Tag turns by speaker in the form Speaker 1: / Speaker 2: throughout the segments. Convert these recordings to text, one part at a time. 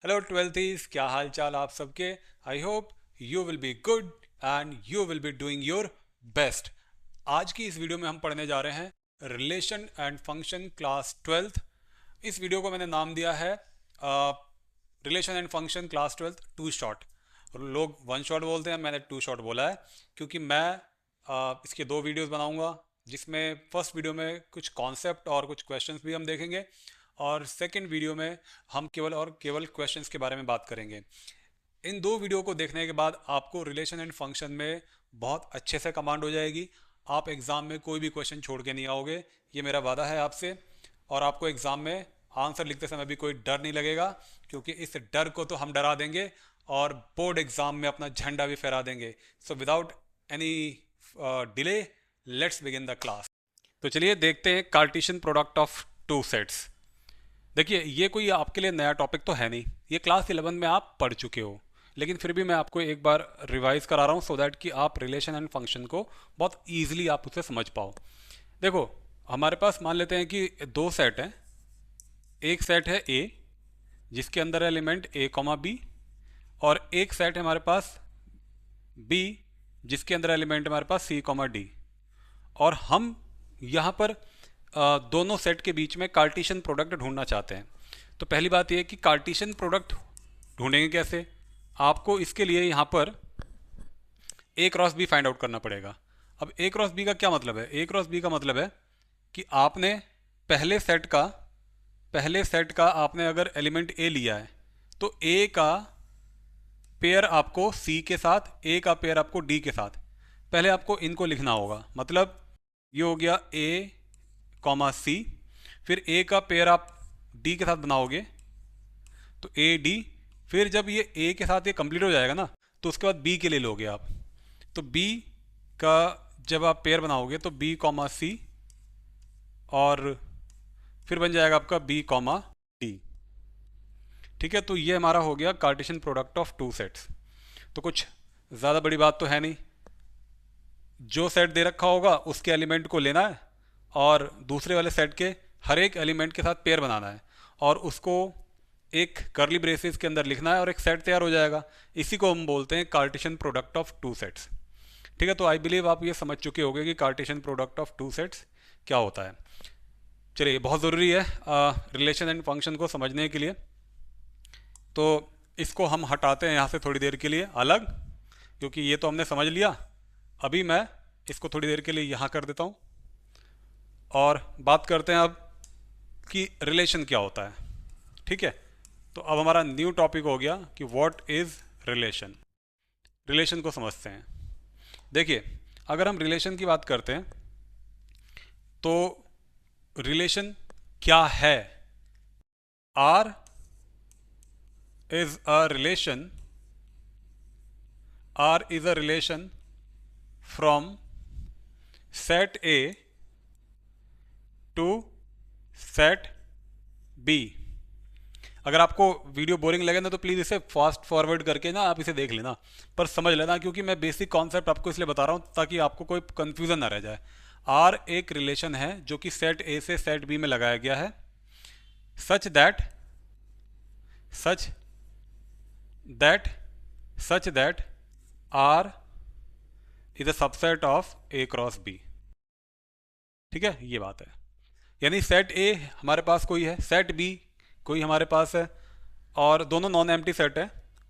Speaker 1: Hello ट्वेल्थीज, क्या हाल चाल आप सबके। I hope you will be good and you will be doing your best. आज की इस वीडियो में हम पढ़ने जा रहे हैं relation and function class twelfth. इस वीडियो को मैंने नाम दिया है relation and function class twelfth to short. लोग वन शॉट बोलते हैं, मैंने टू शॉट बोला है क्योंकि मैं इसके दो वीडियोस बनाऊंगा, जिसमें फर्स्ट वीडियो में कुछ कॉन्सेप्ट और कुछ क्वेश्चंस भी हम देखेंगे और सेकंड वीडियो में हम केवल और केवल क्वेश्चंस के बारे में बात करेंगे। इन दो वीडियो को देखने के बाद आपको रिलेशन एंड फंक्शन में बहुत अच्छे से कमांड हो जाएगी। आप एग्ज़ाम में कोई भी क्वेश्चन छोड़ के नहीं आओगे, ये मेरा वादा है आपसे। और आपको एग्ज़ाम में आंसर लिखते समय भी कोई डर नहीं लगेगा, क्योंकि इस डर को तो हम डरा देंगे और बोर्ड एग्ज़ाम में अपना झंडा भी फहरा देंगे। So without any delay, let's begin the class. तो चलिए देखते हैं Cartesian product of two sets. देखिए, ये कोई आपके लिए नया टॉपिक तो है नहीं, ये क्लास 11 में आप पढ़ चुके हो, लेकिन फिर भी मैं आपको एक बार रिवाइज करा रहा हूँ सो दैट कि आप रिलेशन एंड फंक्शन को बहुत ईजिली आप उसे समझ पाओ। देखो, हमारे पास मान लेते हैं कि दो सेट हैं। एक सेट है ए, जिसके अंदर एलिमेंट ए कॉमा बी, और एक सेट है हमारे पास बी, जिसके अंदर एलिमेंट हमारे पास सी कॉमा डी। और हम यहाँ पर दोनों सेट के बीच में कार्टेशियन प्रोडक्ट ढूंढना चाहते हैं। तो पहली बात यह कि कार्टेशियन प्रोडक्ट ढूंढेंगे कैसे। आपको इसके लिए यहाँ पर ए क्रॉस बी फाइंड आउट करना पड़ेगा। अब ए क्रॉस बी का क्या मतलब है? ए क्रॉस बी का मतलब है कि आपने पहले सेट का आपने अगर एलिमेंट ए लिया है, तो ए का पेयर आपको सी के साथ, ए का पेयर आपको डी के साथ, पहले आपको इनको लिखना होगा। मतलब ये हो गया ए कॉमा सी, फिर ए का पेयर आप डी के साथ बनाओगे तो ए डी। फिर जब ये ए के साथ ये कंप्लीट हो जाएगा ना, तो उसके बाद बी के लिए लोगे आप। तो बी का जब आप पेयर बनाओगे तो बी कॉमा सी, और फिर बन जाएगा आपका बी कॉमा डी। ठीक है, तो ये हमारा हो गया Cartesian product of two sets. तो कुछ ज़्यादा बड़ी बात तो है नहीं, जो सेट दे रखा होगा उसके एलिमेंट को लेना है और दूसरे वाले सेट के हर एक एलिमेंट के साथ पेयर बनाना है और उसको एक कर्ली ब्रेसेस के अंदर लिखना है और एक सेट तैयार हो जाएगा। इसी को हम बोलते हैं Cartesian product of two sets. ठीक है, तो आई बिलीव आप ये समझ चुके होंगे कि Cartesian product of two sets क्या होता है। चलिए, बहुत ज़रूरी है रिलेशन एंड फंक्शन को समझने के लिए। तो इसको हम हटाते हैं यहाँ से थोड़ी देर के लिए अलग, क्योंकि ये तो हमने समझ लिया। अभी मैं इसको थोड़ी देर के लिए यहाँ कर देता हूँ और बात करते हैं अब कि रिलेशन क्या होता है। ठीक है, तो अब हमारा न्यू टॉपिक हो गया कि व्हाट इज़ रिलेशन। रिलेशन को समझते हैं। देखिए, अगर हम रिलेशन की बात करते हैं तो रिलेशन क्या है। R is a relation, R is a relation from set A to set B. अगर आपको वीडियो बोरिंग लगे ना तो प्लीज़ इसे फास्ट फॉरवर्ड करके ना आप इसे देख लेना, पर समझ लेना, क्योंकि मैं बेसिक कॉन्सेप्ट आपको इसलिए बता रहा हूँ ताकि आपको कोई कन्फ्यूज़न ना रह जाए। आर एक रिलेशन है जो कि सेट ए से सेट बी में लगाया गया है, such that such that such that R is a subset of A cross B. ठीक है, ये बात है। यानी सेट ए हमारे पास कोई है, सेट बी कोई हमारे पास है, और दोनों नॉन एम्प्टी सेट है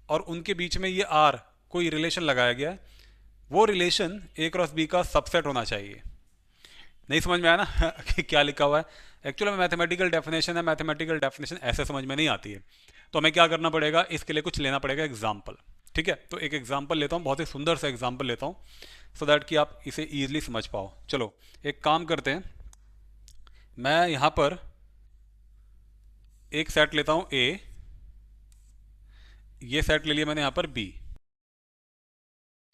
Speaker 1: और उनके बीच में ये आर कोई रिलेशन लगाया गया है। वो रिलेशन ए क्रॉस बी का सबसेट होना चाहिए। नहीं समझ में आया ना कि क्या लिखा हुआ है? एक्चुअली में मैथमेटिकल डेफिनेशन है, मैथमेटिकल डेफिनेशन ऐसे समझ में नहीं आती है। तो हमें क्या करना पड़ेगा, इसके लिए कुछ लेना पड़ेगा एग्जाम्पल। ठीक है, तो एक एग्जाम्पल लेता हूँ, बहुत ही सुंदर सा एग्जाम्पल लेता हूँ सो दैट कि आप इसे ईजिली समझ पाओ। चलो एक काम करते हैं, मैं यहाँ पर एक सेट लेता हूँ ए, ये सेट ले लिया मैंने यहाँ पर बी,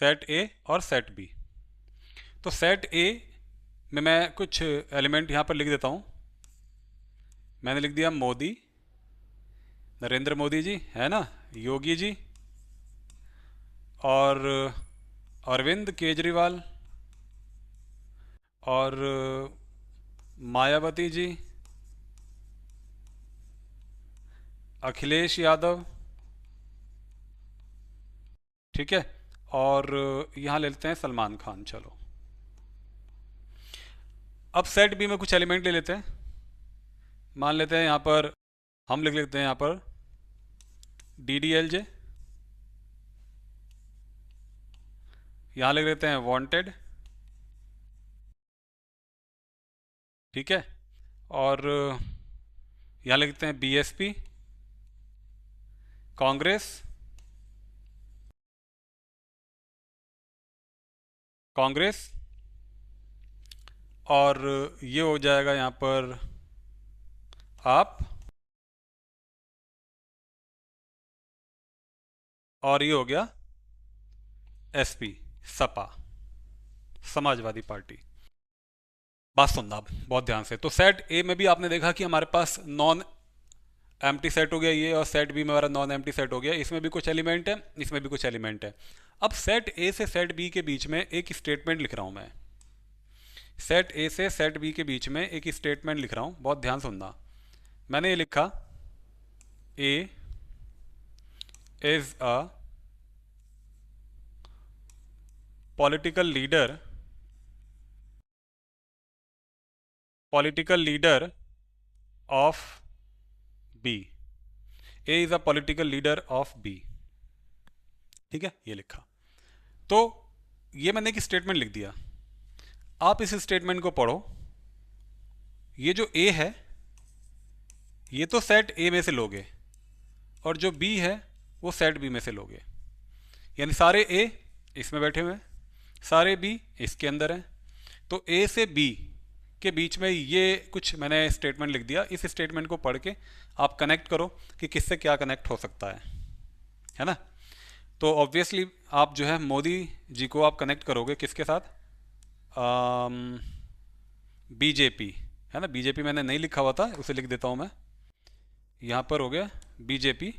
Speaker 1: सेट ए और सेट बी। तो सेट ए में मैं कुछ एलिमेंट यहाँ पर लिख देता हूँ। मैंने लिख दिया मोदी, नरेंद्र मोदी जी है ना, योगी जी, और अरविंद केजरीवाल, और मायावती जी, अखिलेश यादव, ठीक है। और यहाँ ले लेते हैं सलमान खान। चलो अब सेट बी में कुछ एलिमेंट ले लेते हैं। मान लेते हैं यहाँ पर हम लिख लेते हैं यहाँ पर DDLJ, यहाँ लिख लेते हैं वांटेड, ठीक है। और यहाँ लिख लेते हैं BSP, कांग्रेस, कांग्रेस। और ये हो जाएगा यहाँ पर आप, और ये हो गया SP, सपा, समाजवादी पार्टी। बात सुनना आप बहुत ध्यान से। तो सेट ए में भी आपने देखा कि हमारे पास नॉन एम्प्टी सेट हो गया ये, और सेट बी में हमारा नॉन एम्प्टी सेट हो गया। इसमें भी कुछ एलिमेंट है, इसमें भी कुछ एलिमेंट है। अब सेट ए से सेट बी के बीच में एक स्टेटमेंट लिख रहा हूं मैं। सेट ए से सेट बी के बीच में एक स्टेटमेंट लिख रहा हूं, बहुत ध्यान सुनना। मैंने ये लिखा A is a political leader of B. A is a political leader of B, ठीक है, ये लिखा। तो ये मैंने एक स्टेटमेंट लिख दिया। आप इस स्टेटमेंट को पढ़ो। ये जो ए है ये तो सेट ए में से लोगे, और जो बी है वो सेट बी में से लोगे। यानी सारे ए इसमें बैठे हुए हैं, सारे बी इसके अंदर हैं। तो ए से बी के बीच में ये कुछ मैंने स्टेटमेंट लिख दिया। इस स्टेटमेंट को पढ़ के आप कनेक्ट करो कि किससे क्या कनेक्ट हो सकता है ना। तो ऑब्वियसली आप जो है मोदी जी को आप कनेक्ट करोगे किसके साथ, बीजेपी, है ना। बीजेपी मैंने नहीं लिखा हुआ था, उसे लिख देता हूँ मैं। यहाँ पर हो गया बीजेपी,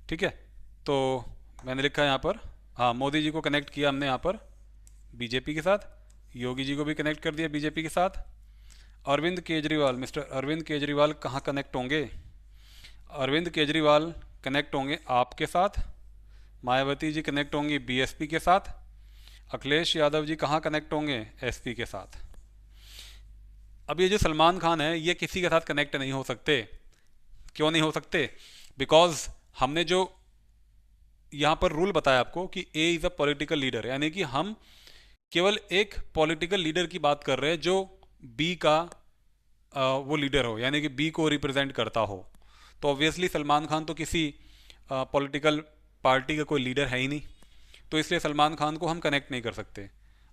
Speaker 1: ठीक है। तो मैंने लिखा यहाँ पर, हाँ, मोदी जी को कनेक्ट किया हमने यहाँ पर बीजेपी के साथ। योगी जी को भी कनेक्ट कर दिया बीजेपी के साथ। अरविंद केजरीवाल, मिस्टर अरविंद केजरीवाल कहाँ कनेक्ट होंगे? अरविंद केजरीवाल कनेक्ट होंगे आपके साथ। मायावती जी कनेक्ट होंगी BSP के साथ। अखिलेश यादव जी कहाँ कनेक्ट होंगे? SP के साथ। अब ये जो सलमान खान है ये किसी के साथ कनेक्ट नहीं हो सकते। क्यों नहीं हो सकते? बिकॉज हमने जो यहाँ पर रूल बताया आपको कि A is a political leader, यानी कि हम केवल एक पॉलिटिकल लीडर की बात कर रहे हैं जो बी का वो लीडर हो, यानी कि बी को रिप्रेजेंट करता हो। तो ऑब्वियसली सलमान खान तो किसी पॉलिटिकल पार्टी का कोई लीडर है ही नहीं, तो इसलिए सलमान खान को हम कनेक्ट नहीं कर सकते।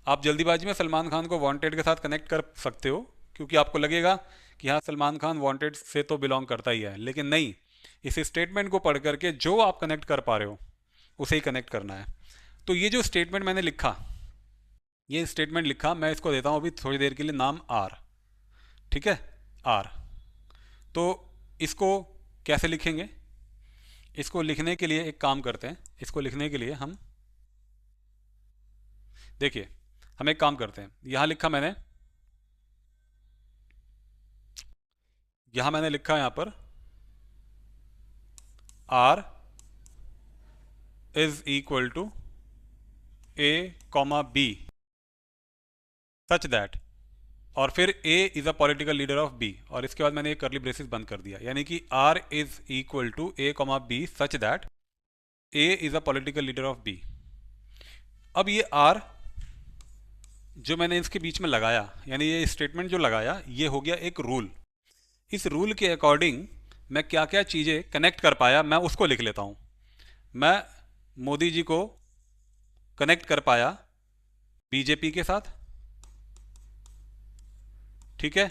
Speaker 1: आप जल्दीबाजी में सलमान खान को वांटेड के साथ कनेक्ट कर सकते हो, क्योंकि आपको लगेगा कि हाँ सलमान खान वांटेड से तो बिलोंग करता ही है, लेकिन नहीं, इस स्टेटमेंट को पढ़ करके जो आप कनेक्ट कर पा रहे हो उसे ही कनेक्ट करना है। तो ये जो स्टेटमेंट मैंने लिखा, ये स्टेटमेंट लिखा, मैं इसको देता हूँ अभी थोड़ी देर के लिए नाम R, ठीक है, R। तो इसको कैसे लिखेंगे? इसको लिखने के लिए एक काम करते हैं। इसको लिखने के लिए हम, देखिए, हम एक काम करते हैं। यहां लिखा मैंने, यहां मैंने लिखा यहां पर R is equal to A, B such that, और फिर A is a political leader of B, और इसके बाद मैंने एक करली ब्रेसेस बंद कर दिया, यानी कि R is equal to A, B such that A is a political leader of B। अब ये R जो मैंने इसके बीच में लगाया, यानी ये स्टेटमेंट जो लगाया, ये हो गया एक रूल। इस रूल के अकॉर्डिंग मैं क्या क्या चीज़ें कनेक्ट कर पाया मैं उसको लिख लेता हूँ। मैं मोदी जी को कनेक्ट कर पाया बीजेपी के साथ, ठीक है।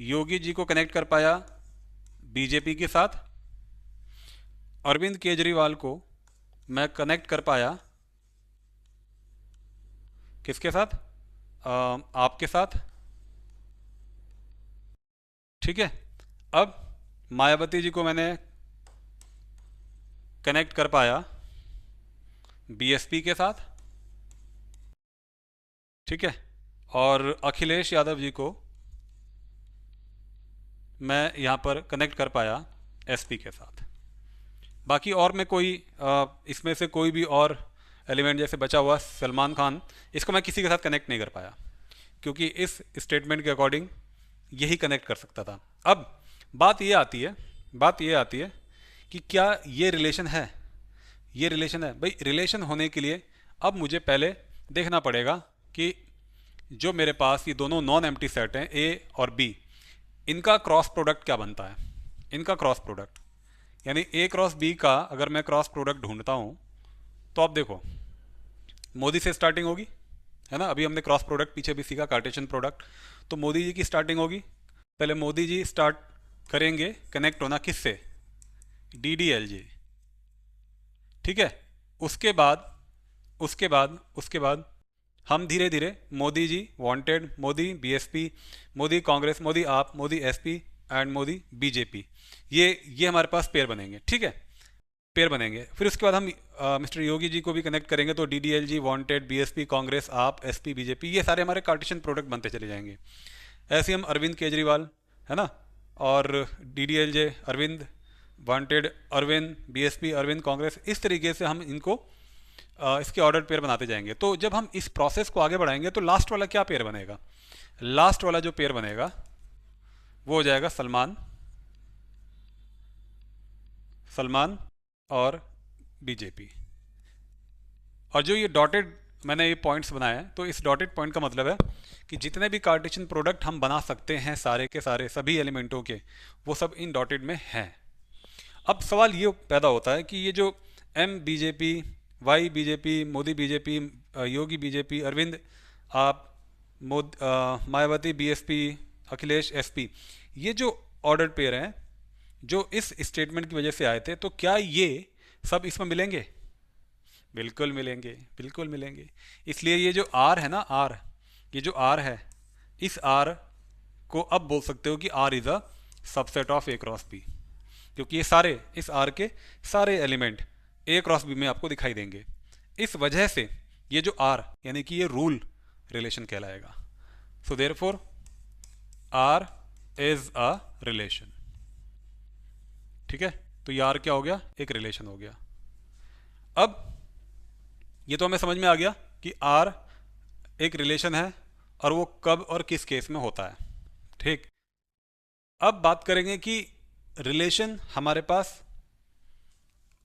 Speaker 1: योगी जी को कनेक्ट कर पाया बीजेपी के साथ। अरविंद केजरीवाल को मैं कनेक्ट कर पाया किसके साथ? आपके साथ, ठीक है। अब मायावती जी को मैंने कनेक्ट कर पाया BSP के साथ, ठीक है। और अखिलेश यादव जी को मैं यहाँ पर कनेक्ट कर पाया SP के साथ। बाकी और में कोई इसमें से कोई भी और एलिमेंट जैसे बचा हुआ सलमान खान, इसको मैं किसी के साथ कनेक्ट नहीं कर पाया क्योंकि इस स्टेटमेंट के अकॉर्डिंग यही कनेक्ट कर सकता था। अब बात ये आती है, बात ये आती है कि क्या ये रिलेशन है, ये रिलेशन है। भाई रिलेशन होने के लिए अब मुझे पहले देखना पड़ेगा कि जो मेरे पास ये दोनों नॉन एम्प्टी सेट हैं ए और बी, इनका क्रॉस प्रोडक्ट क्या बनता है। इनका क्रॉस प्रोडक्ट यानी ए क्रॉस बी का अगर मैं क्रॉस प्रोडक्ट ढूंढता हूँ तो आप देखो मोदी से स्टार्टिंग होगी, है ना। अभी हमने क्रॉस प्रोडक्ट पीछे भी सीखा, कार्टेशियन प्रोडक्ट। तो मोदी जी की स्टार्टिंग होगी, पहले मोदी जी स्टार्ट करेंगे कनेक्ट होना किससे, डी डी एल जी, ठीक है। उसके बाद उसके बाद हम धीरे धीरे मोदी जी वांटेड, मोदी बीएसपी, मोदी कांग्रेस, मोदी आप, Modi SP and Modi BJP, ये हमारे पास पेयर बनेंगे, ठीक है, पेयर बनेंगे। फिर उसके बाद हम मिस्टर योगी जी को भी कनेक्ट करेंगे तो D D L G wanted, BSP Congress, आप, एसपी बीजेपी, ये सारे हमारे कार्टेशियन प्रोडक्ट बनते चले जाएंगे। ऐसे हम अरविंद केजरीवाल, है ना, और D D L J Arvind wanted, Arvind BSP, Arvind Congress, इस तरीके से हम इनको इसके ऑर्डर पेयर बनाते जाएंगे। तो जब हम इस प्रोसेस को आगे बढ़ाएंगे तो लास्ट वाला क्या पेयर बनेगा, लास्ट वाला जो पेयर बनेगा वो हो जाएगा सलमान, सलमान और बीजेपी। और जो ये डॉटेड मैंने ये पॉइंट्स बनाए हैं, तो इस डॉटेड पॉइंट का मतलब है कि जितने भी कार्टेशियन प्रोडक्ट हम बना सकते हैं सारे के सारे सभी एलिमेंटों के, वो सब इन डॉटेड में हैं। अब सवाल ये पैदा होता है कि ये जो M BJP, Y BJP, Modi BJP, Yogi BJP, Arvind AAP, Mayawati BSP, Akhilesh SP, ये जो ऑर्डर पेयर हैं जो इस स्टेटमेंट की वजह से आए थे, तो क्या ये सब इसमें मिलेंगे? बिल्कुल मिलेंगे, बिल्कुल मिलेंगे। इसलिए ये जो आर है ना, आर, ये जो आर है, इस आर को अब बोल सकते हो कि R is a subset of A cross B, क्योंकि ये सारे, इस आर के सारे एलिमेंट ए क्रॉस बी में आपको दिखाई देंगे। इस वजह से ये जो आर यानी कि ये रूल रिलेशन कहलाएगा। So therefore R is a relation, ठीक है। तो ये आर क्या हो गया, एक रिलेशन हो गया। अब ये तो हमें समझ में आ गया कि आर एक रिलेशन है और वो कब और किस केस में होता है, ठीक। अब बात करेंगे कि रिलेशन हमारे पास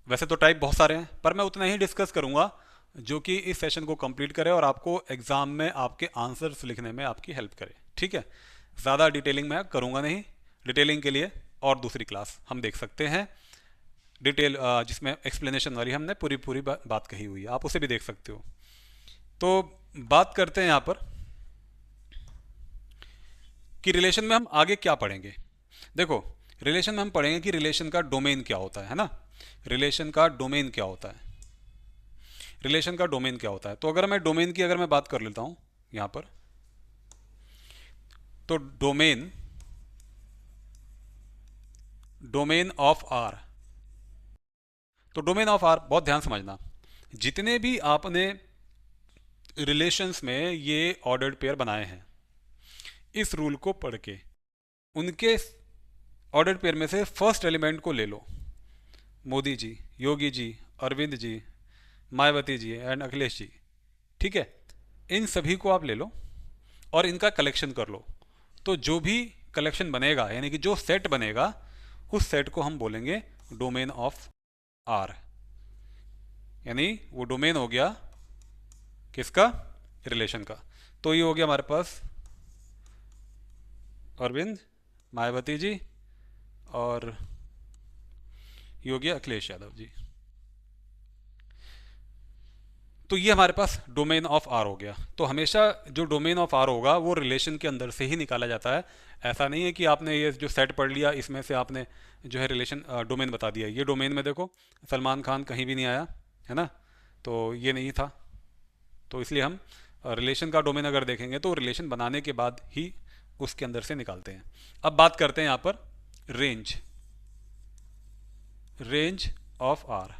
Speaker 1: वैसे तो टाइप बहुत सारे हैं, पर मैं उतना ही डिस्कस करूंगा जो कि इस सेशन को कंप्लीट करे और आपको एग्जाम में आपके आंसर्स लिखने में आपकी हेल्प करे, ठीक है। ज़्यादा डिटेलिंग मैं करूंगा नहीं, डिटेलिंग के लिए और दूसरी क्लास हम देख सकते हैं, डिटेल जिसमें एक्सप्लेनेशन वाली हमने पूरी पूरी बात कही हुई है, आप उसे भी देख सकते हो। तो बात करते हैं यहाँ पर कि रिलेशन में हम आगे क्या पढ़ेंगे। देखो रिलेशन में हम पढ़ेंगे कि रिलेशन का डोमेन क्या होता है ना, रिलेशन का डोमेन क्या होता है, रिलेशन का डोमेन क्या होता है। तो अगर मैं डोमेन की अगर मैं बात कर लेता हूं यहां पर, तो डोमेन, डोमेन ऑफ आर, तो डोमेन ऑफ आर बहुत ध्यान समझना, जितने भी आपने रिलेशंस में ये ऑर्डर्ड पेयर बनाए हैं, इस रूल को पढ़ के उनके ऑर्डर्ड पेयर में से फर्स्ट एलिमेंट को ले लो, मोदी जी, योगी जी, अरविंद जी, मायावती जी एंड अखिलेश जी, ठीक है। इन सभी को आप ले लो और इनका कलेक्शन कर लो। तो जो भी कलेक्शन बनेगा यानी कि जो सेट बनेगा, उस सेट को हम बोलेंगे डोमेन ऑफ आर, यानी वो डोमेन हो गया किसका, रिलेशन का। तो ये हो गया हमारे पास अरविंद, मायावती जी और योगी अखिलेश यादव जी। तो ये हमारे पास डोमेन ऑफ आर हो गया। तो हमेशा जो डोमेन ऑफ आर होगा वो रिलेशन के अंदर से ही निकाला जाता है। ऐसा नहीं है कि आपने ये जो सेट पढ़ लिया इसमें से आपने जो है रिलेशन डोमेन बता दिया। ये डोमेन में देखो सलमान खान कहीं भी नहीं आया, है ना, तो ये नहीं था। तो इसलिए हम रिलेशन का डोमेन अगर देखेंगे तो रिलेशन बनाने के बाद ही उसके अंदर से निकालते हैं। अब बात करते हैं यहाँ पर रेंज, रेंज ऑफ आर।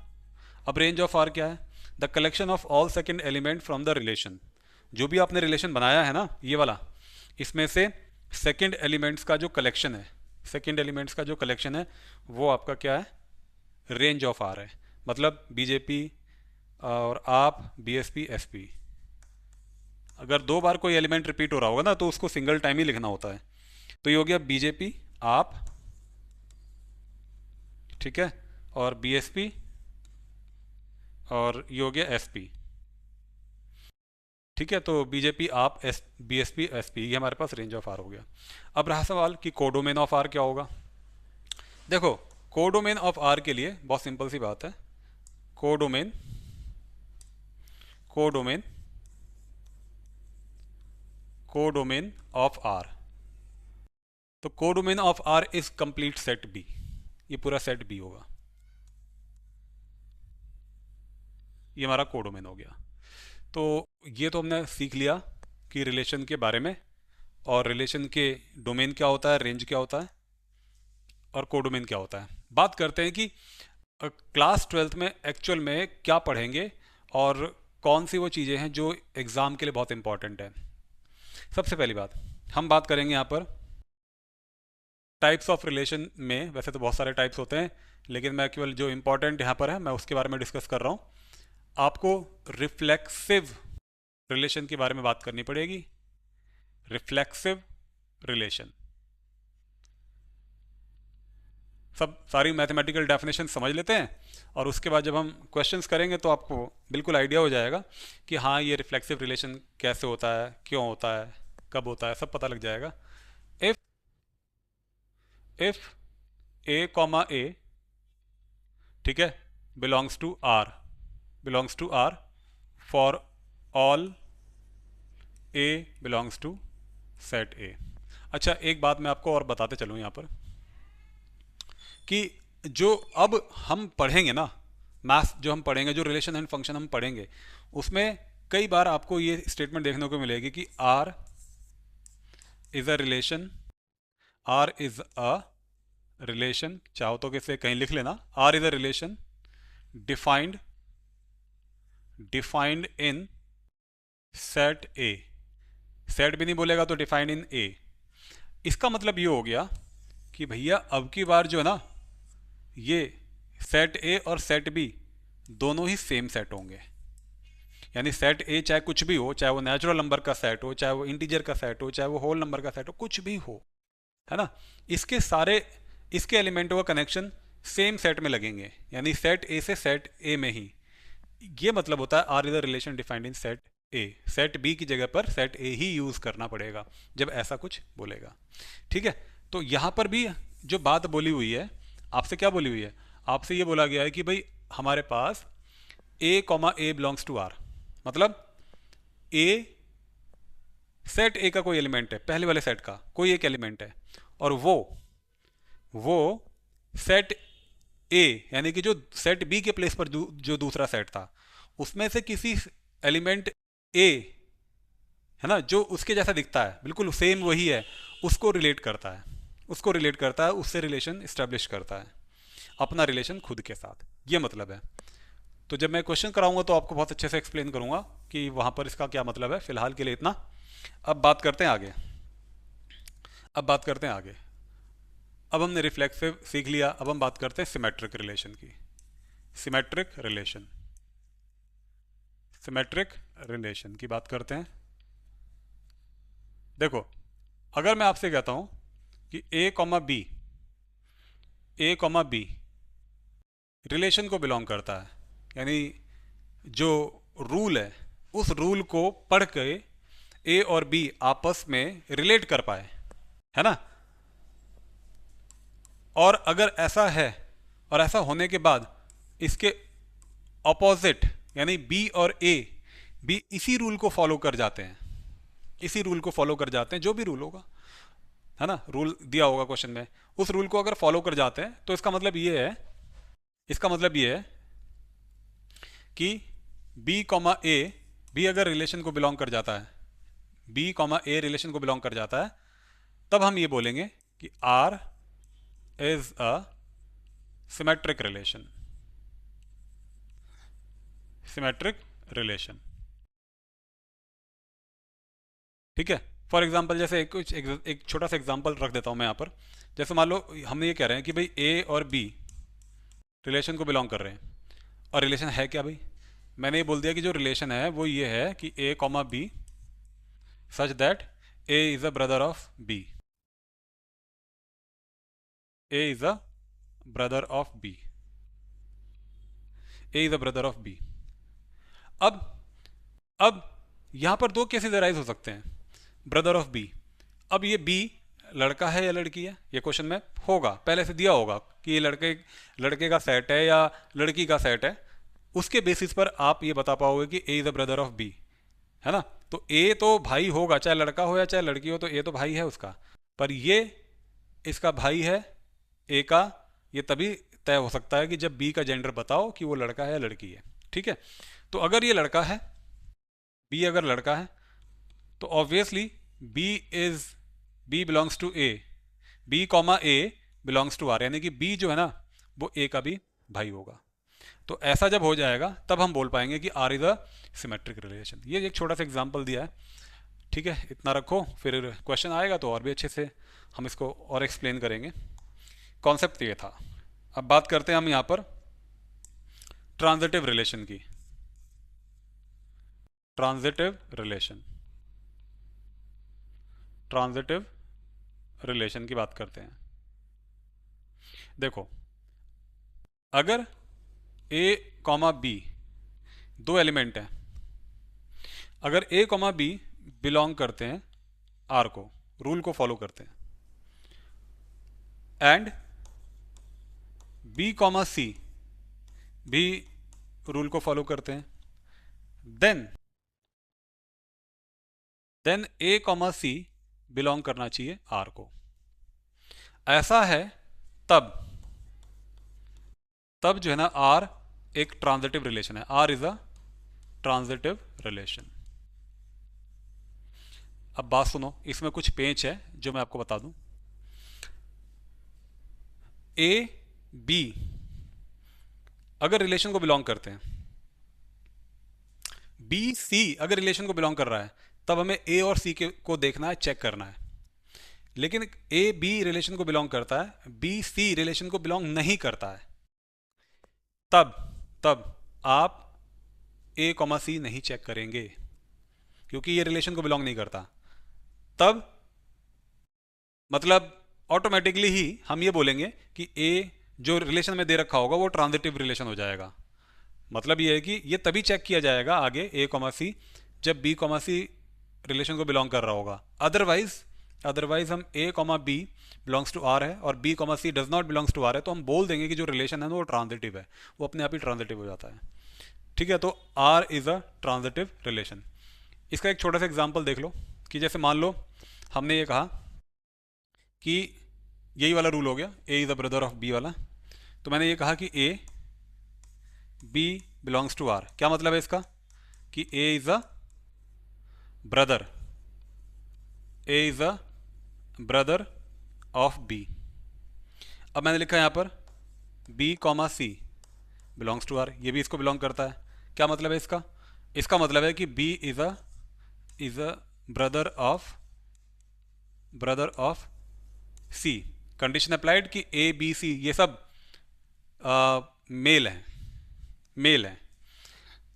Speaker 1: अब रेंज ऑफ आर क्या है, the collection of all second element from the relation. जो भी आपने रिलेशन बनाया है ना ये वाला, इसमें से सेकेंड एलिमेंट्स का जो कलेक्शन है, सेकेंड एलिमेंट्स का जो कलेक्शन है वो आपका क्या है, रेंज ऑफ आर है, मतलब बीजेपी और आप, बीएसपी, एसपी। अगर 2 बार कोई एलिमेंट रिपीट हो रहा होगा ना तो उसको सिंगल टाइम ही लिखना होता है। तो ये हो गया बीजेपी, आप, ठीक है, और बीएसपी, और ये हो गया एसपी। ठीक है, तो बीजेपी, आप, एस, बीएसपी, एसपी, ये हमारे पास रेंज ऑफ आर हो गया। अब रहा सवाल कि कोडोमेन ऑफ आर क्या होगा। देखो, कोडोमेन ऑफ आर के लिए बहुत सिंपल सी बात है। Codomain codomain codomain of R, तो codomain of R is complete set B. ये पूरा सेट बी होगा, ये हमारा कोडोमेन हो गया। तो ये तो हमने सीख लिया कि रिलेशन के बारे में, और रिलेशन के डोमेन क्या होता है, रेंज क्या होता है, और कोडोमेन क्या होता है। बात करते हैं कि क्लास 12th में एक्चुअल में क्या पढ़ेंगे और कौन सी वो चीज़ें हैं जो एग्ज़ाम के लिए बहुत इंपॉर्टेंट है। सबसे पहली बात हम बात करेंगे यहाँ पर टाइप्स ऑफ रिलेशन में। वैसे तो बहुत सारे टाइप्स होते हैं, लेकिन मैं केवल जो इंपॉर्टेंट यहाँ पर है मैं उसके बारे में डिस्कस कर रहा हूँ। आपको रिफ्लेक्सिव रिलेशन के बारे में बात करनी पड़ेगी। रिफ्लेक्सिव रिलेशन, सब सारी मैथमेटिकल डेफिनेशन समझ लेते हैं, और उसके बाद जब हम क्वेश्चंस करेंगे तो आपको बिल्कुल आइडिया हो जाएगा कि हाँ ये रिफ्लेक्सिव रिलेशन कैसे होता है, क्यों होता है, कब होता है, सब पता लग जाएगा। If if A comma A, ठीक है, belongs to R for all A belongs to set A. अच्छा, एक बात मैं आपको और बताते चलूँ यहाँ पर कि जो अब हम पढ़ेंगे ना, मैथ्स जो हम पढ़ेंगे, जो रिलेशन एंड फंक्शन हम पढ़ेंगे, उसमें कई बार आपको ये स्टेटमेंट देखने को मिलेगी कि R is a relation, R is a relation, चाहो तो किसे कहीं लिख लेना, R is a relation defined defined in set A. Set भी नहीं बोलेगा तो डिफाइंड इन ए। इसका मतलब ये हो गया कि भैया अब की बार जो है ना, ये सेट ए और सेट बी दोनों ही सेम सेट होंगे। यानी सेट ए चाहे कुछ भी हो, चाहे वो नेचुरल नंबर का सेट हो, चाहे वो इंटीजर का सेट हो, चाहे वो होल नंबर का सेट हो, कुछ भी हो, है ना, इसके एलिमेंटों का कनेक्शन सेम सेट में लगेंगे, यानी सेट ए से सेट ए में ही। ये मतलब होता है R is a relation defined in set A. Set B की जगह पर सेट ए ही यूज करना पड़ेगा जब ऐसा कुछ बोलेगा। ठीक है, तो यहां पर भी जो बात बोली हुई है, आपसे क्या बोली हुई है, आपसे ये बोला गया है कि भाई हमारे पास A comma A belongs to R, मतलब ए सेट ए का कोई एलिमेंट है, पहले वाले सेट का कोई एक एलिमेंट है, और वो सेट ए यानी कि जो सेट बी के प्लेस पर जो दूसरा सेट था उसमें से किसी एलिमेंट ए, है ना, जो उसके जैसा दिखता है, बिल्कुल सेम वही है, उसको रिलेट करता है, उससे रिलेशन इस्टेब्लिश करता है, अपना रिलेशन खुद के साथ। ये मतलब है। तो जब मैं क्वेश्चन कराऊंगा तो आपको बहुत अच्छे से एक्सप्लेन करूंगा कि वहां पर इसका क्या मतलब है। फिलहाल के लिए इतना। अब बात करते हैं आगे। अब हमने रिफ्लेक्सिव सीख लिया, अब हम बात करते हैं सिमेट्रिक रिलेशन की। सिमेट्रिक रिलेशन की बात करते हैं। देखो, अगर मैं आपसे कहता हूं कि ए कॉमा बी रिलेशन को बिलोंग करता है, यानी जो रूल है उस रूल को पढ़ के ए और बी आपस में रिलेट कर पाए, है ना, और अगर ऐसा है और ऐसा होने के बाद इसके ऑपोजिट यानी बी और ए भी इसी रूल को फॉलो कर जाते हैं, जो भी रूल होगा, है ना, रूल दिया होगा क्वेश्चन में, उस रूल को अगर फॉलो कर जाते हैं तो इसका मतलब ये है कि बी कॉमा ए भी अगर रिलेशन को बिलोंग कर जाता है, तब हम ये बोलेंगे कि R is a symmetric relation. ठीक है, फॉर एग्जाम्पल जैसे एक छोटा सा एग्जाम्पल रख देता हूं मैं यहां पर। जैसे मान लो हम ये कह रहे हैं कि भाई ए और बी रिलेशन को बिलोंग कर रहे हैं। और रिलेशन है क्या भाई? मैंने ये बोल दिया कि जो रिलेशन है वो ये है कि A comma B such that A is a brother of B. A is a brother of B. A is a brother of B. अब अब यहाँ पर दो केसेस अराइज हो सकते हैं, ब्रदर ऑफ बी। अब ये बी लड़का है या लड़की है, ये क्वेश्चन में होगा, पहले से दिया होगा कि ये लड़के का सेट है या लड़की का सेट है। उसके बेसिस पर आप ये बता पाओगे कि A is a brother of B, है ना। तो ए तो भाई होगा, चाहे लड़का हो या चाहे लड़की हो, तो ए तो भाई है उसका। पर ये इसका भाई है ए का, ये तभी तय हो सकता है कि जब बी का जेंडर बताओ कि वो लड़का है या लड़की है। ठीक है, तो अगर ये लड़का है, बी अगर लड़का है, तो obviously B is B belongs to A, B comma A belongs to R, यानी कि बी जो है ना वो ए का भी भाई होगा। तो ऐसा जब हो जाएगा तब हम बोल पाएंगे कि R is a symmetric relation. ये एक छोटा सा एग्जांपल दिया है, ठीक है, इतना रखो, फिर क्वेश्चन आएगा तो और भी अच्छे से हम इसको और एक्सप्लेन करेंगे। कॉन्सेप्ट ये था। अब बात करते हैं हम यहाँ पर ट्रांजिटिव रिलेशन की। ट्रांजिटिव रिलेशन, ट्रांजिटिव रिलेशन की बात करते हैं। देखो, अगर ए कॉमा बी दो एलिमेंट हैं, अगर ए कॉमा बी बिलोंग करते हैं आर को, रूल को फॉलो करते हैं, एंड बी कॉमा सी भी रूल को फॉलो करते हैं, देन ए कॉमा सी बिलोंग करना चाहिए आर को। ऐसा है तब जो है ना आर एक ट्रांजिटिव रिलेशन है, R is a transitive relation. अब बात सुनो, इसमें कुछ पेंच है जो मैं आपको बता दूं। ए बी अगर रिलेशन को बिलोंग करते हैं, बी सी अगर रिलेशन को बिलोंग कर रहा है, तब हमें ए और सी को देखना है, चेक करना है। लेकिन ए बी रिलेशन को बिलोंग करता है, बी सी रिलेशन को बिलोंग नहीं करता है, तब आप ए कॉमा सी नहीं चेक करेंगे, क्योंकि ये रिलेशन को बिलोंग नहीं करता। तब मतलब ऑटोमेटिकली ही हम ये बोलेंगे कि ए जो रिलेशन में दे रखा होगा वो ट्रांजिटिव रिलेशन हो जाएगा। मतलब ये है कि ये तभी चेक किया जाएगा आगे ए कॉमा सी जब बी कॉमा सी रिलेशन को बिलोंग कर रहा होगा। अदरवाइज हम A comma B belongs to R है और B comma C does not belongs to R है, तो हम बोल देंगे कि जो रिलेशन है ना वो ट्रांजिटिव है, वो अपने आप ही ट्रांजिटिव हो जाता है। ठीक है, तो R is a transitive relation. इसका एक छोटा सा एग्जाम्पल देख लो कि जैसे मान लो हमने ये कहा कि यही वाला रूल हो गया, A is the brother of B वाला। तो मैंने ये कहा कि A B belongs to R. क्या मतलब है इसका? कि A is a brother, A is a brother of B. अब मैंने लिखा यहां पर B comma C belongs to R, ये भी इसको बिलोंग करता है। क्या मतलब है इसका? इसका मतलब है कि B is a brother of C. Condition applied कि ए बी सी ये सब मेल है,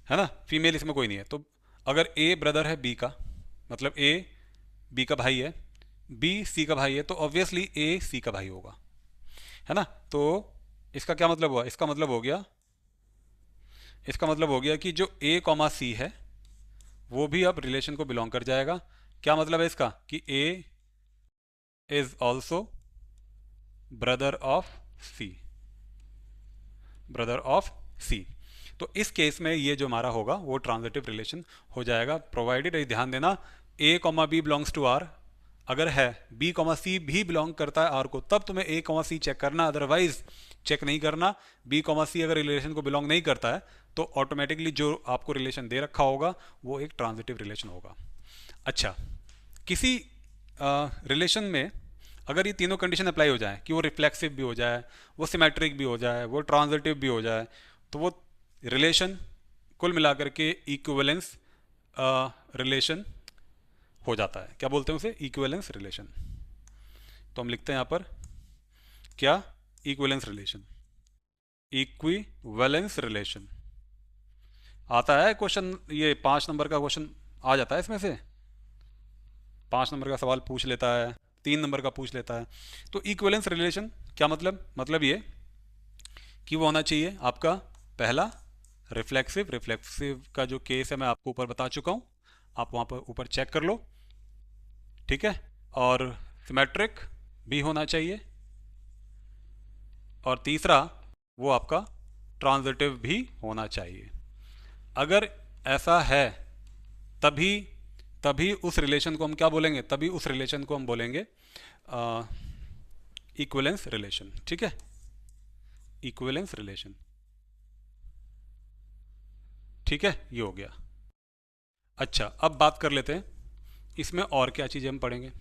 Speaker 1: है ना, फीमेल इसमें कोई नहीं है। तो अगर ए ब्रदर है बी का, मतलब ए बी का भाई है, बी सी का भाई है, तो ऑब्वियसली ए सी का भाई होगा, है ना। तो इसका क्या मतलब हुआ? इसका मतलब हो गया कि जो ए कॉमा सी है वो भी अब रिलेशन को बिलोंग कर जाएगा। क्या मतलब है इसका? कि A is also brother of सी। तो इस केस में ये जो हमारा होगा वो ट्रांजिटिव रिलेशन हो जाएगा, प्रोवाइडेड, ध्यान देना, A comma B belongs to R. अगर है बी कॉमा सी भी बिलोंग करता है आर को, तब तुम्हें ए कॉमा सी चेक करना, अदरवाइज चेक नहीं करना। बी कॉमा सी अगर रिलेशन को बिलोंग नहीं करता है तो ऑटोमेटिकली जो आपको रिलेशन दे रखा होगा वो एक ट्रांजिटिव रिलेशन होगा। अच्छा, किसी रिलेशन में अगर ये तीनों कंडीशन अप्लाई हो जाए कि वो रिफ्लेक्सिव भी हो जाए, वो सिमेट्रिक भी हो जाए, वो ट्रांजिटिव भी हो जाए, तो वो रिलेशन कुल मिलाकर के इक्विवेलेंस रिलेशन हो जाता है। क्या बोलते हैं उसे? Equivalence relation. तो हम लिखते हैं यहाँ पर क्या? Equivalence relation. इक्विवेलेंस रिलेशन आता है क्वेश्चन, ये 5 नंबर का क्वेश्चन आ जाता है इसमें से। 5 नंबर का सवाल पूछ लेता है, 3 नंबर का पूछ लेता है। तो इक्विवेलेंस रिलेशन क्या मतलब ये कि वो होना चाहिए आपका पहला रिफ्लेक्सिव। रिफ्लेक्सिव का जो केस है मैं आपको ऊपर बता चुका हूँ, आप वहाँ पर ऊपर चेक कर लो, ठीक है। और सिमेट्रिक भी होना चाहिए। और तीसरा वो आपका ट्रांजिटिव भी होना चाहिए। अगर ऐसा है तभी तभी उस रिलेशन को हम क्या बोलेंगे, तभी उस रिलेशन को हम बोलेंगे इक्विवेलेंस रिलेशन, ठीक है। इक्विवेलेंस रिलेशन, ठीक है, ये हो गया। अच्छा, अब बात कर लेते हैं इसमें और क्या चीज़ें हम पढ़ेंगे।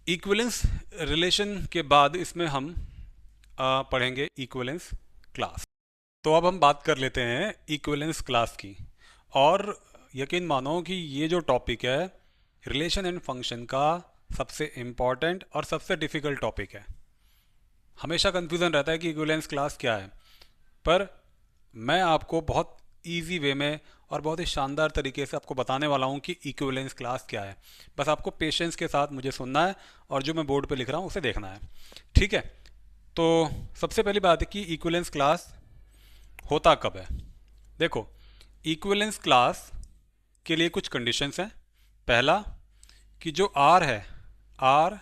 Speaker 1: इक्विवेलेंस रिलेशन के बाद इसमें हम पढ़ेंगे इक्विवेलेंस क्लास। तो अब हम बात कर लेते हैं इक्विवेलेंस क्लास की। और यकीन मानो कि ये जो टॉपिक है रिलेशन एंड फंक्शन का सबसे इम्पॉर्टेंट और सबसे डिफ़िकल्ट टॉपिक है। हमेशा कन्फ्यूज़न रहता है कि इक्विवेलेंस क्लास क्या है, पर मैं आपको बहुत इजी वे में और बहुत ही शानदार तरीके से आपको बताने वाला हूँ कि इक्विवेलेंस क्लास क्या है। बस आपको पेशेंस के साथ मुझे सुनना है और जो मैं बोर्ड पे लिख रहा हूँ उसे देखना है, ठीक है। तो सबसे पहली बात है कि इक्विवेलेंस क्लास होता कब है। देखो, इक्विवेलेंस क्लास के लिए कुछ कंडीशंस हैं। पहला कि जो आर है, आर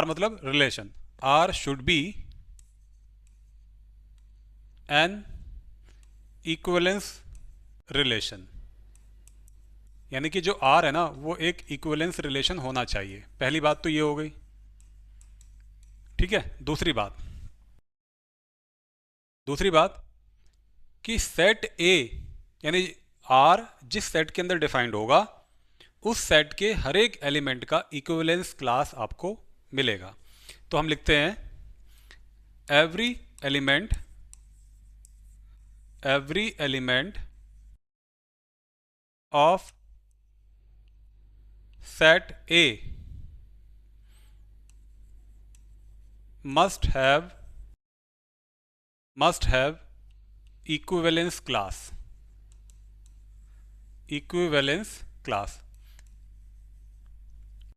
Speaker 1: मतलब relation, R should be an equivalence relation, यानी कि जो आर है ना वो एक इक्विवेलेंस रिलेशन होना चाहिए। पहली बात तो ये हो गई, ठीक है। दूसरी बात कि सेट ए यानी आर जिस सेट के अंदर डिफाइंड होगा उस सेट के हर एक एलिमेंट का इक्विवेलेंस क्लास आपको मिलेगा। तो हम लिखते हैं every element of set A must have equivalence class,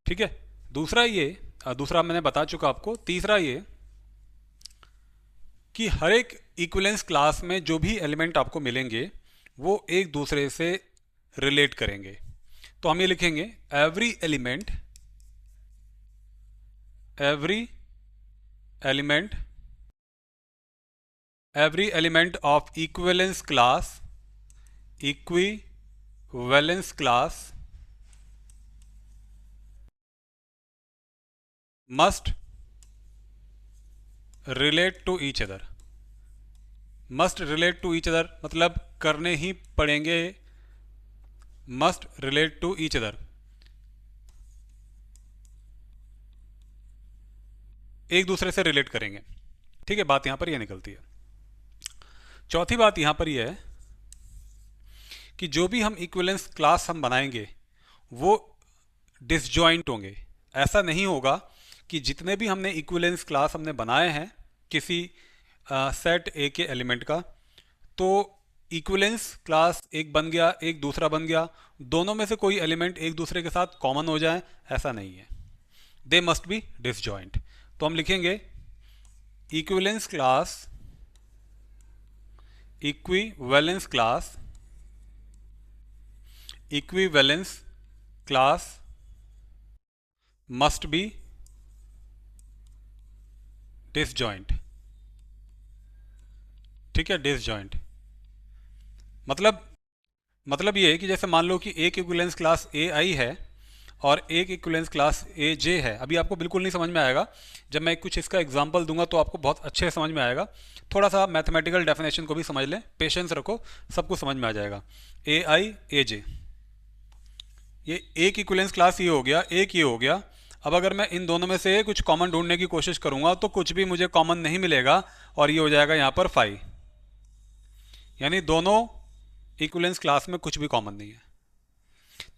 Speaker 1: ठीक है। दूसरा मैंने बता चुका आपको। तीसरा ये कि हर एक इक्विवेलेंस क्लास में जो भी एलिमेंट आपको मिलेंगे वो एक दूसरे से रिलेट करेंगे। तो हम ये लिखेंगे every element of equivalence class must relate to each other. मतलब करने ही पड़ेंगे, must relate to each other, एक दूसरे से रिलेट करेंगे, ठीक है। बात यहां पर यह निकलती है। चौथी बात यहां पर यह है कि जो भी हम इक्विवेलेंस क्लास हम बनाएंगे वो डिसजॉइंट होंगे। ऐसा नहीं होगा कि जितने भी हमने इक्विवेलेंस क्लास हमने बनाए हैं किसी सेट ए के एलिमेंट का, तो इक्विवेलेंस क्लास एक बन गया, एक दूसरा बन गया, दोनों में से कोई एलिमेंट एक दूसरे के साथ कॉमन हो जाए, ऐसा नहीं है। They must be disjoint. तो हम लिखेंगे equivalence class must be disjoint, ठीक है। डिसजॉइंट मतलब ये है कि जैसे मान लो कि एक इक्विवेलेंस क्लास ए आई है और एक इक्विवेलेंस क्लास ए जे है। अभी आपको बिल्कुल नहीं समझ में आएगा, जब मैं कुछ इसका एग्जांपल दूंगा तो आपको बहुत अच्छे से समझ में आएगा। थोड़ा सा मैथमेटिकल डेफिनेशन को भी समझ लें, पेशेंस रखो, सब कुछ समझ में आ जाएगा। ए आई ए जे, ये एक इक्विवेलेंस क्लास ये हो गया, एक ये हो गया। अब अगर मैं इन दोनों में से कुछ कॉमन ढूंढने की कोशिश करूंगा तो कुछ भी मुझे कॉमन नहीं मिलेगा और ये हो जाएगा यहाँ पर 5, यानी दोनों इक्विवेलेंस क्लास में कुछ भी कॉमन नहीं है।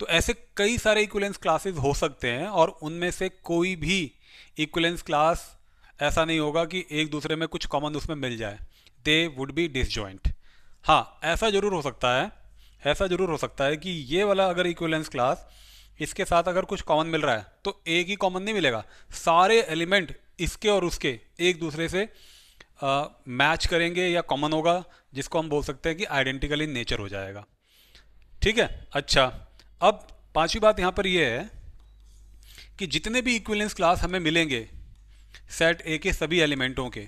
Speaker 1: तो ऐसे कई सारे इक्विवेलेंस क्लासेस हो सकते हैं और उनमें से कोई भी इक्विवेलेंस क्लास ऐसा नहीं होगा कि एक दूसरे में कुछ कॉमन उसमें मिल जाए, दे वुड बी डिसजॉइंट। हाँ, ऐसा जरूर हो सकता है, ऐसा जरूर हो सकता है कि ये वाला अगर इक्विवेलेंस क्लास इसके साथ अगर कुछ कॉमन मिल रहा है तो एक ही कॉमन नहीं मिलेगा, सारे एलिमेंट इसके और उसके एक दूसरे से मैच करेंगे या कॉमन होगा, जिसको हम बोल सकते हैं कि आइडेंटिकल इन नेचर हो जाएगा। ठीक है। अच्छा, अब पांचवी बात यहाँ पर यह है कि जितने भी इक्विवेलेंस क्लास हमें मिलेंगे सेट ए के सभी एलिमेंटों के,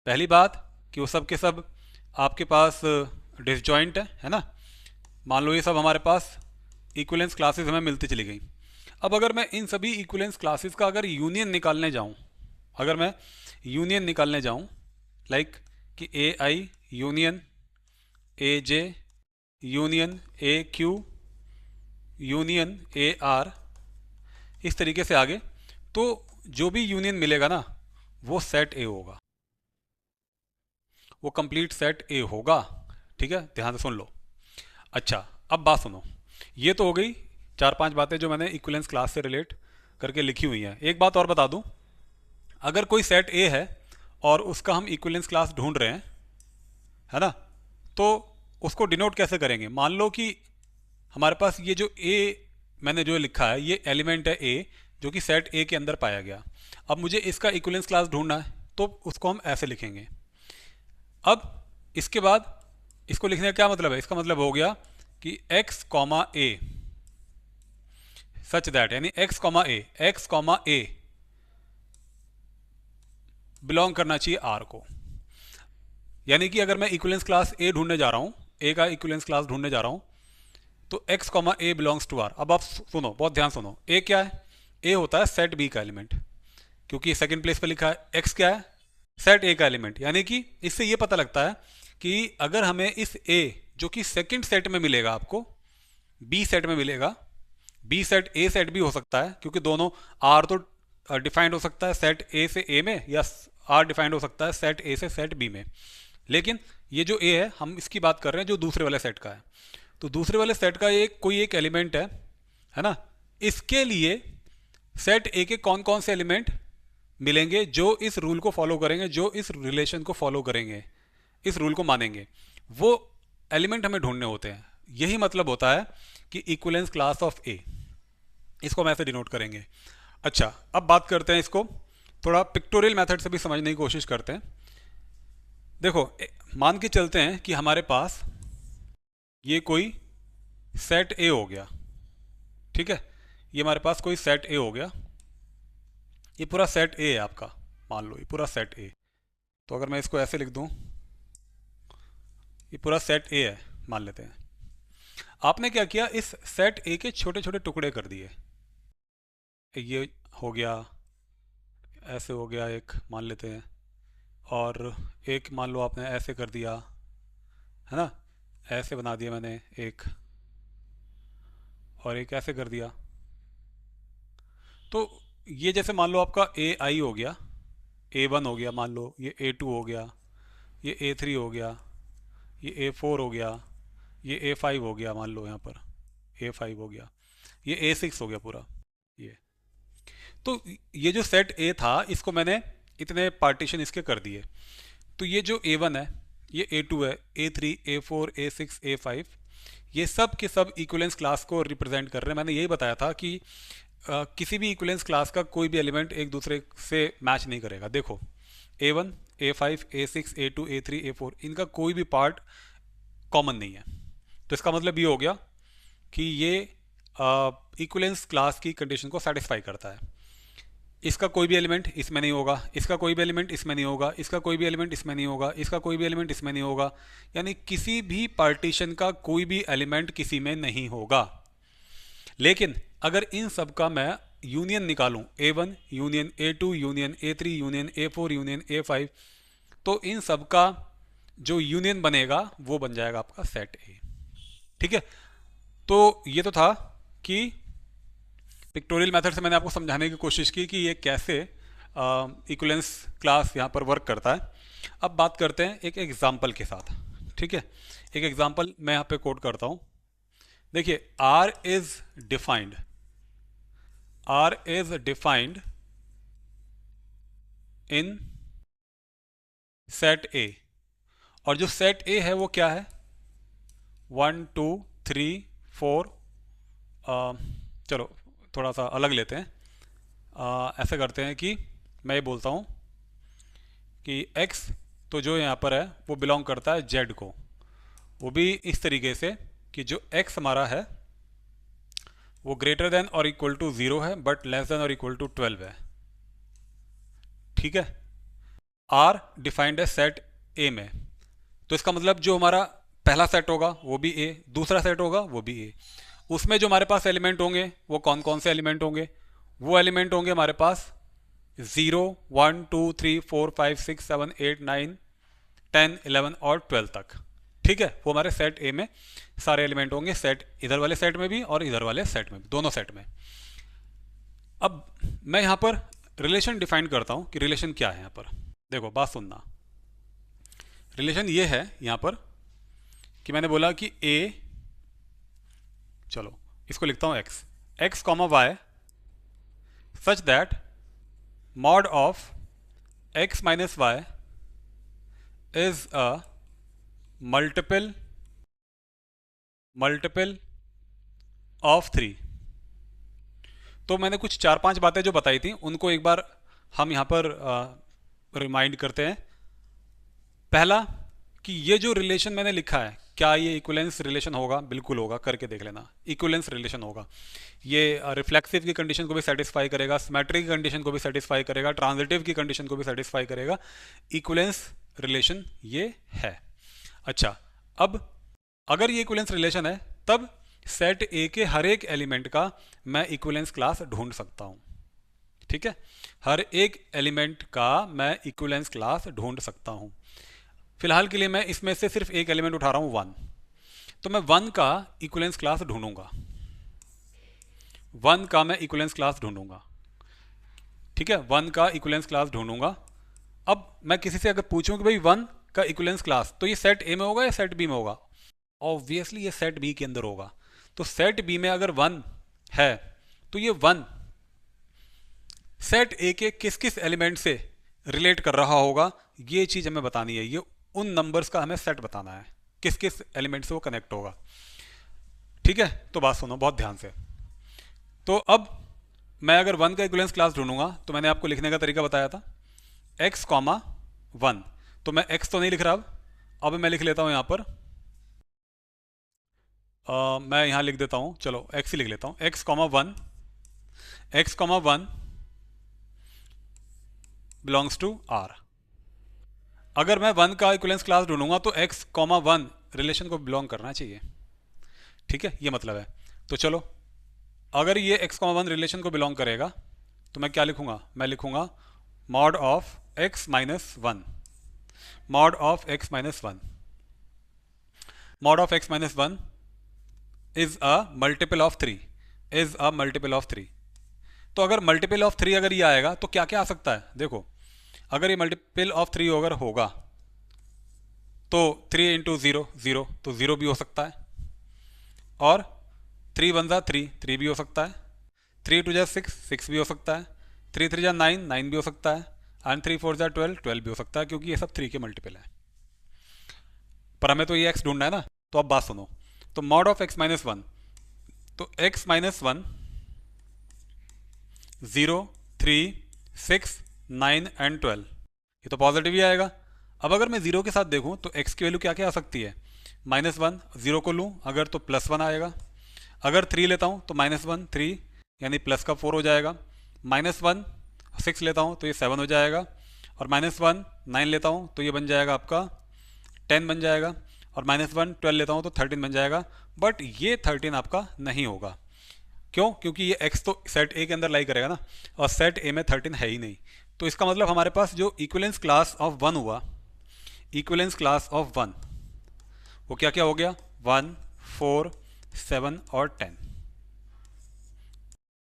Speaker 1: पहली बात कि वो सब के सब आपके पास डिसजॉइंट है ना। मान लो ये सब हमारे पास इक्विवेलेंस क्लासेस हमें मिलती चली गई। अब अगर मैं इन सभी इक्विवेलेंस क्लासेस का अगर यूनियन निकालने जाऊं, अगर मैं यूनियन निकालने जाऊं, लाइक कि A I union A J union A Q union A R, इस तरीके से आगे, तो जो भी यूनियन मिलेगा ना वो सेट ए होगा, वो कंप्लीट सेट ए होगा। ठीक है, ध्यान से सुन लो। अच्छा, अब बात सुनो, ये तो हो गई चार पांच बातें जो मैंने इक्विवेलेंस क्लास से रिलेट करके लिखी हुई हैं। एक बात और बता दूं, अगर कोई सेट ए है और उसका हम इक्विवेलेंस क्लास ढूंढ रहे हैं, है ना, तो उसको डिनोट कैसे करेंगे। मान लो कि हमारे पास ये जो ए मैंने जो लिखा है ये एलिमेंट है ए, जो कि सेट ए के अंदर पाया गया। अब मुझे इसका इक्विवेलेंस क्लास ढूंढना है तो उसको हम ऐसे लिखेंगे। अब इसके बाद इसको लिखने का क्या मतलब है, इसका मतलब हो गया कि x comma A such that, यानी x कॉमा ए बिलोंग करना चाहिए आर को। यानी कि अगर मैं इक्विवेलेंस क्लास ए ढूंढने जा रहा हूं, ए का इक्विवेलेंस क्लास ढूंढने जा रहा हूं, तो x comma A belongs to R. अब आप सुनो, बहुत ध्यान सुनो, ए क्या है, ए होता है सेट बी का एलिमेंट, क्योंकि सेकंड प्लेस पे लिखा है। x क्या है, सेट ए का एलिमेंट। यानी कि इससे ये पता लगता है कि अगर हमें इस ए जो कि सेकंड सेट में मिलेगा, आपको बी सेट में मिलेगा, बी सेट ए सेट भी हो सकता है, क्योंकि दोनों आर तो डिफाइंड हो सकता है सेट ए से ए में, या आर डिफाइंड हो सकता है सेट ए से सेट बी में। लेकिन ये जो ए है हम इसकी बात कर रहे हैं जो दूसरे वाले सेट का है, तो दूसरे वाले सेट का एक कोई एक एलिमेंट है ना। इसके लिए सेट ए के कौन कौन से एलिमेंट मिलेंगे जो इस रूल को फॉलो करेंगे, जो इस रिलेशन को फॉलो करेंगे, इस रूल को मानेंगे, वो एलिमेंट हमें ढूंढने होते हैं। यही मतलब होता है कि इक्विवेलेंस क्लास ऑफ ए, इसको हम ऐसे डिनोट करेंगे। अच्छा, अब बात करते हैं, इसको थोड़ा पिक्टोरियल मेथड से भी समझने की कोशिश करते हैं। देखो, मान के चलते हैं कि हमारे पास ये कोई सेट ए हो गया। ठीक है, ये हमारे पास कोई सेट ए हो गया, ये पूरा सेट ए है आपका, मान लो ये पूरा सेट ए। तो अगर मैं इसको ऐसे लिख दूं, ये पूरा सेट ए है मान लेते हैं। आपने क्या किया, इस सेट ए के छोटे छोटे टुकड़े कर दिए। ये हो गया, ऐसे हो गया एक मान लेते हैं, और एक मान लो आपने ऐसे कर दिया, है ना, ऐसे बना दिया मैंने एक, और एक ऐसे कर दिया। तो ये जैसे मान लो आपका ए आई हो गया, ए वन हो गया, मान लो ये ए टू हो गया, ये ए थ्री हो गया, ये ए फोर हो गया, ये ए फाइव हो गया, मान लो यहाँ पर ए फाइव हो गया, ये ए सिक्स हो गया पूरा ये। तो ये जो सेट ए था इसको मैंने इतने पार्टीशन इसके कर दिए। तो ये जो ए वन है, ये ए टू है, ए three, A four, A six, A five, ये सब के सब इक्विवेलेंस क्लास को रिप्रेजेंट कर रहे हैं। मैंने यही बताया था कि किसी भी इक्विवेलेंस क्लास का कोई भी एलिमेंट एक दूसरे से मैच नहीं करेगा। देखो, A one, A five, A six, A two, A three, A four, इनका कोई भी पार्ट कॉमन नहीं है। तो इसका मतलब ये हो गया कि ये इक्विवेलेंस क्लास की कंडीशन को सेटिस्फाई करता है। इसका कोई भी एलिमेंट इसमें नहीं होगा, इसका कोई भी एलिमेंट इसमें नहीं होगा, इसका कोई भी एलिमेंट इसमें नहीं होगा, इसका कोई भी एलिमेंट इसमें नहीं होगा, यानी किसी भी पार्टीशन का कोई भी एलिमेंट किसी में नहीं होगा। लेकिन अगर इन सब का मैं यूनियन निकालूं, A one union A two union A three union A four union A five, तो इन सब का जो यूनियन बनेगा वो बन जाएगा आपका सेट ए। ठीक है, तो ये तो था कि पिक्टोरियल मेथड से मैंने आपको समझाने की कोशिश की कि ये कैसे इक्विवेलेंस क्लास यहाँ पर वर्क करता है। अब बात करते हैं एक एग्जाम्पल के साथ। ठीक है, एक एग्जाम्पल मैं यहाँ पे कोट करता हूँ। देखिए, R is defined in set A. और जो सेट ए है वो क्या है, 1 2 3 4। चलो थोड़ा सा अलग लेते हैं। ऐसा करते हैं कि मैं ये बोलता हूँ कि x तो जो यहाँ पर है वो बिलोंग करता है z को, वो भी इस तरीके से कि जो x हमारा है वो ग्रेटर देन और इक्वल टू 0 है बट लेस देन और इक्वल टू 12 है। ठीक है, r डिफाइंड है सेट a में, तो इसका मतलब जो हमारा पहला सेट होगा वो भी a, दूसरा सेट होगा वो भी a। उसमें जो हमारे पास एलिमेंट होंगे वो कौन कौन से एलिमेंट होंगे, वो एलिमेंट होंगे हमारे पास 0 1 2 3 4 5 6 7 8 9 10 11 और 12 तक। ठीक है, वो हमारे सेट ए में सारे एलिमेंट होंगे, सेट इधर वाले सेट में भी और इधर वाले सेट में भी, दोनों सेट में। अब मैं यहाँ पर रिलेशन डिफाइन करता हूँ कि रिलेशन क्या है। यहाँ पर देखो, बात सुनना। रिलेशन ये है यहाँ पर कि मैंने बोला कि ए, चलो इसको लिखता हूँ X, X comma Y such that mod of x minus y is a multiple of 3। तो मैंने कुछ 4-5 बातें जो बताई थी उनको एक बार हम यहाँ पर रिमाइंड करते हैं। पहला कि ये जो रिलेशन मैंने लिखा है, क्या ये इक्विवेलेंस रिलेशन होगा, बिल्कुल होगा, करके देख लेना। इक्विवेलेंस रिलेशन होगा, ये रिफ्लेक्सिव की कंडीशन को भी सेटिस्फाई करेगा, सिमेट्री की कंडीशन को भी सेटिस्फाई करेगा, ट्रांजिटिव की कंडीशन को भी सेटिस्फाई करेगा। इक्विवेलेंस रिलेशन ये है। अच्छा, अब अगर ये इक्विवेलेंस रिलेशन है तब सेट ए के हर एक एलिमेंट का मैं इक्विवेलेंस क्लास ढूंढ सकता हूँ। ठीक है, हर एक एलिमेंट का मैं इक्विवेलेंस क्लास ढूंढ सकता हूँ। फिलहाल के लिए मैं इसमें से सिर्फ एक एलिमेंट उठा रहा हूँ 1, तो मैं 1 का इक्विवेलेंस क्लास ढूंढूंगा, 1 का मैं इक्विवेलेंस क्लास ढूंढूंगा। ठीक है, 1 का इक्विवेलेंस क्लास ढूंढूंगा। अब मैं किसी से अगर पूछूं कि भाई 1 का इक्विवेलेंस क्लास, तो ये सेट ए में होगा या सेट बी में होगा? ऑब्वियसली ये सेट बी के अंदर होगा। तो सेट बी में अगर 1 है तो ये 1 सेट ए के किस किस एलिमेंट से रिलेट कर रहा होगा, ये चीज़ हमें बतानी है। ये उन नंबर्स का हमें सेट बताना है, किस किस एलिमेंट से वो कनेक्ट होगा। ठीक है, तो बात सुनो बहुत ध्यान से। तो अब मैं अगर 1 का इक्विवेलेंस क्लास ढूंढूंगा तो मैंने आपको लिखने का तरीका बताया था, x कॉमा 1। तो मैं x तो नहीं लिख रहा, अब मैं लिख लेता हूं यहां पर, मैं यहां लिख देता हूं, चलो x ही लिख लेता हूं, x comma 1, x comma 1 belongs to r। अगर मैं 1 का इक्विवेलेंस क्लास ढूंढूंगा तो x कॉमा 1 रिलेशन को बिलोंग करना चाहिए। ठीक है, ये मतलब है। तो चलो, अगर ये x कॉमा 1 रिलेशन को बिलोंग करेगा तो मैं क्या लिखूंगा, मैं लिखूंगा mod of x minus 1, mod of x minus 1, mod of x minus 1 is a multiple of 3, is a multiple of 3। तो अगर मल्टीपल ऑफ 3 अगर ये आएगा तो क्या क्या आ सकता है, देखो अगर ये मल्टीपल ऑफ 3 अगर होगा तो 3 इंटू 0 0, तो 0 भी हो सकता है, और 3 1 जा 3 3 भी हो सकता है, 3 2 जा 6 6 भी हो सकता है, 3 3 जा 9 9 भी हो सकता है, एंड 3 4 जा 12 12 भी हो सकता है, क्योंकि ये सब 3 के मल्टीपल है। पर हमें तो ये x ढूंढना है ना। तो अब बात सुनो, तो मॉड ऑफ x माइनस 1, तो x माइनस 1 0 3 6 9 एंड 12, ये तो पॉजिटिव ही आएगा। अब अगर मैं 0 के साथ देखूं तो x की वैल्यू क्या क्या आ सकती है, -1, 0 को लूं अगर तो +1 आएगा, अगर 3 लेता हूं तो -1 3 यानी प्लस का 4 हो जाएगा, -1 6 लेता हूं तो ये 7 हो जाएगा, और -1 9 लेता हूं तो ये बन जाएगा आपका 10 बन जाएगा, और -1 12 लेता हूं तो 13 बन जाएगा। बट ये 13 आपका नहीं होगा, क्यों? क्योंकि ये x तो सेट ए के अंदर लाई करेगा ना, और सेट ए में 13 है ही नहीं। तो इसका मतलब हमारे पास जो इक्विवेलेंस क्लास ऑफ 1 हुआ, इक्विवेलेंस क्लास ऑफ 1 वो क्या क्या हो गया, 1 4 7 और 10।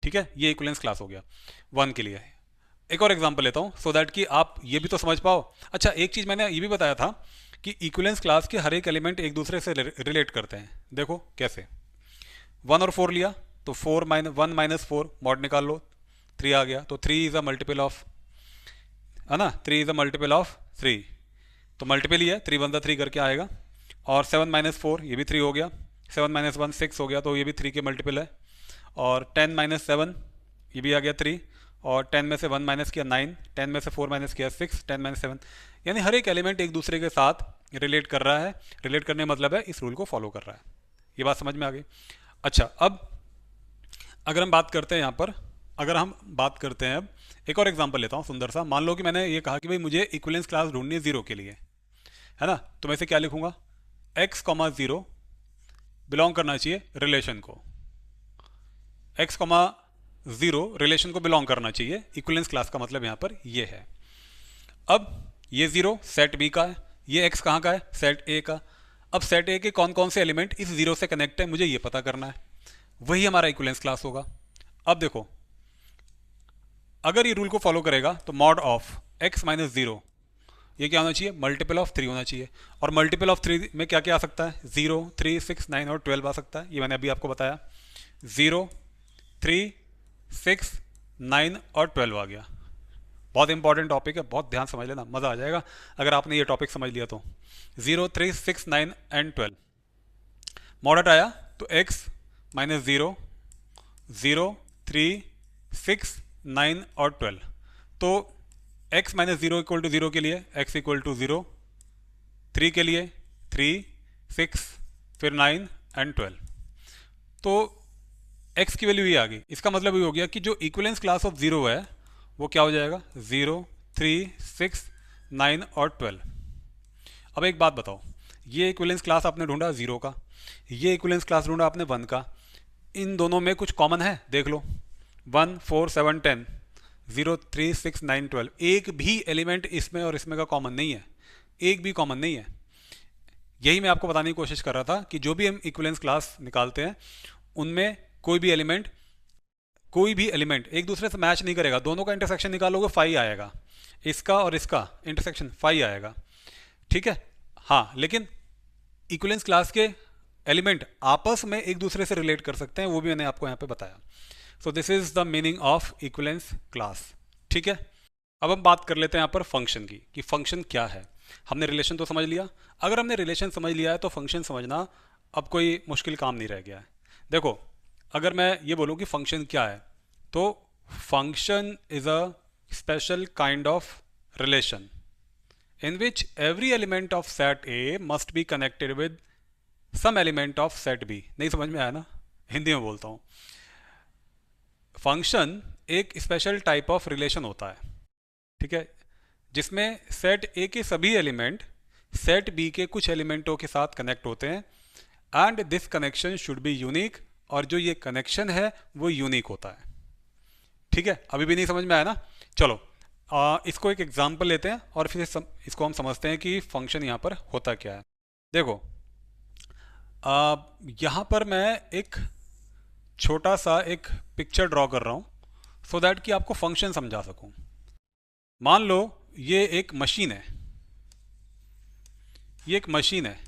Speaker 1: ठीक है, ये इक्विवेलेंस क्लास हो गया 1 के लिए। एक और एग्जांपल लेता हूं सो दैट कि आप ये भी तो समझ पाओ। अच्छा, एक चीज मैंने ये भी बताया था कि इक्विवेलेंस क्लास के हर एक एलिमेंट एक दूसरे से रिलेट करते हैं। देखो कैसे, 1 और 4 लिया तो 1 माइनस 4 मॉड निकाल लो, 3 आ गया, तो 3 इज अ मल्टीपल ऑफ है ना, 3 इज अ मल्टीपल ऑफ 3, तो मल्टीपल ही है, 3 वन द 3 करके आएगा। और 7 माइनस 4 ये भी 3 हो गया, 7 माइनस 1 6 हो गया, तो ये भी 3 के मल्टीपल है। और 10 माइनस 7 ये भी आ गया 3, और 10 में से 1 माइनस किया 9, 10 में से 4 माइनस किया 6, 10 माइनस 7, यानी हर एक एलिमेंट एक दूसरे के साथ रिलेट कर रहा है। रिलेट करने मतलब है इस रूल को फॉलो कर रहा है। ये बात समझ में आ गई। अच्छा, अब अगर हम बात करते हैं यहाँ पर, अगर हम बात करते हैं अब एक और एग्जांपल लेता हूँ सुंदर सा। मान लो कि मैंने ये कहा कि भाई मुझे इक्विवेलेंस क्लास ढूंढनी है 0 के लिए, है ना, तो मैं इसे क्या लिखूंगा, x, 0 बिलोंग करना चाहिए रिलेशन को, x, 0 रिलेशन को बिलोंग करना चाहिए। इक्विवेलेंस क्लास का मतलब यहाँ पर ये है। अब ये 0 सेट बी का है, ये x कहाँ का है, सेट ए का। अब सेट ए के कौन कौन से एलिमेंट इस 0 से कनेक्ट है मुझे ये पता करना है, वही हमारा इक्विवेलेंस क्लास होगा। अब देखो, अगर ये रूल को फॉलो करेगा तो मॉड ऑफ x माइनस 0 ये क्या होना चाहिए, मल्टीपल ऑफ 3 होना चाहिए। और मल्टीपल ऑफ 3 में क्या क्या आ सकता है, 0, 3, 6, 9 और 12 आ सकता है। ये मैंने अभी आपको बताया, 0, 3, 6, 9 और 12 आ गया। बहुत इंपॉर्टेंट टॉपिक है, बहुत ध्यान समझ लेना, मज़ा आ जाएगा अगर आपने ये टॉपिक समझ लिया तो। 0, 3, 6, 9 एंड 12 मॉड आया तो x माइनस 0, 0, 3, 6, 9 और 12। तो x माइनस 0 इक्वल टू 0 के लिए x इक्वल टू 0, 3 के लिए 3, 6, फिर 9 एंड 12। तो x की वैल्यू ये आ गई। इसका मतलब ये हो गया कि जो इक्विवेलेंस क्लास ऑफ 0 है वो क्या हो जाएगा, 0, 3, 6, 9 और 12। अब एक बात बताओ, ये इक्विवेलेंस क्लास आपने ढूंढा 0 का, ये इक्विवेलेंस क्लास ढूंढा आपने 1 का, इन दोनों में कुछ कॉमन है, देख लो, 1, 4, 7, 10, 0, 3, 6, 9, 12, एक भी एलिमेंट इसमें और इसमें का कॉमन नहीं है, एक भी कॉमन नहीं है। यही मैं आपको बताने की कोशिश कर रहा था कि जो भी हम इक्विवेलेंस क्लास निकालते हैं उनमें कोई भी एलिमेंट एक दूसरे से मैच नहीं करेगा। दोनों का इंटरसेक्शन निकालोगे 5 आएगा, इसका और इसका इंटरसेक्शन 5 आएगा, ठीक है। हाँ, लेकिन इक्विवेलेंस क्लास के एलिमेंट आपस में एक दूसरे से रिलेट कर सकते हैं, वो भी मैंने आपको यहाँ पे बताया। So this is the meaning of equivalence class, ठीक है। अब हम बात कर लेते हैं यहाँ पर फंक्शन की, कि फंक्शन क्या है। हमने रिलेशन तो समझ लिया, अगर हमने रिलेशन समझ लिया है तो फंक्शन समझना अब कोई मुश्किल काम नहीं रह गया है। देखो, अगर मैं ये बोलूँ कि फंक्शन क्या है, तो function is a special kind of relation in which every element of set A must be connected with some element of set B। नहीं समझ में आया ना, हिंदी में बोलता हूँ। फंक्शन एक स्पेशल टाइप ऑफ रिलेशन होता है, ठीक है, जिसमें सेट ए के सभी एलिमेंट सेट बी के कुछ एलिमेंटों के साथ कनेक्ट होते हैं, and this connection should be unique, और जो ये कनेक्शन है वो यूनिक होता है, ठीक है। अभी भी नहीं समझ में आया ना, चलो इसको एक एग्जाम्पल लेते हैं और फिर इसको हम समझते हैं कि फंक्शन यहाँ पर होता क्या है। देखो, यहाँ पर मैं एक छोटा सा एक पिक्चर ड्रॉ कर रहा हूँ सो दैट कि आपको फंक्शन समझा सकूँ। मान लो ये एक मशीन है, ये एक मशीन है,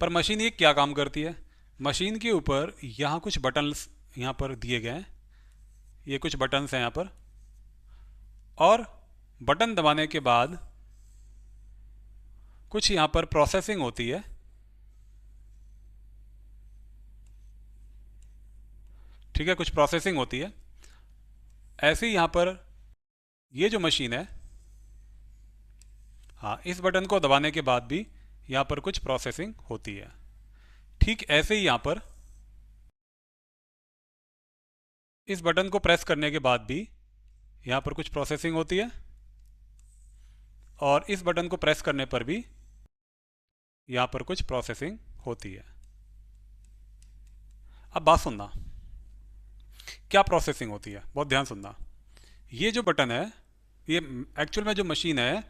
Speaker 1: पर मशीन ये क्या काम करती है, मशीन के ऊपर यहाँ कुछ बटन्स यहाँ पर दिए गए हैं, ये कुछ बटन्स हैं यहाँ पर, और बटन दबाने के बाद कुछ यहाँ पर प्रोसेसिंग होती है, ठीक है, कुछ प्रोसेसिंग होती है। ऐसे ही यहाँ पर ये जो मशीन है, हाँ, इस बटन को दबाने के बाद भी यहाँ पर कुछ प्रोसेसिंग होती है। ठीक ऐसे ही यहाँ पर इस बटन को प्रेस करने के बाद भी यहाँ पर कुछ प्रोसेसिंग होती है, और इस बटन को प्रेस करने पर भी यहाँ पर कुछ प्रोसेसिंग होती है। अब बात सुनना, क्या प्रोसेसिंग होती है, बहुत ध्यान सुनना। ये जो बटन है, ये एक्चुअल में जो मशीन है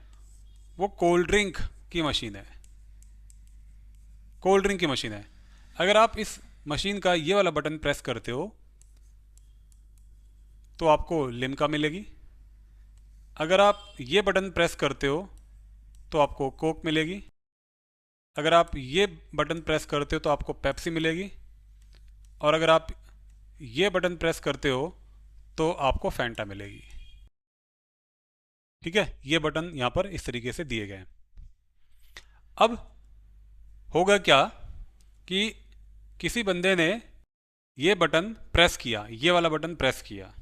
Speaker 1: वो कोल्ड ड्रिंक की मशीन है, कोल्ड ड्रिंक की मशीन है। अगर आप इस मशीन का ये वाला बटन प्रेस करते हो तो आपको लिम्का मिलेगी, अगर आप ये बटन प्रेस करते हो तो आपको कोक मिलेगी, अगर आप ये बटन प्रेस करते हो तो आपको पेप्सी मिलेगी, और अगर आप ये बटन प्रेस करते हो तो आपको फैंटा मिलेगी। ठीक है, ये बटन यहाँ पर इस तरीके से दिए गए हैं। अब होगा क्या कि किसी बंदे ने ये बटन प्रेस किया, ये वाला बटन प्रेस किया,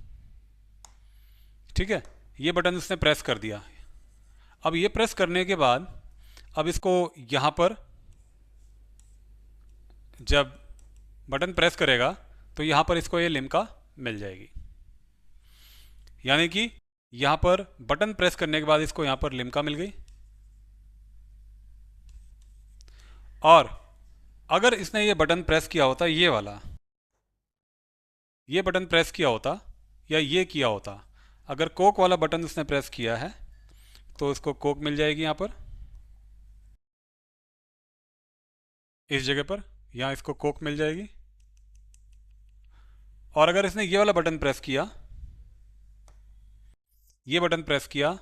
Speaker 1: ठीक है, ये बटन उसने प्रेस कर दिया। अब ये प्रेस करने के बाद अब इसको यहाँ पर जब बटन प्रेस करेगा तो यहाँ पर इसको ये लिम्का मिल जाएगी। यानी कि यहाँ पर बटन प्रेस करने के बाद इसको यहाँ पर लिम्का मिल गई। और अगर इसने ये बटन प्रेस किया होता, ये वाला, ये बटन प्रेस किया होता या ये किया होता, अगर कोक वाला बटन उसने प्रेस किया है तो इसको कोक मिल जाएगी यहाँ पर, इस जगह पर, यहाँ इसको कोक मिल जाएगी। और अगर इसने ये वाला बटन प्रेस किया, ये बटन प्रेस किया,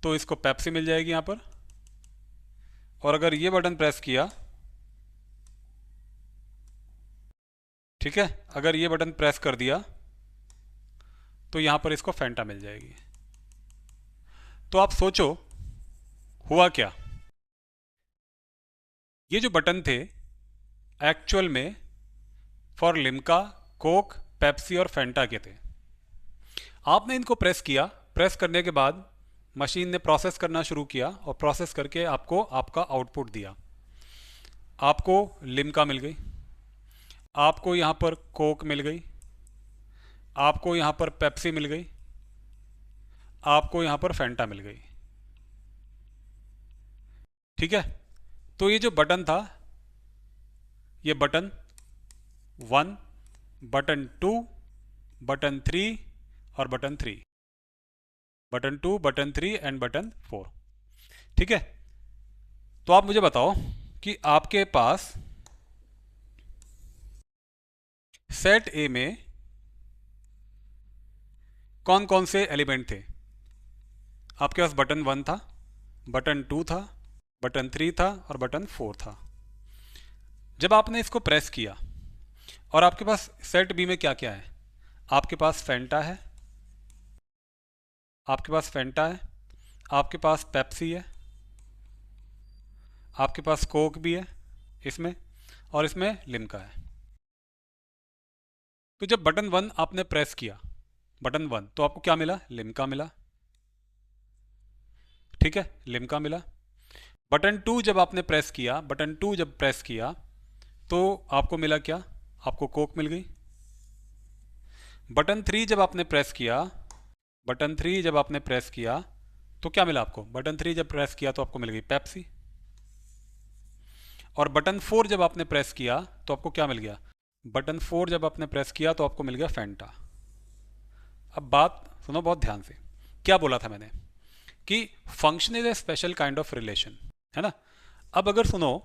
Speaker 1: तो इसको पेप्सी मिल जाएगी यहाँ पर। और अगर ये बटन प्रेस किया, ठीक है, अगर ये बटन प्रेस कर दिया तो यहाँ पर इसको फैंटा मिल जाएगी। तो आप सोचो हुआ क्या। ये जो बटन थे एक्चुअल में फॉर लिम्का, कोक, पेप्सी और फैंटा के थे। आपने इनको प्रेस किया, प्रेस करने के बाद मशीन ने प्रोसेस करना शुरू किया और प्रोसेस करके आपको आपका आउटपुट दिया। आपको लिम्का मिल गई, आपको यहाँ पर कोक मिल गई, आपको यहाँ पर पेप्सी मिल गई, आपको यहाँ पर फैंटा मिल गई। ठीक है, तो ये जो बटन था, ये बटन 1, बटन 2, बटन 3 और button 3, button 2, button 3 and button 4। ठीक है, तो आप मुझे बताओ कि आपके पास सेट ए में कौन कौन से एलिमेंट थे। आपके पास बटन 1 था, बटन 2 था, बटन 3 था और बटन 4 था। जब आपने इसको प्रेस किया और आपके पास सेट बी में क्या क्या है, आपके पास फैंटा है, आपके पास फैंटा है, आपके पास पेप्सी है, आपके पास कोक भी है इसमें, और इसमें लिम्का है। तो जब बटन 1 आपने प्रेस किया, बटन 1, तो आपको क्या मिला, लिम्का मिला। ठीक है, लिम्का मिला। बटन 2 जब आपने प्रेस किया, बटन 2 जब प्रेस किया तो आपको मिला क्या, आपको कोक मिल गई। बटन 3 जब आपने प्रेस किया, बटन 3 जब आपने प्रेस किया तो क्या मिला आपको, बटन 3 जब प्रेस किया तो आपको मिल गई पेप्सी। और बटन 4 जब आपने प्रेस किया तो आपको क्या मिल गया, बटन 4 जब आपने प्रेस किया तो आपको मिल गया फैंटा। अब बात सुनो बहुत ध्यान से, क्या बोला था मैंने कि function is a special kind of relation, है ना। अब अगर सुनो,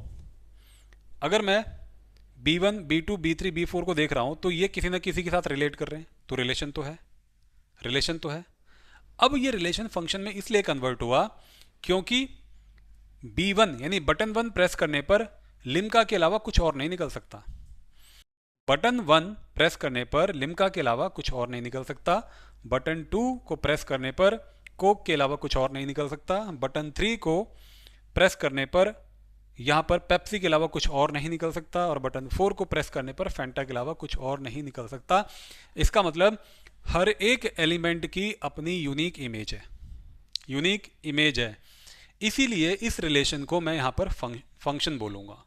Speaker 1: अगर मैं B1, B2, B3, B4 को देख रहा हूं तो ये किसी ना किसी के साथ रिलेट कर रहे हैं, तो रिलेशन तो है, रिलेशन तो है। अब ये रिलेशन फंक्शन में इसलिए कन्वर्ट हुआ क्योंकि B1 यानी बटन 1 प्रेस करने पर लिम्का के अलावा कुछ और नहीं निकल सकता। बटन 1 प्रेस करने पर लिम्का के अलावा कुछ और नहीं निकल सकता। बटन 2 को प्रेस करने पर कोक के अलावा कुछ और नहीं निकल सकता। बटन 3 को प्रेस करने पर यहाँ पर पेप्सी के अलावा कुछ और नहीं निकल सकता। और बटन 4 को प्रेस करने पर फैंटा के अलावा कुछ और नहीं निकल सकता। इसका मतलब हर एक एलिमेंट की अपनी यूनिक इमेज है, यूनिक इमेज है। इसीलिए इस रिलेशन को मैं यहाँ पर फंक्शन बोलूँगा।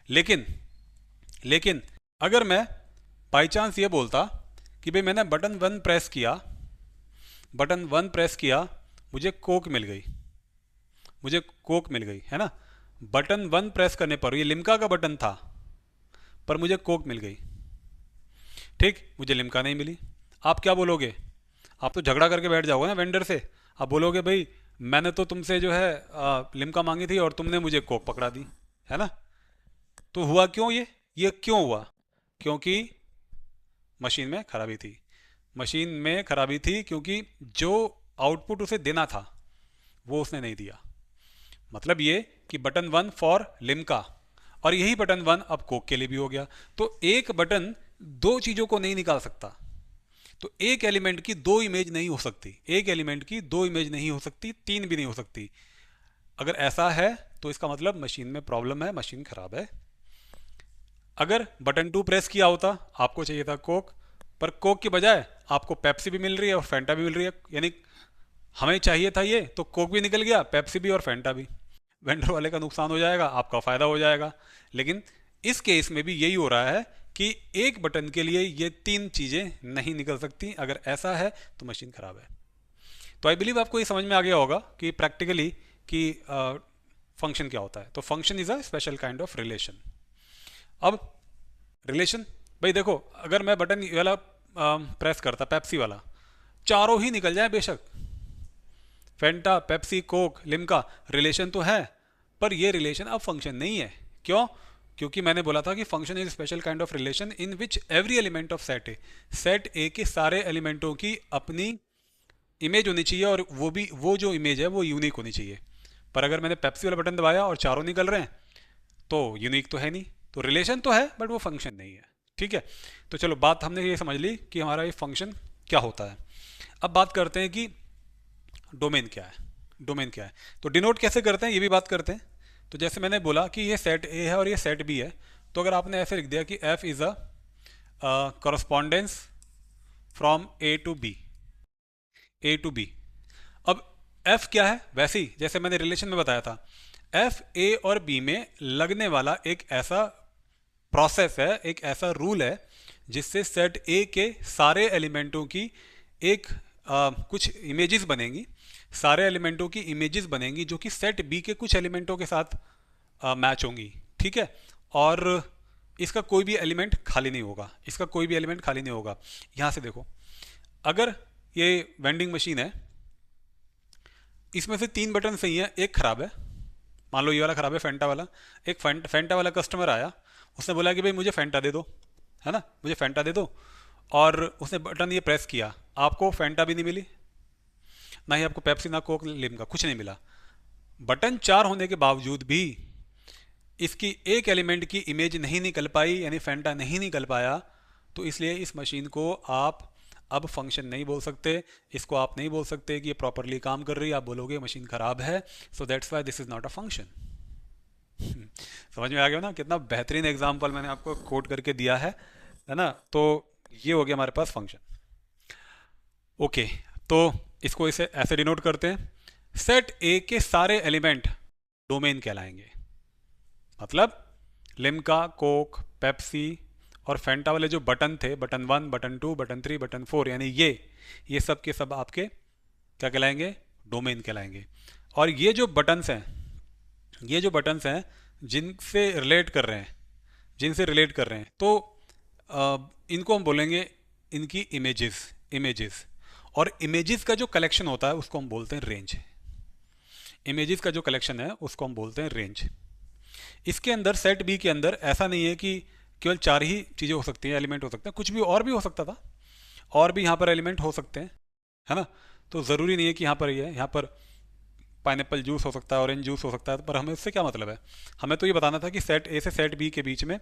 Speaker 1: लेकिन अगर मैं बाई चांस ये बोलता कि भाई मैंने बटन 1 प्रेस किया, बटन 1 प्रेस किया, मुझे कोक मिल गई, मुझे कोक मिल गई, है ना। बटन 1 प्रेस करने पर, ये लिम्का का बटन था पर मुझे कोक मिल गई, ठीक, मुझे लिम्का नहीं मिली। आप क्या बोलोगे, आप तो झगड़ा करके बैठ जाओगे ना वेंडर से। आप बोलोगे भाई मैंने तो तुमसे जो है लिम्का मांगी थी और तुमने मुझे कोक पकड़ा दी, है ना। तो हुआ क्यों ये क्यों हुआ, क्योंकि मशीन में खराबी थी। मशीन में खराबी थी क्योंकि जो आउटपुट उसे देना था वो उसने नहीं दिया। मतलब ये कि बटन 1 फॉर लिम्का और यही बटन 1 अब कोक के लिए भी हो गया। तो एक बटन दो चीज़ों को नहीं निकाल सकता। तो एक एलिमेंट की दो इमेज नहीं हो सकती, एक एलिमेंट की दो इमेज नहीं हो सकती, तीन भी नहीं हो सकती। अगर ऐसा है तो इसका मतलब मशीन में प्रॉब्लम है, मशीन खराब है। अगर बटन 2 प्रेस किया होता, आपको चाहिए था कोक, पर कोक की बजाय आपको पेप्सी भी मिल रही है और फैंटा भी मिल रही है, यानी हमें चाहिए था ये, तो कोक भी निकल गया, पेप्सी भी और फैंटा भी। वेंडर वाले का नुकसान हो जाएगा, आपका फ़ायदा हो जाएगा। लेकिन इस केस में भी यही हो रहा है कि एक बटन के लिए ये तीन चीज़ें नहीं निकल सकती। अगर ऐसा है तो मशीन ख़राब है। तो आई बिलीव आपको ये समझ में आ गया होगा कि प्रैक्टिकली कि फंक्शन क्या होता है। तो function is a special kind of relation. अब रिलेशन, भाई देखो, अगर मैं बटन ये वाला प्रेस करता, पेप्सी वाला, चारों ही निकल जाए बेशक, फेंटा, पेप्सी, कोक, लिम्का, रिलेशन तो है, पर ये रिलेशन अब फंक्शन नहीं है। क्यों? क्योंकि मैंने बोला था कि function is special kind of relation in which every element of set ए के सारे एलिमेंटों की अपनी इमेज होनी चाहिए, और वो भी, वो जो इमेज है वो यूनिक होनी चाहिए। पर अगर मैंने पेप्सी वाला बटन दबाया और चारों निकल रहे हैं, तो यूनिक तो है नहीं, तो रिलेशन तो है बट वो फंक्शन नहीं है। ठीक है, तो चलो बात हमने ये समझ ली कि हमारा ये फंक्शन क्या होता है। अब बात करते हैं कि डोमेन क्या है। डोमेन क्या है, तो डिनोट कैसे करते हैं ये भी बात करते हैं। तो जैसे मैंने बोला कि ये सेट ए है और ये सेट बी है, तो अगर आपने ऐसे लिख दिया कि F is a correspondence from A to B, A to B. अब एफ क्या है, वैसे ही जैसे मैंने रिलेशन में बताया था, एफ ए और बी में लगने वाला एक ऐसा प्रोसेस है, एक ऐसा रूल है जिससे सेट ए के सारे एलिमेंटों की एक कुछ इमेजेस बनेंगी, सारे एलिमेंटों की इमेजेस बनेंगी जो कि सेट बी के कुछ एलिमेंटों के साथ मैच होंगी। ठीक है, और इसका कोई भी एलिमेंट खाली नहीं होगा, इसका कोई भी एलिमेंट खाली नहीं होगा। यहाँ से देखो, अगर ये वेंडिंग मशीन है, इसमें से तीन बटन सही है, एक खराब है, मान लो ये वाला खराब है, फेंटा वाला। एक फेंटा वाला कस्टमर आया, उसने बोला कि भाई मुझे फेंटा दे दो, है ना, मुझे फेंटा दे दो, और उसने बटन ये प्रेस किया, आपको फेंटा भी नहीं मिली, ना ही आपको पेप्सी, ना कोक, लिम्का, कुछ नहीं मिला। बटन चार होने के बावजूद भी इसकी एक एलिमेंट की इमेज नहीं निकल पाई, यानी फेंटा नहीं निकल पाया, तो इसलिए इस मशीन को आप अब फंक्शन नहीं बोल सकते। इसको आप नहीं बोल सकते कि ये प्रॉपरली काम कर रही है, आप बोलोगे मशीन खराब है। So that's why this is not a function. समझ में आ गया ना, कितना बेहतरीन एग्जाम्पल मैंने आपको कोट करके दिया है ना। तो ये हो गया हमारे पास फंक्शन। ओके, तो इसको इसे ऐसे डिनोट करते हैं, सेट ए के सारे एलिमेंट डोमेन कहलाएंगे। मतलब लिम्का, कोक, पेप्सी और फेंटा वाले जो बटन थे, बटन 1, बटन 2, बटन 3, बटन 4, यानी ये सब के सब आपके क्या कहलाएंगे, डोमेन कहलाएंगे। और ये जो बटन्स हैं, ये जो बटन्स हैं जिनसे रिलेट कर रहे हैं, जिनसे रिलेट कर रहे हैं, तो इनको हम बोलेंगे इनकी इमेजेस, इमेजेस। और इमेजेस का जो कलेक्शन होता है उसको हम बोलते हैं रेंज। इमेजेस का जो कलेक्शन है उसको हम बोलते हैं रेंज। इसके अंदर सेट बी के अंदर ऐसा नहीं है कि केवल चार ही चीज़ें हो सकती हैं, एलिमेंट हो सकते हैं, कुछ भी और भी हो सकता था, और भी यहाँ पर एलिमेंट हो सकते हैं, है ना। तो ज़रूरी नहीं है कि यहाँ पर ये है, यहाँ पर पाइनएप्पल जूस हो सकता है, ऑरेंज जूस हो सकता है, पर हमें इससे क्या मतलब है। हमें तो ये बताना था कि सेट ए से सेट बी के बीच में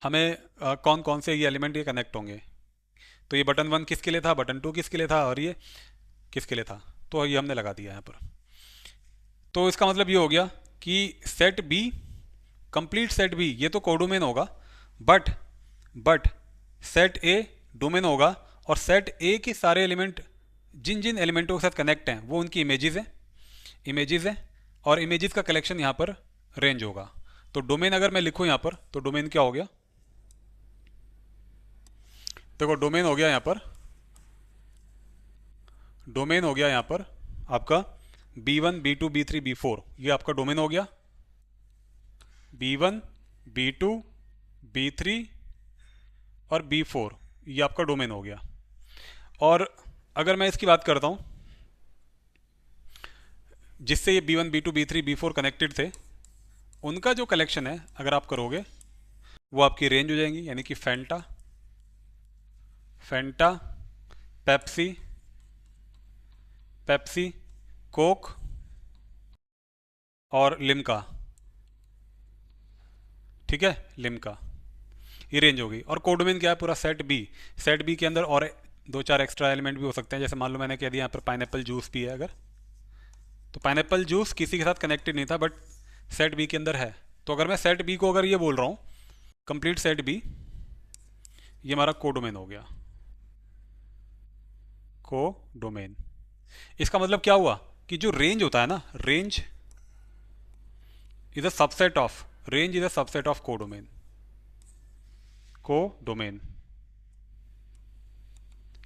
Speaker 1: हमें कौन कौन से ये एलिमेंट ये कनेक्ट होंगे। तो ये बटन 1 किसके लिए था, बटन 2 किसके लिए था, और ये किसके लिए था, तो ये हमने लगा दिया यहाँ पर। तो इसका मतलब ये हो गया कि set B, complete set B, ये तो कोडोमेन होगा, बट सेट ए डोमेन होगा, और सेट ए के सारे एलिमेंट जिन जिन एलिमेंटों के साथ कनेक्ट हैं वो उनकी इमेजेस हैं, और इमेजेस का कलेक्शन यहाँ पर रेंज होगा। तो डोमेन अगर मैं लिखूँ यहाँ पर, तो डोमेन क्या हो गया, देखो डोमेन हो गया यहाँ पर, डोमेन हो गया यहाँ पर आपका B1, B2, B3, B4, ये आपका डोमेन हो गया। B1, B2, B3 और B4, ये आपका डोमेन हो गया। और अगर मैं इसकी बात करता हूँ जिससे ये B1, B2, B3, B4 connected थे, उनका जो कलेक्शन है अगर आप करोगे वो आपकी रेंज हो जाएंगी, यानी कि फेंटा, फेंटा, पेप्सी, पेप्सी, कोक और लिम्का। ठीक है, लिम्का, ये रेंज होगी। और कोडोमेन क्या है? पूरा सेट बी। सेट बी के अंदर और दो चार एक्स्ट्रा एलिमेंट भी हो सकते हैं, जैसे मान लो मैंने कह दिया यहाँ पर पाइनएप्पल जूस भी है अगर, तो पाइनएप्पल जूस किसी के साथ कनेक्टेड नहीं था बट सेट बी के अंदर है। तो अगर मैं सेट बी को अगर ये बोल रहा हूँ कंप्लीट सेट बी, ये हमारा कोडोमेन हो गया, कोडोमेन। इसका मतलब क्या हुआ कि जो रेंज होता है ना, range is a subset of, range is a subset of codomain, codomain.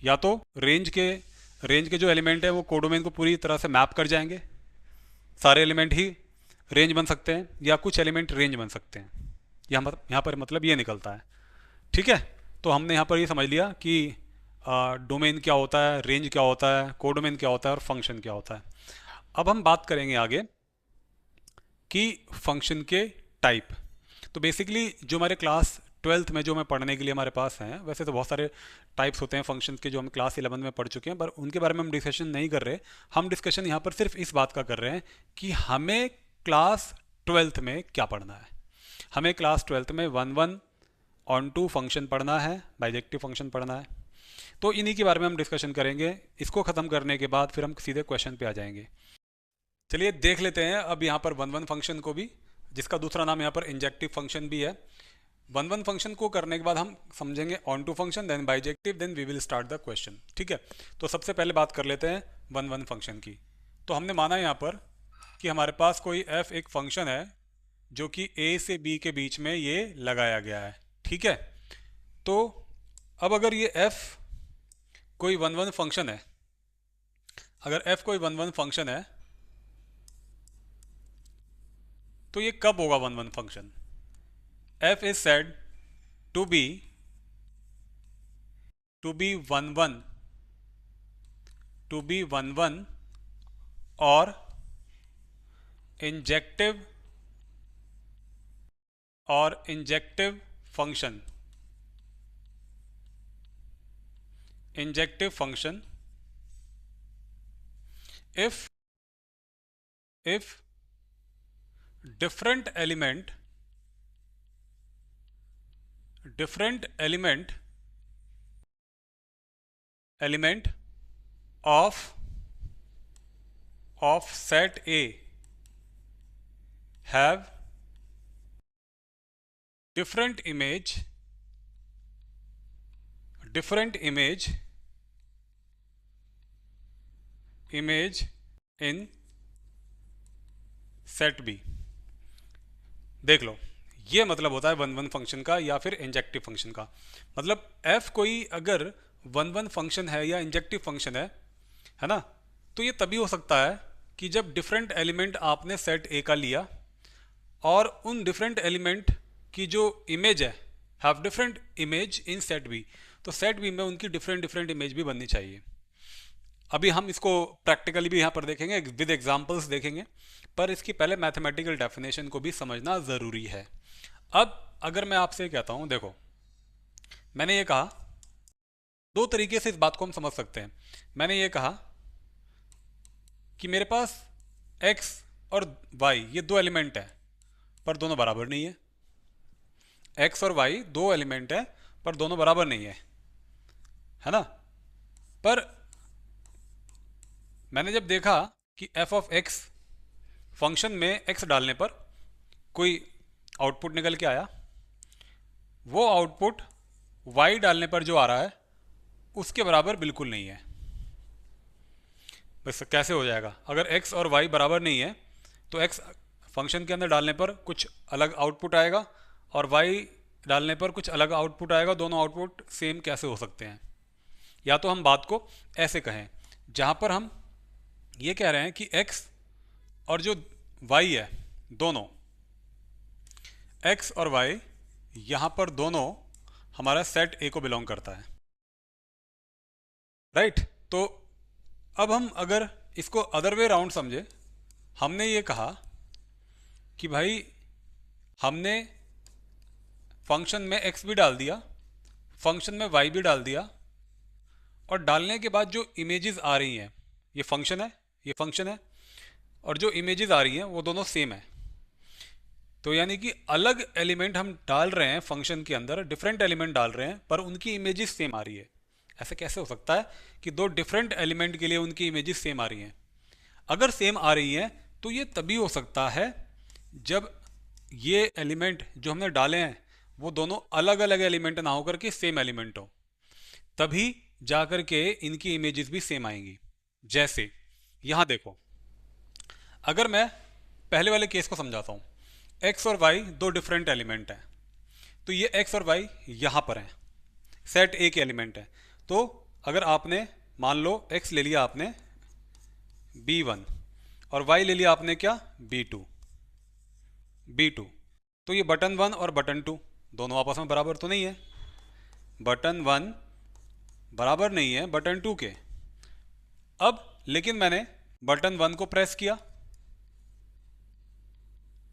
Speaker 1: या तो रेंज के जो एलिमेंट है वो कोडोमेन को पूरी तरह से मैप कर जाएंगे, सारे एलिमेंट ही रेंज बन सकते हैं, या कुछ एलिमेंट रेंज बन सकते हैं। यहाँ पर मतलब ये निकलता है। ठीक है, तो हमने यहाँ पर ये समझ लिया कि डोमेन क्या होता है, रेंज क्या होता है, कोडोमेन क्या होता है और फंक्शन क्या होता है। अब हम बात करेंगे आगे कि फंक्शन के टाइप। तो बेसिकली जो हमारे क्लास 12th में जो हमें पढ़ने के लिए हमारे पास हैं, वैसे तो बहुत सारे टाइप्स होते हैं फंक्शन के जो हम क्लास 11 में पढ़ चुके हैं, पर उनके बारे में हम डिस्कशन नहीं कर रहे। हम डिस्कशन यहाँ पर सिर्फ इस बात का कर रहे हैं कि हमें क्लास 12th में क्या पढ़ना है। हमें क्लास 12th में 1 ऑन टू फंक्शन पढ़ना है, बाइजेक्टिव फंक्शन पढ़ना है। तो इन्हीं के बारे में हम डिस्कशन करेंगे। इसको ख़त्म करने के बाद फिर हम सीधे क्वेश्चन पे आ जाएंगे। चलिए देख लेते हैं अब यहाँ पर 1 फंक्शन को भी, जिसका दूसरा नाम यहाँ पर इंजेक्टिव फंक्शन भी है। 1 फंक्शन को करने के बाद हम समझेंगे onto function, then bijective, then we will start the question. ठीक है, तो सबसे पहले बात कर लेते हैं 1 फंक्शन की। तो हमने माना यहाँ पर कि हमारे पास कोई f एक फंक्शन है जो कि a से b के बीच में ये लगाया गया है। ठीक है, तो अब अगर ये f कोई 1 फंक्शन है, अगर f कोई 1 फंक्शन है तो ये कब होगा 1 function? f is said to be 1 or injective function, injective function if different element of set A have different image in set B। देख लो, ये मतलब होता है 1 फंक्शन का या फिर इंजेक्टिव फंक्शन का। मतलब f कोई अगर 1 फंक्शन है या इंजेक्टिव फंक्शन है ना, तो ये तभी हो सकता है कि जब डिफरेंट एलिमेंट आपने सेट A का लिया और उन डिफरेंट एलिमेंट की जो इमेज है have different image in set B। तो सेट B में उनकी डिफरेंट इमेज भी बननी चाहिए। अभी हम इसको प्रैक्टिकली भी यहाँ पर देखेंगे, विद एग्जांपल्स देखेंगे, पर इसकी पहले मैथमेटिकल डेफिनेशन को भी समझना ज़रूरी है। अब अगर मैं आपसे कहता हूँ, देखो मैंने ये कहा, दो तरीके से इस बात को हम समझ सकते हैं। मैंने ये कहा कि मेरे पास x और y ये दो एलिमेंट है पर दोनों बराबर नहीं है। x और y दो एलिमेंट है पर दोनों बराबर नहीं है ना। पर मैंने जब देखा कि f ऑफ x फंक्शन में x डालने पर कोई आउटपुट निकल के आया, वो आउटपुट y डालने पर जो आ रहा है उसके बराबर बिल्कुल नहीं है। बस कैसे हो जाएगा? अगर x और y बराबर नहीं है तो x फंक्शन के अंदर डालने पर कुछ अलग आउटपुट आएगा और y डालने पर कुछ अलग आउटपुट आएगा। दोनों आउटपुट सेम कैसे हो सकते हैं? या तो हम बात को ऐसे कहें, जहाँ पर हम ये कह रहे हैं कि x और जो y है, दोनों x और y यहाँ पर दोनों हमारा सेट A को बिलोंग करता है, राइट। तो अब हम अगर इसको अदर वे राउंड समझे, हमने ये कहा कि भाई हमने फंक्शन में x भी डाल दिया, फंक्शन में y भी डाल दिया, और डालने के बाद जो इमेजेस आ रही हैं, ये फंक्शन है, ये फंक्शन है, और जो इमेजेस आ रही हैं वो दोनों सेम है। तो यानी कि अलग एलिमेंट हम डाल रहे हैं फंक्शन के अंदर, डिफरेंट एलिमेंट डाल रहे हैं पर उनकी इमेजेस सेम आ रही है। ऐसे कैसे हो सकता है कि दो डिफरेंट एलिमेंट के लिए उनकी इमेजेस सेम आ रही हैं? अगर सेम आ रही हैं तो ये तभी हो सकता है जब ये एलिमेंट जो हमने डाले हैं वो दोनों अलग अलग एलिमेंट ना होकर के सेम एलिमेंट हो, तभी जाकर के इनकी इमेजेस भी सेम आएंगी। जैसे यहां देखो, अगर मैं पहले वाले केस को समझाता हूँ, एक्स और वाई दो डिफरेंट एलिमेंट हैं, तो ये एक्स और वाई यहाँ पर हैं, सेट ए के एलिमेंट हैं। तो अगर आपने मान लो एक्स ले लिया आपने b1 और y ले लिया आपने क्या b2, तो ये बटन 1 और बटन 2 दोनों आपस में बराबर तो नहीं है, बटन 1 बराबर नहीं है बटन 2 के। अब लेकिन मैंने बटन 1 को प्रेस किया,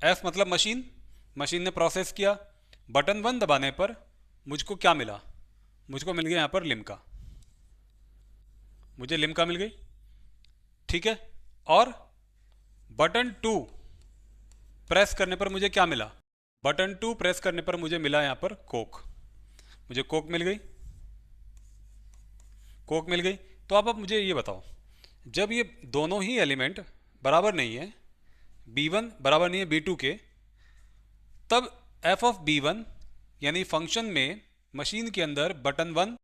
Speaker 1: F मतलब मशीन, मशीन ने प्रोसेस किया, बटन 1 दबाने पर मुझको क्या मिला? मुझको मिल गया यहाँ पर लिम्का, मुझे लिम्का मिल गई, ठीक है। और बटन 2 प्रेस करने पर मुझे क्या मिला? बटन 2 प्रेस करने पर मुझे मिला यहाँ पर कोक, मुझे कोक मिल गई, कोक मिल गई। तो अब मुझे ये बताओ, जब ये दोनों ही एलिमेंट बराबर नहीं है, b1 बराबर नहीं है b2 के, तब f ऑफ b1 यानी फंक्शन में मशीन के अंदर बटन 1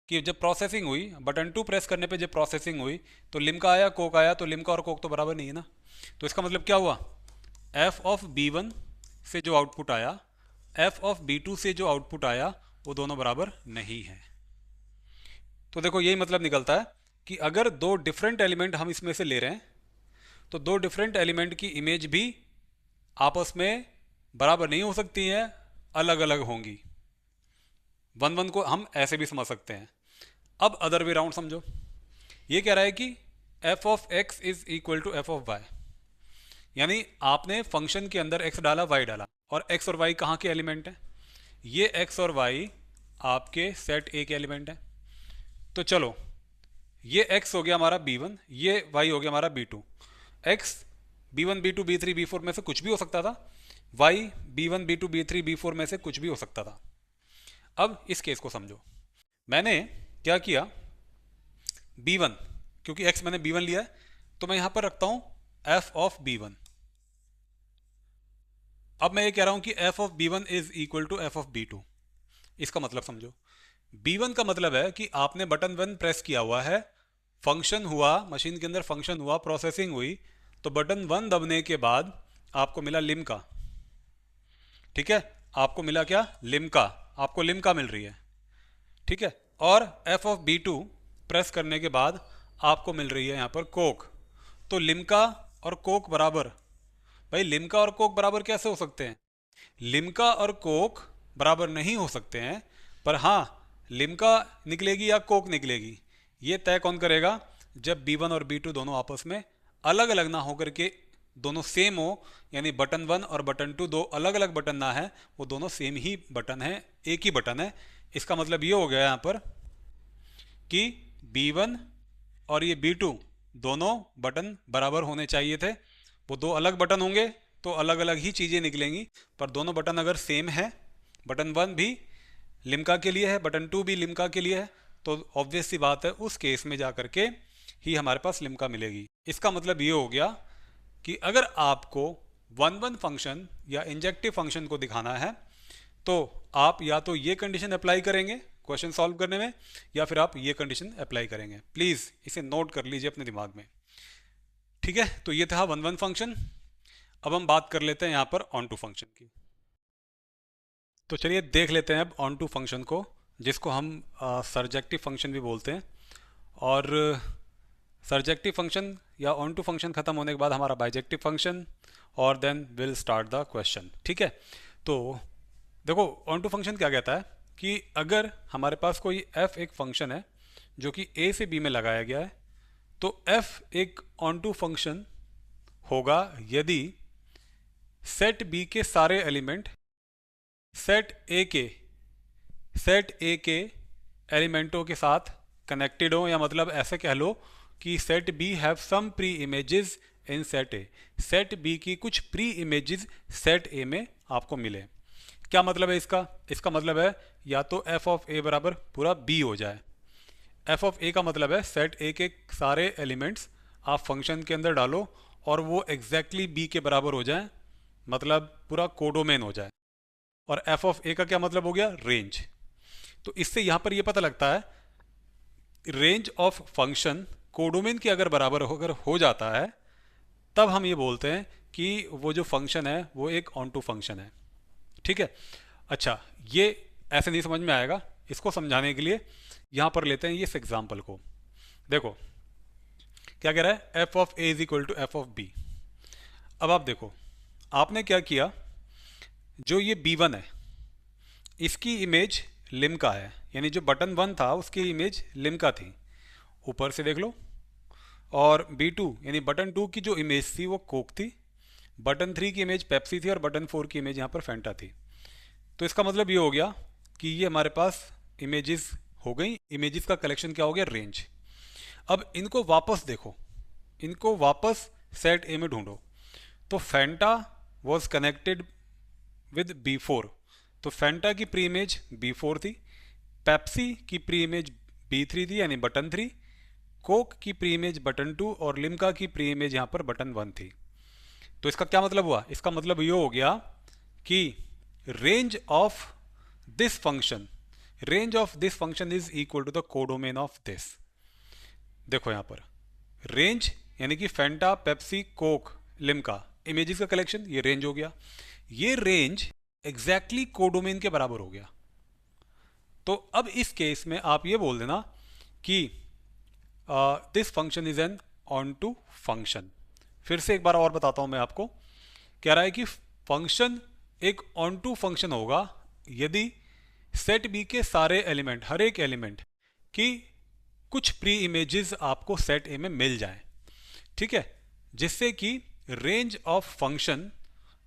Speaker 1: की जब प्रोसेसिंग हुई, बटन 2 प्रेस करने पे जब प्रोसेसिंग हुई तो लिम्का आया, कोक आया, तो लिम्का और कोक तो बराबर नहीं है ना। तो इसका मतलब क्या हुआ? f ऑफ b1 से जो आउटपुट आया, f ऑफ b2 से जो आउटपुट आया, वो दोनों बराबर नहीं है। तो देखो यही मतलब निकलता है कि अगर दो डिफरेंट एलिमेंट हम इसमें से ले रहे हैं तो दो डिफरेंट एलिमेंट की इमेज भी आपस में बराबर नहीं हो सकती हैं, अलग अलग होंगी। वन वन को हम ऐसे भी समझ सकते हैं। अब अदर वे राउंड समझो, ये कह रहा है कि f of x is equal to f of y, यानी आपने फंक्शन के अंदर x डाला, y डाला, और x और y कहाँ के एलिमेंट हैं? ये x और y आपके सेट A के एलिमेंट हैं। तो चलो, ये x हो गया हमारा b1, ये y हो गया हमारा b2। x b1 b2 b3 b4 में से कुछ भी हो सकता था, y b1 b2 b3 b4 में से कुछ भी हो सकता था। अब इस केस को समझो, मैंने क्या किया, b1, क्योंकि x मैंने b1 लिया है तो मैं यहां पर रखता हूं f ऑफ b1। अब मैं ये कह रहा हूं कि f of b1 is equal to f of b2। इसका मतलब समझो, b1 का मतलब है कि आपने बटन 1 प्रेस किया हुआ है, फंक्शन हुआ, मशीन के अंदर फंक्शन हुआ, प्रोसेसिंग हुई, तो बटन 1 दबने के बाद आपको मिला लिम्का, ठीक है। आपको मिला क्या? लिम्का, आपको लिम्का मिल रही है, ठीक है। और f ऑफ b2 प्रेस करने के बाद आपको मिल रही है यहाँ पर कोक। तो लिम्का और कोक बराबर, भाई लिम्का और कोक बराबर कैसे हो सकते हैं? लिम्का और कोक बराबर नहीं हो सकते हैं, पर हाँ लिम्का निकलेगी या कोक निकलेगी, ये तय कौन करेगा? जब b1 और b2 दोनों आपस में अलग अलग ना होकर के दोनों सेम हो, यानी बटन 1 और बटन 2 दो अलग अलग बटन ना है, वो दोनों सेम ही बटन है, एक ही बटन है। इसका मतलब ये हो गया यहाँ पर कि b1 और ये b2 दोनों बटन बराबर होने चाहिए थे। वो दो अलग बटन होंगे तो अलग अलग ही चीज़ें निकलेंगी, पर दोनों बटन अगर सेम है, बटन 1 भी लिम्का के लिए है, बटन 2 भी लिम्का के लिए है, तो ऑब्वियस सी बात है उस केस में जा करके ही हमारे पास लिम्का मिलेगी। इसका मतलब ये हो गया कि अगर आपको वन वन फंक्शन या इंजेक्टिव फंक्शन को दिखाना है तो आप या तो ये कंडीशन अप्लाई करेंगे क्वेश्चन सॉल्व करने में, या फिर आप ये कंडीशन अप्लाई करेंगे। प्लीज़ इसे नोट कर लीजिए अपने दिमाग में, ठीक है। तो ये था वन वन फंक्शन। अब हम बात कर लेते हैं यहाँ पर ऑन टू फंक्शन की। तो चलिए देख लेते हैं अब ऑन टू फंक्शन को, जिसको हम सर्जेक्टिव फंक्शन भी बोलते हैं। और सर्जेक्टिव फंक्शन या ऑन टू फंक्शन खत्म होने के बाद हमारा बाइजेक्टिव फंक्शन, और then will start the question, ठीक है। तो देखो ऑन टू फंक्शन क्या कहता है कि अगर हमारे पास कोई f एक फंक्शन है जो कि a से b में लगाया गया है, तो f एक ऑन टू फंक्शन होगा यदि सेट b के सारे एलिमेंट सेट a के एलिमेंटों के साथ कनेक्टेड हो, या मतलब ऐसे कह लो कि set b have some pre images in set A, set B की कुछ प्री इमेजेस सेट ए में आपको मिले। क्या मतलब है इसका? इसका मतलब है या तो एफ ऑफ ए बराबर पूरा बी हो जाए। एफ ऑफ ए का मतलब है सेट ए के सारे एलिमेंट्स आप फंक्शन के अंदर डालो और वो एग्जैक्टली बी के बराबर हो जाए, मतलब पूरा कोडोमेन हो जाए। और एफ ऑफ ए का क्या मतलब हो गया? रेंज। तो इससे यहाँ पर ये पता लगता है रेंज ऑफ फंक्शन कोडोमेन के अगर हो जाता है तब हम ये बोलते हैं कि वो जो फंक्शन है वो एक ऑन टू फंक्शन है। ठीक है। अच्छा, ये ऐसे नहीं समझ में आएगा, इसको समझाने के लिए यहाँ पर लेते हैं इस एग्जाम्पल को। देखो क्या कह रहा है, F of A is equal to F of B. अब आप देखो आपने क्या किया, जो ये B1 है इसकी इमेज लिम्का है, यानी जो बटन 1 था उसकी इमेज लिम्का थी, ऊपर से देख लो। और B2 यानी बटन 2 की जो इमेज थी वो कोक थी, बटन 3 की इमेज पेप्सी थी और बटन 4 की इमेज यहाँ पर फैंटा थी। तो इसका मतलब ये हो गया कि ये हमारे पास इमेजेस हो गई, इमेजेस का कलेक्शन क्या हो गया? रेंज। अब इनको वापस देखो, इनको वापस सेट ए में ढूंढो। तो Fanta was connected with B4, तो फैंटा की प्री इमेज B4 थी, पेप्सी की प्री इमेज B3 थी यानी बटन 3, कोक की प्री इमेज बटन 2 और लिम्का की प्री इमेज यहाँ पर बटन 1 थी। तो इसका क्या मतलब हुआ? इसका मतलब ये हो गया कि range of this function is equal to the codomain of this. देखो यहाँ पर रेंज यानी कि Fanta, Pepsi, Coke, Limca images का कलेक्शन, ये रेंज हो गया। ये रेंज एग्जैक्टली कोडोमेन के बराबर हो गया। तो अब इस केस में आप ये बोल देना कि this function is an onto function. फिर से एक बार और बताता हूं मैं आपको। कह रहा है कि फंक्शन एक ऑन टू फंक्शन होगा यदि सेट बी के सारे एलिमेंट, हर एक एलिमेंट की कुछ प्री इमेजेस आपको सेट ए में मिल जाए। ठीक है, जिससे कि range of function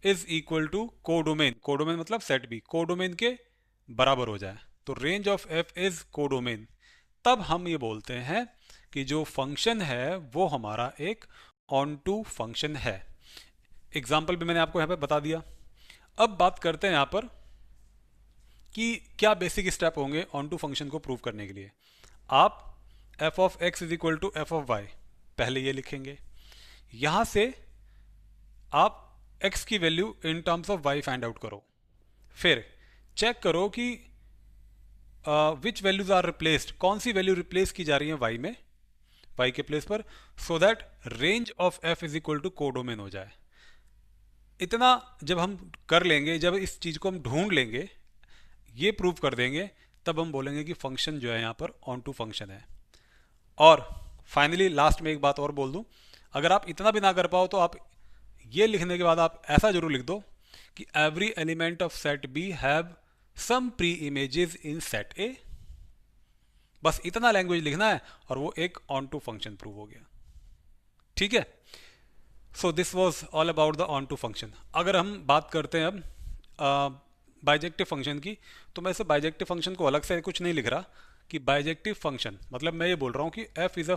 Speaker 1: is equal to codomain, codomain मतलब सेट बी, कोडोमेन के बराबर हो जाए। तो range of F is codomain. तब हम ये बोलते हैं कि जो फंक्शन है वो हमारा एक ऑन टू फंक्शन है। एग्जाम्पल भी मैंने आपको यहाँ पे बता दिया। अब बात करते हैं यहाँ पर कि क्या बेसिक स्टेप होंगे ऑन टू फंक्शन को प्रूव करने के लिए। आप F of X is equal to F of Y पहले ये लिखेंगे, यहाँ से आप x की value in terms of y find out करो, फिर चेक करो कि विच वैल्यूज आर रिप्लेस्ड, कौन सी वैल्यू रिप्लेस की जा रही है y में, y के प्लेस पर, so that range of f is equal to codomain हो जाए। इतना जब हम कर लेंगे, जब इस चीज़ को हम ढूंढ लेंगे, ये प्रूव कर देंगे, तब हम बोलेंगे कि फंक्शन जो है यहाँ पर ऑन टू फंक्शन है। और फाइनली लास्ट में एक बात और बोल दूँ, अगर आप इतना भी ना कर पाओ तो आप ये लिखने के बाद आप ऐसा जरूर लिख दो कि every element of set B have some pre images in set A. बस इतना लैंग्वेज लिखना है और वो एक ऑन टू फंक्शन प्रूव हो गया। ठीक है, so this was all about the onto function. अगर हम बात करते हैं अब बाइजेक्टिव फंक्शन की, तो मैं इसे बाइजेक्टिव फंक्शन को अलग से कुछ नहीं लिख रहा कि बाइजेक्टिव फंक्शन मतलब मैं ये बोल रहा हूँ कि f is a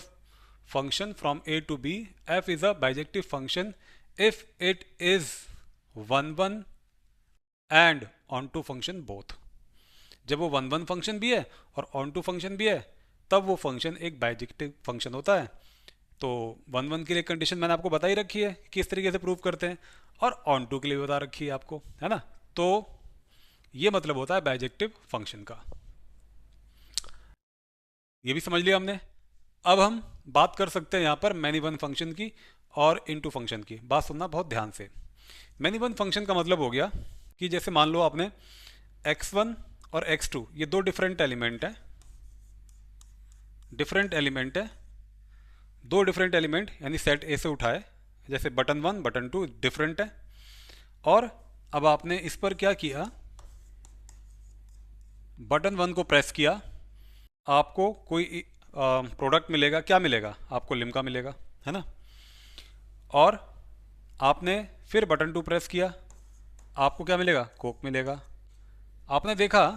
Speaker 1: function from a to b, f is a bijective function if it is 1 1 and on to function both। जब वो 1 1 फंक्शन भी है और on to फंक्शन भी है तब वो फंक्शन एक बाइजेक्टिव फंक्शन होता है। तो 1 1 के लिए कंडीशन मैंने आपको बता ही रखी है किस तरीके से प्रूव करते हैं, और on to के लिए बता रखी है आपको, है ना। तो ये मतलब होता है बाइजेक्टिव फंक्शन का, ये भी समझ लिया हमने। अब हम बात कर सकते हैं यहाँ पर मैनी वन फंक्शन की और इनटू फंक्शन की। बात सुनना बहुत ध्यान से। मैनी वन फंक्शन का मतलब हो गया कि जैसे मान लो आपने x1 और x2 ये दो डिफरेंट एलिमेंट है, दो डिफरेंट एलिमेंट यानी सेट ए से उठाए, जैसे बटन 1 बटन 2 डिफरेंट है, और अब आपने इस पर क्या किया, बटन 1 को प्रेस किया, आपको कोई प्रोडक्ट मिलेगा, क्या मिलेगा आपको? लिम्का मिलेगा, है ना। और आपने फिर बटन 2 प्रेस किया, आपको क्या मिलेगा? कोक मिलेगा। आपने देखा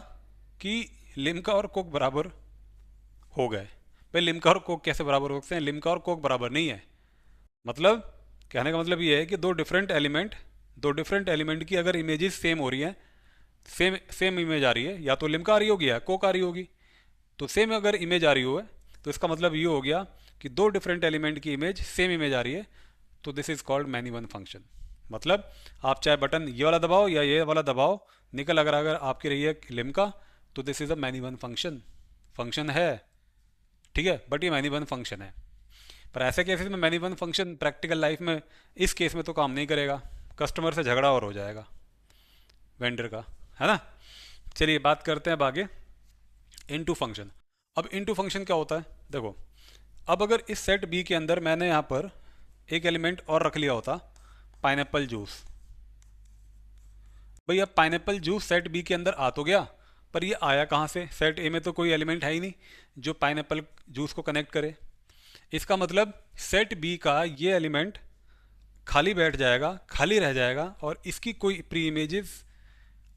Speaker 1: कि लिम्का और कोक बराबर हो गए। भाई लिम्का और कोक कैसे बराबर हो सकते हैं? लिम्का और कोक बराबर नहीं है, मतलब कहने का मतलब ये है कि दो डिफरेंट एलिमेंट की अगर इमेजेस सेम हो रही हैं, सेम सेम इमेज आ रही है, या तो लिम्का आ रही होगी या कोक आ रही होगी, तो सेम अगर इमेज आ रही हो है तो इसका मतलब ये हो गया कि दो डिफरेंट एलिमेंट की इमेज सेम इमेज आ रही है, तो this is called many one function. मतलब आप चाहे बटन ये वाला दबाओ या ये वाला दबाओ, निकल अगर अगर आपकी रही है लिम्का, तो this is a many one function है, ठीक है, बट ये मैनी वन फंक्शन है। पर ऐसे केसेस में many one function practical life में इस केस में तो काम नहीं करेगा, कस्टमर से झगड़ा और हो जाएगा वेंडर का, है ना। चलिए बात करते हैं अब आगे इनटू फंक्शन। अब इनटू फंक्शन क्या होता है, देखो अब अगर इस सेट बी के अंदर मैंने यहाँ पर एक एलिमेंट और रख लिया होता, पाइनएप्पल जूस। भाई अब पाइनएप्पल जूस सेट बी के अंदर आ तो गया, पर ये आया कहाँ से, सेट ए में तो कोई एलिमेंट है ही नहीं जो पाइनएप्पल जूस को कनेक्ट करे। इसका मतलब सेट बी का ये एलिमेंट खाली बैठ जाएगा, खाली रह जाएगा, और इसकी कोई प्री इमेजेस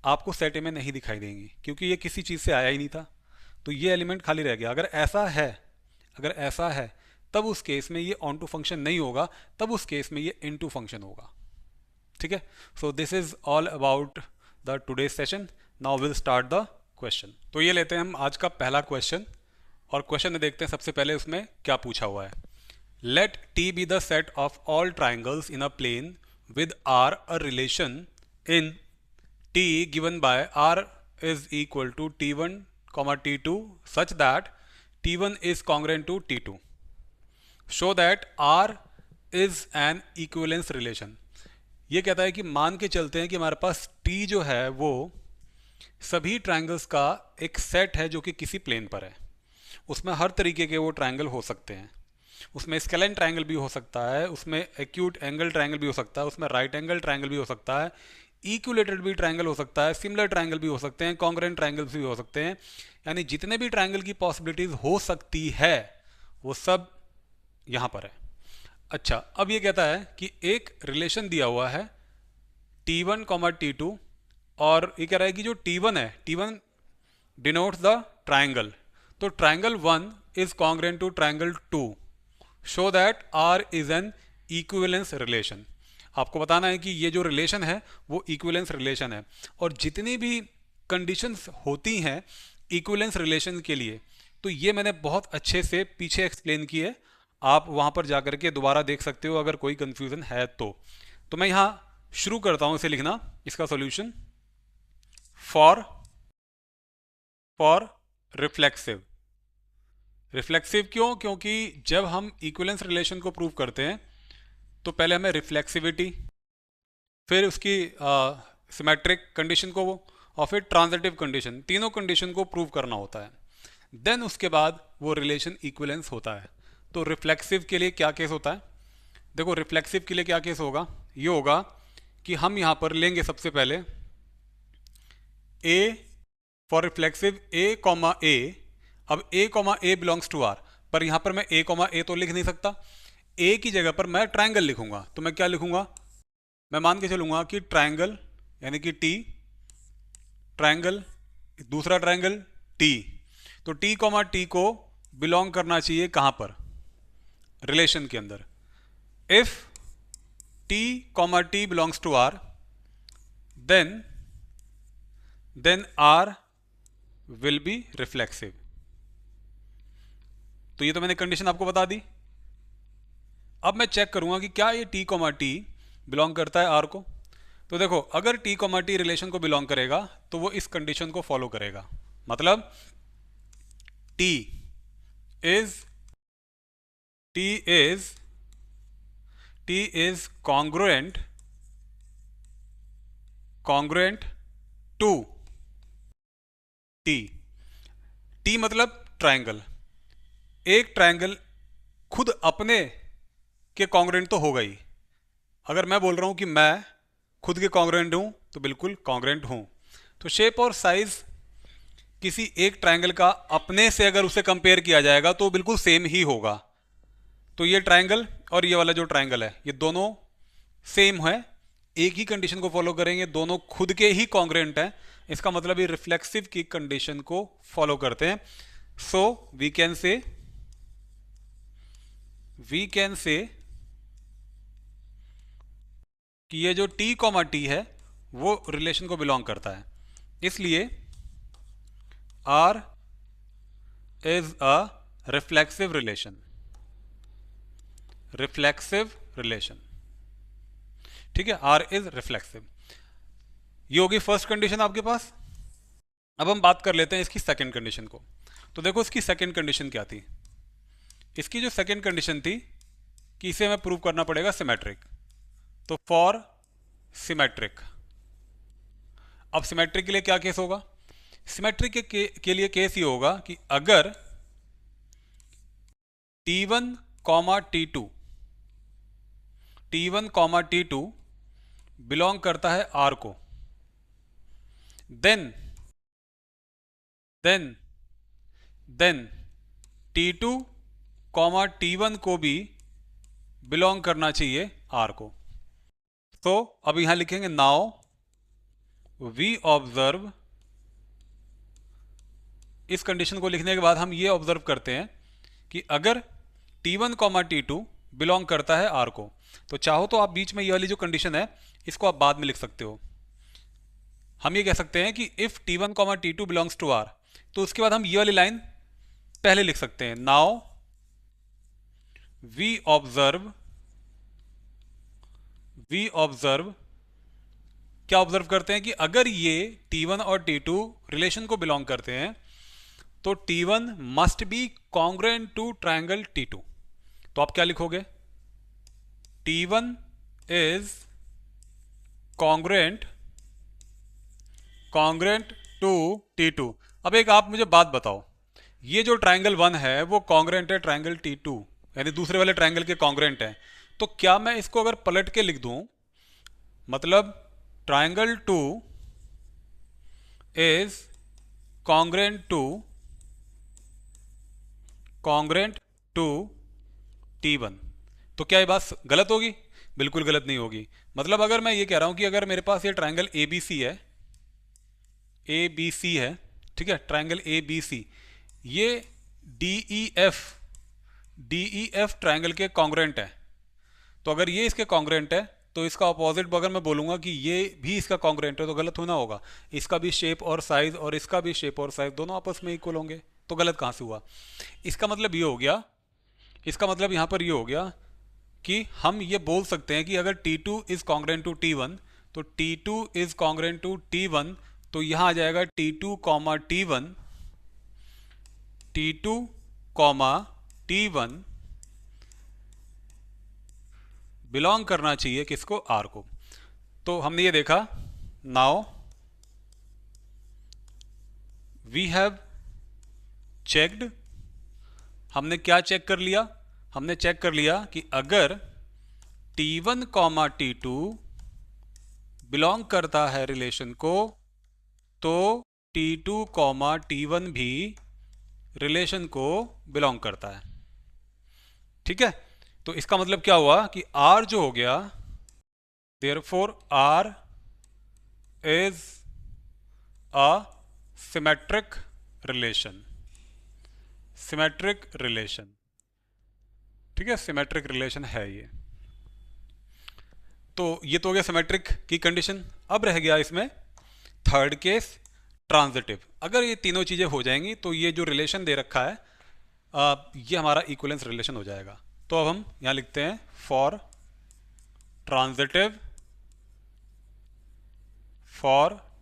Speaker 1: आपको सेट ए में नहीं दिखाई देंगी क्योंकि ये किसी चीज़ से आया ही नहीं था, तो ये एलिमेंट खाली रह गया। अगर ऐसा है तब उस केस में ये ऑन टू फंक्शन नहीं होगा, तब उस केस में ये इन टू फंक्शन होगा, ठीक है। So this is all about the today session. Now will start the question. तो ये लेते हैं हम आज का पहला क्वेश्चन, और क्वेश्चन में देखते हैं सबसे पहले उसमें क्या पूछा हुआ है। Let T be the set of all triangles in a plane with R a relation in T given by R is equal to T1, T2 such that T1 is congruent to T2. Show that R is an equivalence relation. ये कहता है कि मान के चलते हैं कि हमारे पास T जो है वो सभी ट्रायंगल्स का एक सेट है जो कि किसी प्लेन पर है। उसमें हर तरीके के वो ट्रायंगल हो सकते हैं, उसमें स्केलेन ट्रायंगल भी हो सकता है, उसमें एक्यूट एंगल ट्रायंगल भी हो सकता है, उसमें राइट एंगल ट्रायंगल भी हो सकता है, इक्विलेटरल भी ट्रायंगल हो सकता है, सिमिलर ट्रायंगल भी हो सकते हैं, कॉन्ग्रुएंट ट्रायंगल्स भी हो सकते हैं। यानी जितने भी ट्रायंगल की पॉसिबिलिटीज हो सकती है वो सब यहाँ पर है। अच्छा, अब ये कहता है कि एक रिलेशन दिया हुआ है T1, T2, और ये कह रहा है कि जो T1 है, T1 डिनोट्स द ट्रायंगल, तो triangle 1 is congruent to triangle 2, show that R is an equivalence relation. आपको बताना है कि ये जो रिलेशन है वो इक्विवेलेंस रिलेशन है, और जितनी भी कंडीशंस होती हैं इक्विवेलेंस रिलेशन के लिए, तो ये मैंने बहुत अच्छे से पीछे एक्सप्लेन की है, आप वहाँ पर जाकर के दोबारा देख सकते हो अगर कोई कंफ्यूजन है तो मैं यहाँ शुरू करता हूँ इसे लिखना, इसका सॉल्यूशन फॉर रिफ्लेक्सिव। रिफ्लेक्सिव क्यों? क्योंकि जब हम इक्विवेलेंस रिलेशन को प्रूव करते हैं तो पहले हमें रिफ्लेक्सिविटी, फिर उसकी सिमेट्रिक कंडीशन को और फिर ट्रांजिटिव कंडीशन, तीनों कंडीशन को प्रूव करना होता है, देन उसके बाद वो रिलेशन इक्विवेलेंस होता है। तो रिफ्लेक्सिव के लिए क्या केस होता है, देखो रिफ्लेक्सिव के लिए क्या केस होगा, ये होगा कि हम यहाँ पर लेंगे सबसे पहले A फॉर रिफ्लेक्सिव A, अब A बिलोंग्स टू R, पर यहाँ पर मैं A तो लिख नहीं सकता, A की जगह पर मैं ट्रायंगल लिखूंगा, तो मैं क्या लिखूंगा, मैं मान के चलूंगा कि ट्रायंगल यानी कि T, ट्रायंगल, दूसरा ट्रायंगल T, तो T को बिलोंग करना चाहिए कहां पर, रिलेशन के अंदर। If T belongs to R, then R will be reflexive. तो ये तो मैंने कंडीशन आपको बता दी। अब मैं चेक करूंगा कि क्या ये T बिलोंग करता है R को। तो देखो अगर T रिलेशन को बिलोंग करेगा तो वो इस कंडीशन को फॉलो करेगा, मतलब T is congruent to T मतलब ट्रायंगल, एक ट्रायंगल खुद अपने के कॉन्ग्रुएंट तो होगा ही। अगर मैं बोल रहा हूं कि मैं खुद के कॉन्ग्रुएंट हूं तो बिल्कुल कॉन्ग्रुएंट हूं। तो शेप और साइज किसी एक ट्रायंगल का अपने से अगर उसे कंपेयर किया जाएगा तो बिल्कुल सेम ही होगा। तो ये ट्रायंगल और ये वाला जो ट्रायंगल है ये दोनों सेम है, एक ही कंडीशन को फॉलो करेंगे, दोनों खुद के ही कॉन्ग्रुएंट हैं, इसका मतलब ये रिफ्लेक्सिव की कंडीशन को फॉलो करते हैं। सो वी कैन से कि ये जो t कॉमा टी है वो रिलेशन को बिलोंग करता है, इसलिए R is a reflexive relation. Reflexive relation, ठीक है, R इज रिफ्लेक्सिव। ये होगी फर्स्ट कंडीशन आपके पास। अब हम बात कर लेते हैं इसकी सेकंड कंडीशन को। तो देखो इसकी सेकंड कंडीशन क्या थी। इसकी जो सेकंड कंडीशन थी कि इसे हमें प्रूव करना पड़ेगा सिमेट्रिक। तो फॉर सिमेट्रिक, अब सिमेट्रिक के लिए क्या केस होगा? सिमेट्रिक के लिए केस ये होगा कि अगर T1 comma T2 T1 comma T2 belong करता है R को, देन T2 कॉमा T1 को भी बिलोंग करना चाहिए R को। तो अब यहां लिखेंगे नाउ वी ऑब्जर्व, इस कंडीशन को लिखने के बाद हम ये ऑब्जर्व करते हैं कि अगर T1 कॉमा T2 बिलोंग करता है R को, तो चाहो तो आप बीच में ये वाली जो कंडीशन है इसको आप बाद में लिख सकते हो। हम ये कह सकते हैं कि if T1 comma T2 belongs to R, तो उसके बाद हम ये वाली लाइन पहले लिख सकते हैं, नाउ वी ऑब्जर्व क्या ऑब्जर्व करते हैं कि अगर ये T1 और T2 रिलेशन को बिलोंग करते हैं तो T1 must be congruent to triangle T2। तो आप क्या लिखोगे? T1 is congruent to T2। अब एक आप मुझे बात बताओ, ये जो ट्रायंगल 1 है वो कॉन्ग्रुएंट है ट्रायंगल T2, यानी दूसरे वाले ट्रायंगल के कॉन्ग्रुएंट है। तो क्या मैं इसको अगर पलट के लिख दूं, मतलब triangle 2 is congruent to T1, तो क्या ये बात गलत होगी? बिल्कुल गलत नहीं होगी। मतलब अगर मैं ये कह रहा हूं कि अगर मेरे पास ये ट्रायंगल ABC है, ठीक है, ट्रायंगल ABC, ये DEF ट्रायंगल के कॉन्ग्रुएंट है, तो अगर ये इसके कॉन्ग्रुएंट है तो इसका अपोजिट अगर मैं बोलूंगा कि ये भी इसका कॉन्ग्रुएंट है तो गलत होना होगा। इसका भी शेप और साइज और इसका भी शेप और साइज दोनों आपस में इक्वल होंगे, तो गलत कहां से हुआ? इसका मतलब ये हो गया, इसका मतलब यहां पर ये हो गया कि हम ये बोल सकते हैं कि अगर T2 is congruent to T1 तो T2 is congruent to T1, तो यहां आ जाएगा T2 कॉमा T1 बिलोंग करना चाहिए किसको? R को। तो हमने ये देखा, नाउ वी हैव चेक्ड, हमने क्या चेक कर लिया? हमने चेक कर लिया कि अगर T1 कॉमा T2 बिलोंग करता है रिलेशन को, तो T2 कॉमा T1 भी रिलेशन को बिलोंग करता है, ठीक है। तो इसका मतलब क्या हुआ कि R जो हो गया, therefore R is a symmetric relation, ठीक है, सिमेट्रिक रिलेशन है ये। तो ये तो हो गया सिमेट्रिक की कंडीशन। अब रह गया इसमें थर्ड केस, ट्रांजिटिव। अगर ये तीनों चीजें हो जाएंगी तो ये जो रिलेशन दे रखा है ये हमारा इक्विवेलेंस रिलेशन हो जाएगा। तो अब हम यहां लिखते हैं फॉर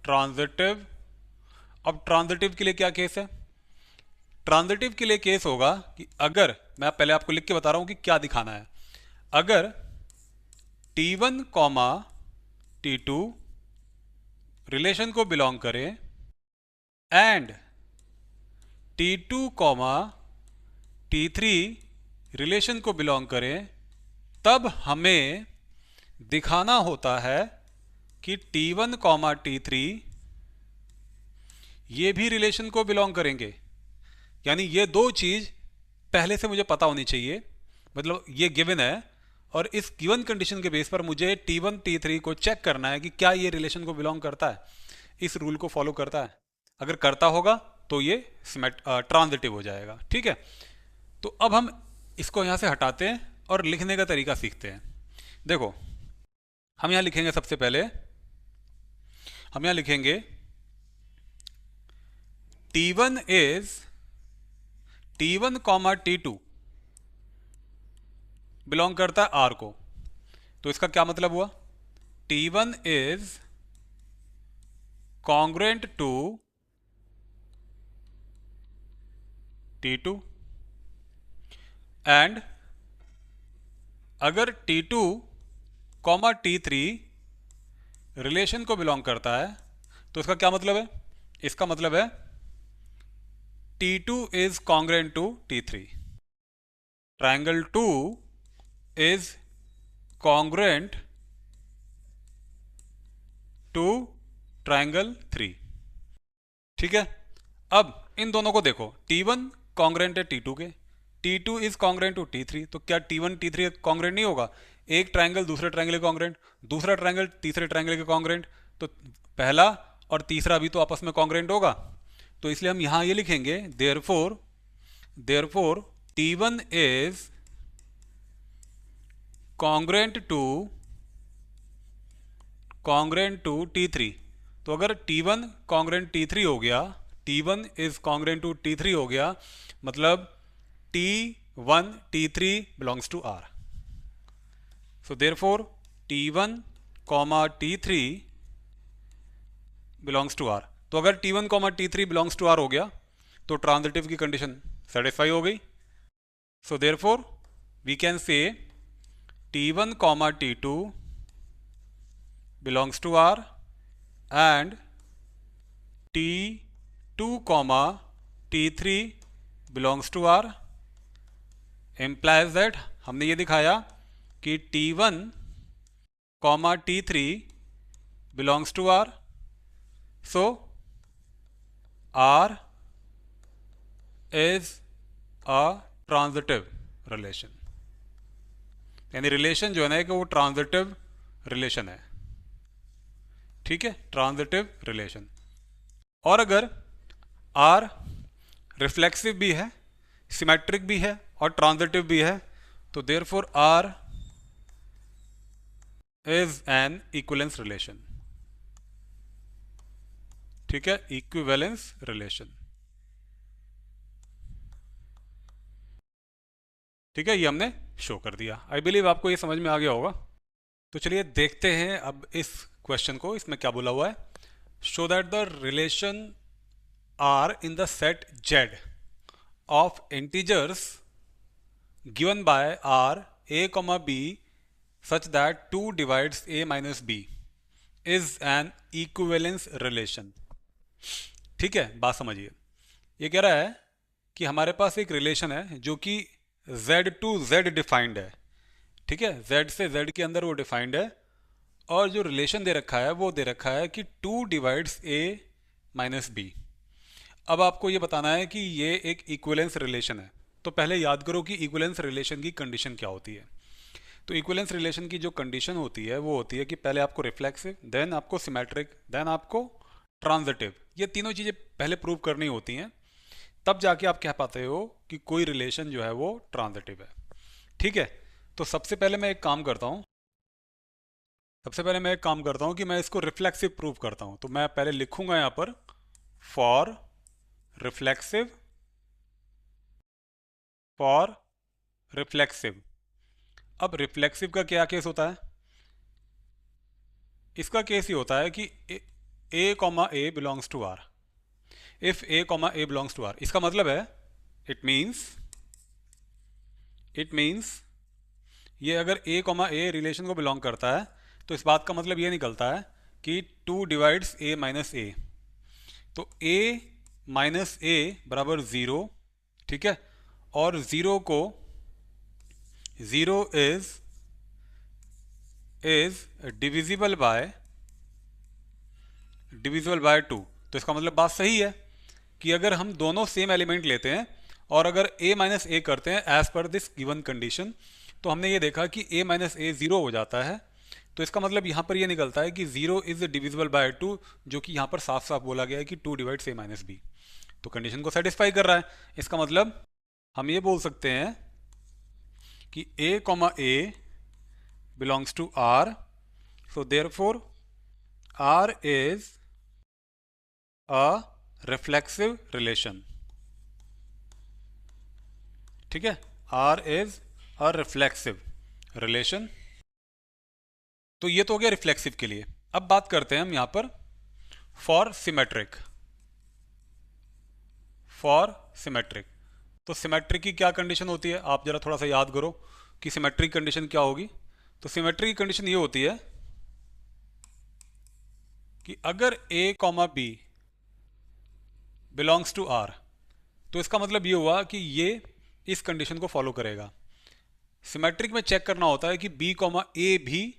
Speaker 1: ट्रांजिटिव, अब ट्रांजिटिव के लिए क्या केस है? ट्रांजिटिव के लिए केस होगा कि अगर, मैं पहले आपको लिख के बता रहा हूं कि क्या दिखाना है, अगर T1 कॉमा T2 रिलेशन को बिलोंग करे and T2 comma T3 relation को बिलोंग करे, तब हमें दिखाना होता है कि T1 कॉमा T3 ये भी रिलेशन को बिलोंग करेंगे। यानी ये दो चीज पहले से मुझे पता होनी चाहिए, मतलब ये गिवन है और इस गिवन कंडीशन के बेस पर मुझे T1 T3 को चेक करना है कि क्या ये रिलेशन को बिलोंग करता है, इस रूल को फॉलो करता है। अगर करता होगा तो ये ट्रांजिटिव हो जाएगा, ठीक है। तो अब हम इसको यहां से हटाते हैं और लिखने का तरीका सीखते हैं। देखो, हम यहाँ लिखेंगे सबसे पहले, हम यहाँ लिखेंगे T1 is T1 comma T2 belong करता है R को। तो इसका क्या मतलब हुआ? T1 is congruent to T2 and अगर T2 कॉमा T3 रिलेशन को बिलोंग करता है तो इसका क्या मतलब है? इसका मतलब है T2 is congruent to T3, triangle 2 is congruent to triangle 3। ठीक है, अब इन दोनों को देखो, T1 कॉन्ग्रुएंट है T2 के, T2 is congruent to T3, तो क्या T1 T3 कॉन्ग्रुएंट नहीं होगा? एक ट्रायंगल दूसरे ट्रायंगल के कॉन्ग्रुएंट, दूसरा ट्रायंगल तीसरे ट्रायंगल के कॉन्ग्रुएंट, तो पहला और तीसरा भी तो आपस में कॉन्ग्रुएंट होगा। तो इसलिए हम यहां ये लिखेंगे therefore T1 is congruent to T3। तो अगर T1 कॉन्ग्रुएंट T3 हो गया, T1 is congruent to T3 हो गया, मतलब T1 T3 belongs to R. So therefore T1 comma T3 belongs to R. तो अगर T1 comma T3 belongs to R हो गया तो ट्रांजिटिव की कंडीशन सेटिस्फाई हो गई। So therefore we can say T1 comma T2 belongs to R and T2 comma T3 belongs to R implies that हमने ये दिखाया कि T1 comma T3 belongs to R, so R is a transitive relation, यानी relation जो है ना कि वो ट्रांजिटिव रिलेशन है। ठीक है, ट्रांजिटिव रिलेशन। और अगर R रिफ्लेक्सिव भी है, सिमेट्रिक भी है और ट्रांजिटिव भी है, तो therefore R is an equivalence relation. ठीक है, इक्विवेलेंस रिलेशन। ठीक है, ये हमने शो कर दिया। आई बिलीव आपको ये समझ में आ गया होगा। तो चलिए देखते हैं अब इस क्वेश्चन को, इसमें क्या बोला हुआ है। Show that the relation R in the set Z of integers given by R a comma b such that 2 divides a minus b is an equivalence relation। ठीक है, बात समझिए। ये कह रहा है कि हमारे पास एक रिलेशन है जो कि Z टू Z डिफाइंड है। ठीक है, Z से Z के अंदर वो डिफाइंड है, और जो रिलेशन दे रखा है वो दे रखा है कि 2 डिवाइड्स a माइनस b। अब आपको ये बताना है कि ये एक इक्विवेलेंस रिलेशन है। तो पहले याद करो कि इक्विवेलेंस रिलेशन की कंडीशन क्या होती है। तो इक्विवेलेंस रिलेशन की जो कंडीशन होती है वो होती है कि पहले आपको रिफ्लेक्सिव, देन आपको सिमेट्रिक, देन आपको ट्रांजिटिव, ये तीनों चीज़ें पहले प्रूव करनी होती हैं, तब जाके आप कह पाते हो कि कोई रिलेशन जो है वो ट्रांजिटिव है। ठीक है, तो सबसे पहले मैं एक काम करता हूँ कि मैं इसको रिफ्लेक्सिव प्रूव करता हूँ। तो मैं पहले लिखूंगा यहाँ पर फॉर रिफ्लेक्सिव, अब रिफ्लेक्सिव का क्या केस होता है? इसका केस ये होता है कि a comma A belongs to R. If a comma A belongs to R, इसका मतलब है इट मीन्स ये अगर a कॉमा ए रिलेशन को बिलोंग करता है तो इस बात का मतलब ये निकलता है कि 2 डिवाइड्स a माइनस ए, तो a माइनस ए बराबर 0। ठीक है, और 0 इज डिविजिबल बाय 2। तो इसका मतलब बात सही है कि अगर हम दोनों सेम एलिमेंट लेते हैं और अगर a माइनस ए करते हैं as per this given condition, तो हमने ये देखा कि a माइनस ए 0 हो जाता है। तो इसका मतलब यहाँ पर ये निकलता है कि 0 इज डिविजिबल बाय 2, जो कि यहाँ पर साफ साफ बोला गया है कि 2 डिवाइड्स a माइनस बी। तो कंडीशन को सेटिस्फाई कर रहा है। इसका मतलब हम ये बोल सकते हैं कि a comma A belongs to R So therefore R is a reflexive relation. ठीक है, R is a reflexive relation. तो ये तो हो गया रिफ्लेक्सिव के लिए. अब बात करते हैं हम यहां पर फॉर सिमेट्रिक. फॉर सिमेट्रिक, तो सिमेट्रिक की क्या कंडीशन होती है, आप जरा थोड़ा सा याद करो कि सिमेट्रिक कंडीशन क्या होगी. तो सिमेट्रिक की कंडीशन ये होती है कि अगर A comma B belongs to R, तो इसका मतलब ये हुआ कि ये इस कंडीशन को फॉलो करेगा. सिमेट्रिक में चेक करना होता है कि B कॉमा A भी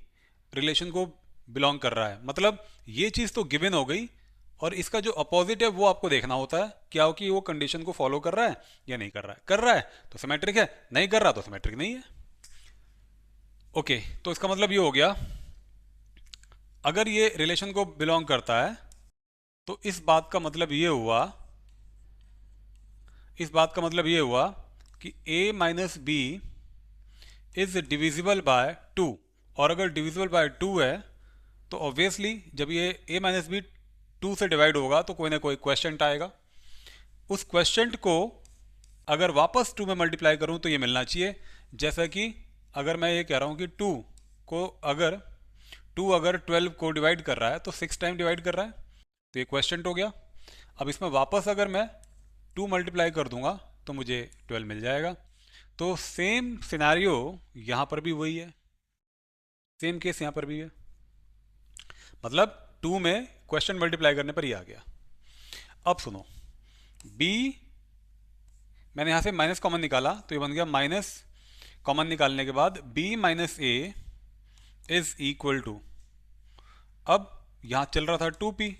Speaker 1: रिलेशन को बिलोंग कर रहा है. मतलब ये चीज़ तो गिवन हो गई, और इसका जो अपोजिट है वो आपको देखना होता है क्या हो कि वो कंडीशन को फॉलो कर रहा है या नहीं कर रहा है. कर रहा है तो सिमेट्रिक है, नहीं कर रहा तो सिमेट्रिक नहीं है. ओके, तो इसका मतलब ये हो गया, अगर ये रिलेशन को बिलोंग करता है तो इस बात का मतलब ये हुआ, इस बात का मतलब ये हुआ कि A minus B is divisible by 2. और अगर डिविजिबल बाय 2 है तो ऑब्वियसली जब ये A माइनस बी 2 से डिवाइड होगा तो कोई ना कोई क्वेश्चन आएगा. उस क्वेश्चन को अगर वापस 2 में मल्टीप्लाई करूं तो ये मिलना चाहिए. जैसा कि अगर मैं ये कह रहा हूं कि 2 को अगर 12 को डिवाइड कर रहा है तो 6 टाइम डिवाइड कर रहा है, तो ये क्वेश्चन हो गया. अब इसमें वापस अगर मैं 2 मल्टीप्लाई कर दूंगा तो मुझे 12 मिल जाएगा. तो सेम सिनेरियो यहाँ पर भी वही है, सेम केस यहाँ पर भी है. मतलब 2 में क्वेश्चन मल्टीप्लाई करने पर ही आ गया. अब सुनो, b मैंने यहाँ से माइनस कॉमन निकाला तो ये बन गया माइनस कॉमन निकालने के बाद b minus A is equal to, अब यहाँ चल रहा था 2p,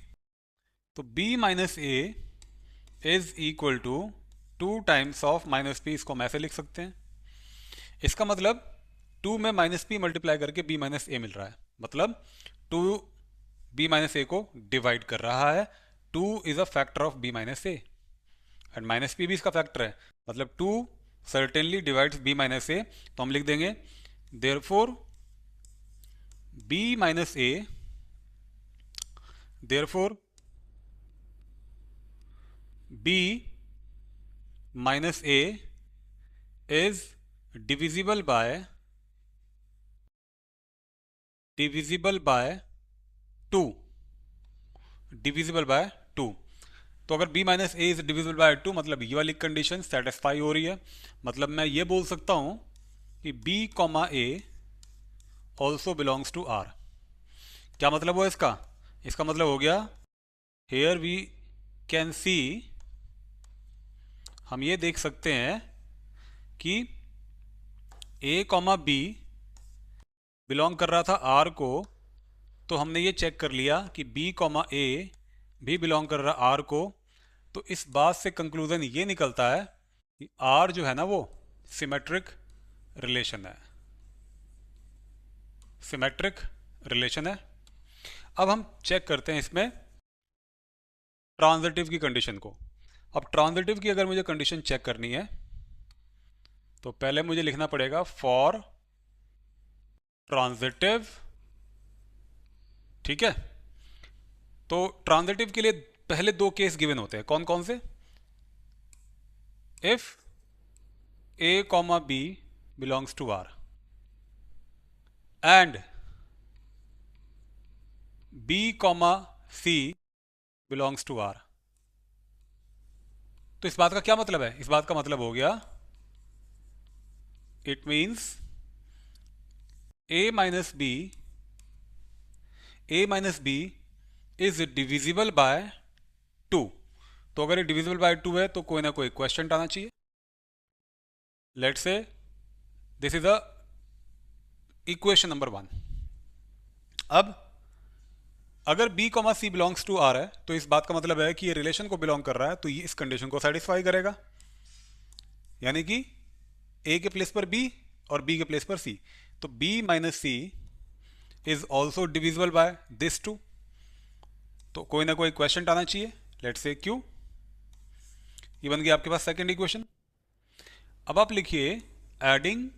Speaker 1: तो b minus A is equal to 2 times of minus P. इसको हम ऐसे लिख सकते हैं. इसका मतलब 2 में माइनस पी मल्टीप्लाई करके b माइनस ए मिल रहा है. मतलब 2 b माइनस ए को डिवाइड कर रहा है. 2 is a factor of b minus A and minus P भी इसका फैक्टर है. मतलब 2 सर्टेनली डिवाइड्स b माइनस ए. तो हम लिख देंगे therefore b minus A, therefore b minus A is divisible by 2. Divisible by 2. तो अगर b minus A is divisible by 2 मतलब ये वाली कंडीशन सेटिस्फाई हो रही है. मतलब मैं ये बोल सकता हूं कि b comma A also belongs to r. क्या मतलब हुआ इसका? इसका मतलब हो गया हेयर वी कैन सी, हम ये देख सकते हैं कि a कॉमा बी बिलोंग कर रहा था r को, तो हमने ये चेक कर लिया कि b कॉमा ए भी बिलोंग कर रहा है r को. तो इस बात से कंक्लूजन ये निकलता है कि r जो है ना वो सिमेट्रिक रिलेशन है, सिमेट्रिक रिलेशन है. अब हम चेक करते हैं इसमें ट्रांजिटिव की कंडीशन को. अब ट्रांजिटिव की अगर मुझे कंडीशन चेक करनी है तो पहले मुझे लिखना पड़ेगा फॉर ट्रांजिटिव. ठीक है, तो ट्रांजिटिव के लिए पहले 2 केस गिवन होते हैं. कौन कौन से? If a comma B belongs to r and b comma c belongs to r. तो इस बात का क्या मतलब है? इस बात का मतलब हो गया it means a minus B is divisible by 2. तो अगर ये डिविजिबल बाय 2 है तो कोई ना कोई क्वेश्चन आना चाहिए. Let's say this is a equation number 1. अब अगर b comma C belongs to r है तो इस बात का मतलब है कि ये रिलेशन को बिलोंग कर रहा है, तो ये इस कंडीशन को सेटिस्फाई करेगा. यानी कि a के प्लेस पर b और b के प्लेस पर c. तो b minus C is also divisible by this 2. तो कोई ना कोई क्वेश्चन आना चाहिए. लेट्स से q. ये बन गया आपके पास सेकेंड इक्वेशन. अब आप लिखिए एडिंग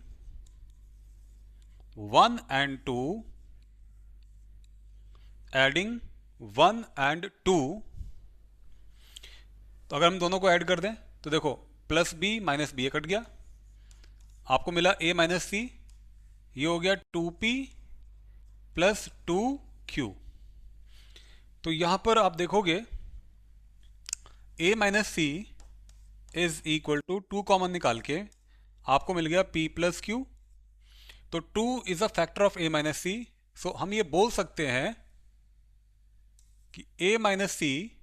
Speaker 1: 1 and 2 एडिंग 1 एंड 2, तो अगर हम दोनों को ऐड कर दें तो देखो plus B minus B cut गया, आपको मिला a माइनस सी, ये हो गया 2p प्लस 2q। तो यहां पर आप देखोगे a minus C is equal to 2 common निकाल के आपको मिल गया p प्लस क्यू। तो 2 is a factor of a minus C, so हम ये बोल सकते हैं कि a minus C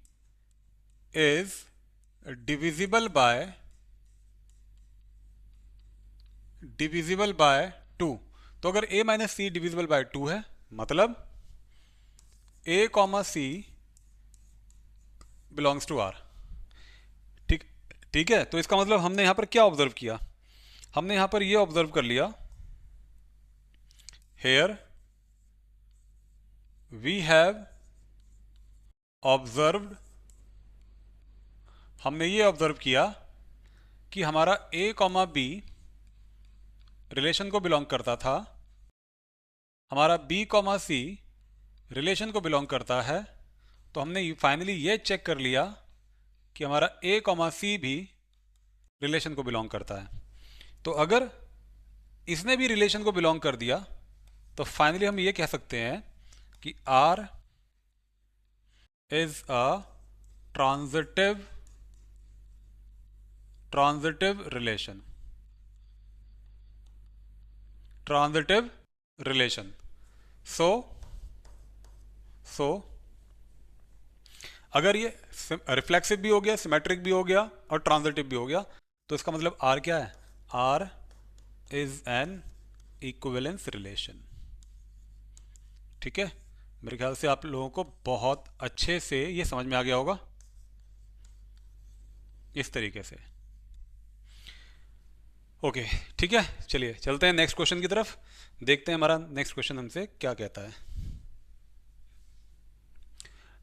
Speaker 1: is divisible by 2। तो अगर a minus C divisible by 2 है, मतलब a comma C belongs to R. ठीक ठीक है, तो इसका मतलब हमने यहां पर क्या ऑब्जर्व किया, हमने यहां पर ये ऑब्जर्व कर लिया, हेयर वी हैव ऑब्जर्व्ड, हमने ये ऑब्जर्व किया कि हमारा a कॉमा बी रिलेशन को बिलोंग करता था, हमारा b कॉमा सी रिलेशन को बिलोंग करता है। तो हमने फाइनली ये चेक कर लिया कि हमारा a कॉमा सी भी रिलेशन को बिलोंग करता है। तो अगर इसने भी रिलेशन को बिलोंग कर दिया तो फाइनली हम ये कह सकते हैं कि R is a transitive relation, transitive relation. So अगर ये रिफ्लेक्सिव भी हो गया, सिमेट्रिक भी हो गया और ट्रांजिटिव भी हो गया, तो इसका मतलब R क्या है, R is an equivalence relation. ठीक है, मेरे ख्याल से आप लोगों को बहुत अच्छे से ये समझ में आ गया होगा इस तरीके से। ओके ठीक है, चलिए चलते हैं नेक्स्ट क्वेश्चन की तरफ, देखते हैं हमारा नेक्स्ट क्वेश्चन हमसे क्या कहता है।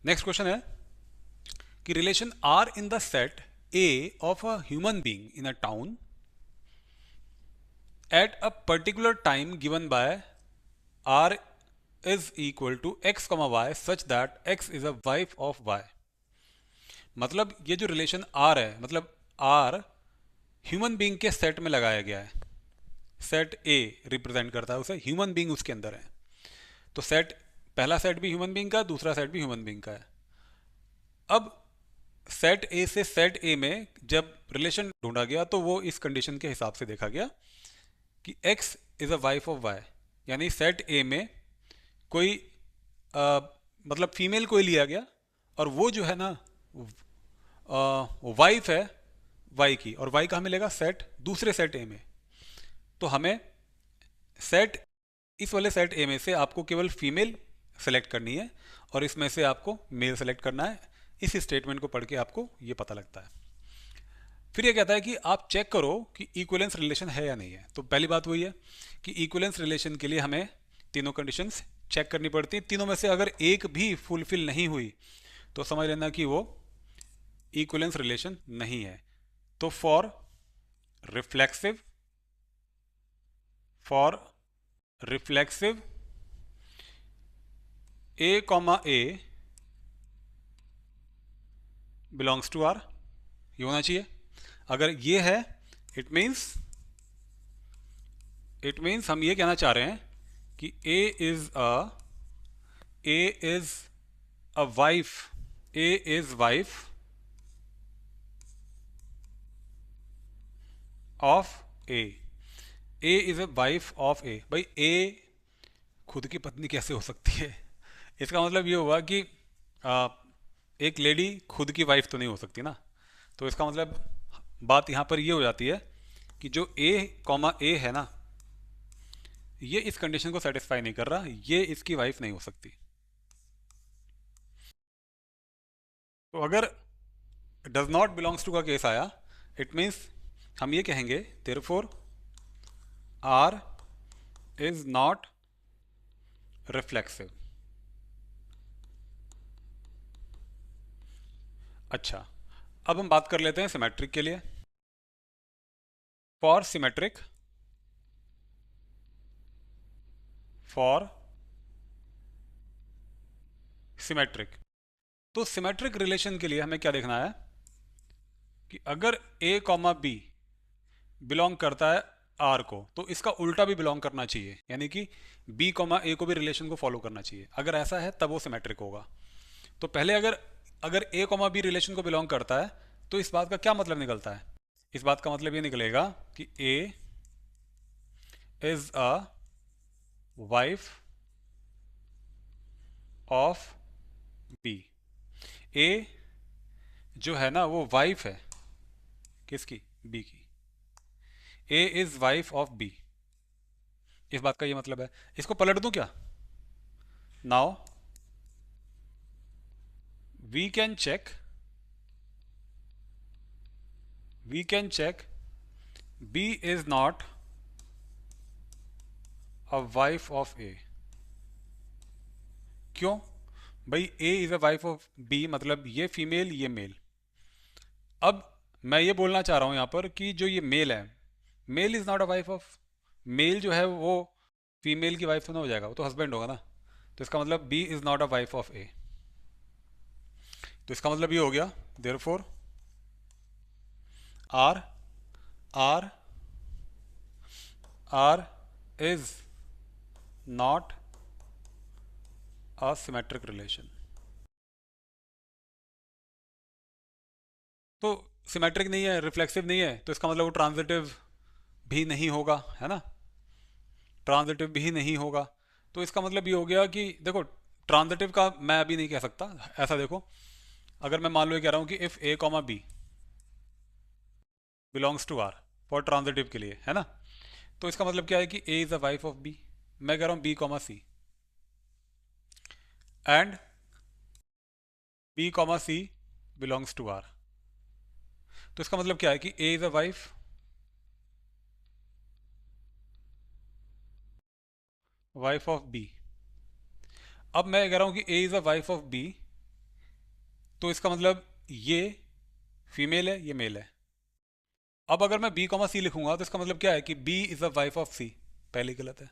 Speaker 1: नेक्स्ट क्वेश्चन है कि relation R in the set A of a human being in a town at a particular time given by R is equal to X comma Y such that X is a wife of Y. मतलब ये जो relation R है, मतलब R human being के set में लगाया गया है, सेट ए रिप्रेजेंट करता है उसे, ह्यूमन बीइंग उसके अंदर है। तो सेट, पहला सेट भी ह्यूमन बीइंग का, दूसरा सेट भी ह्यूमन बीइंग का है। अब सेट ए से सेट ए में जब रिलेशन ढूंढा गया तो वो इस कंडीशन के हिसाब से देखा गया कि x is a wife of y, यानी सेट ए में कोई मतलब फीमेल कोई लिया गया और वो जो है ना वाइफ है y की, और y कहाँ मिलेगा, सेट दूसरे सेट ए में। तो हमें सेट, इस वाले सेट ए में से आपको केवल फीमेल सेलेक्ट करनी है और इसमें से आपको मेल सेलेक्ट करना है। इस स्टेटमेंट को पढ़ के आपको ये पता लगता है। फिर ये कहता है कि आप चेक करो कि इक्विवेलेंस रिलेशन है या नहीं है। तो पहली बात वही है कि इक्विवेलेंस रिलेशन के लिए हमें तीनों कंडीशंस चेक करनी पड़ती हैं। तीनों में से अगर एक भी फुलफिल नहीं हुई तो समझ लेना कि वो इक्विवेलेंस रिलेशन नहीं है। तो for reflexive A comma A belongs to R, ये होना चाहिए। अगर ये है इट मीन्स हम ये कहना चाह रहे हैं कि A is a wife, A is wife of A is a wife of A. भाई ए खुद की पत्नी कैसे हो सकती है? इसका मतलब ये हुआ कि एक लेडी खुद की वाइफ तो नहीं हो सकती ना। तो इसका मतलब बात यहाँ पर ये हो जाती है कि जो ए कॉमा ए है ना, ये इस कंडीशन को सेटिस्फाई नहीं कर रहा, ये इसकी वाइफ नहीं हो सकती। तो अगर डज नॉट बिलोंग्स टू का केस आया, इट मीन्स हम ये कहेंगे therefore R is not reflexive. अच्छा, अब हम बात कर लेते हैं सिमेट्रिक के लिए। For symmetric, for symmetric. तो सिमेट्रिक रिलेशन के लिए हमें क्या देखना है कि अगर ए कॉमा बी बिलोंग करता है आर को, तो इसका उल्टा भी बिलोंग करना चाहिए, यानी कि बी कॉमा ए को भी रिलेशन को फॉलो करना चाहिए। अगर ऐसा है तब वो सिमेट्रिक होगा। तो पहले अगर अगर ए कॉमा बी रिलेशन को बिलोंग करता है तो इस बात का क्या मतलब निकलता है? इस बात का मतलब ये निकलेगा कि A is a wife of B. A जो है ना वो वाइफ है किसकी? बी की। A is wife of B, इस बात का ये मतलब है। इसको पलट दूं क्या? Now we can check B is not a wife of A. क्यों भाई? A is a wife of B मतलब ये फीमेल ये मेल। अब मैं ये बोलना चाह रहा हूं यहां पर कि जो ये मेल है, male is not a wife of, male जो है वो फीमेल की वाइफ तो ना हो जाएगा, वो तो हस्बैंड होगा ना। तो इसका मतलब B is not a wife of A. तो इसका मतलब ये हो गया therefore R R R is not a symmetric relation. तो सिमेट्रिक नहीं है, रिफ्लेक्सिव नहीं है, तो इसका मतलब वो ट्रांजिटिव भी नहीं होगा, है ना। ट्रांजिटिव भी नहीं होगा। तो इसका मतलब ये हो गया कि देखो, ट्रांजिटिव का मैं अभी नहीं कह सकता। ऐसा देखो, अगर मैं मान लो ये कह रहा हूँ कि if A comma B belongs to R for transitive के लिए, है ना, तो इसका मतलब क्या है कि A is a wife of B. मैं कह रहा हूँ B comma C and B comma C belongs to R. तो इसका मतलब क्या है कि A is a wife of B. अब मैं कह रहा हूँ कि A is a wife of B, तो इसका मतलब ये फीमेल है ये मेल है। अब अगर मैं बी कॉमा सी लिखूंगा तो इसका मतलब क्या है कि B is a wife of C. पहली गलत है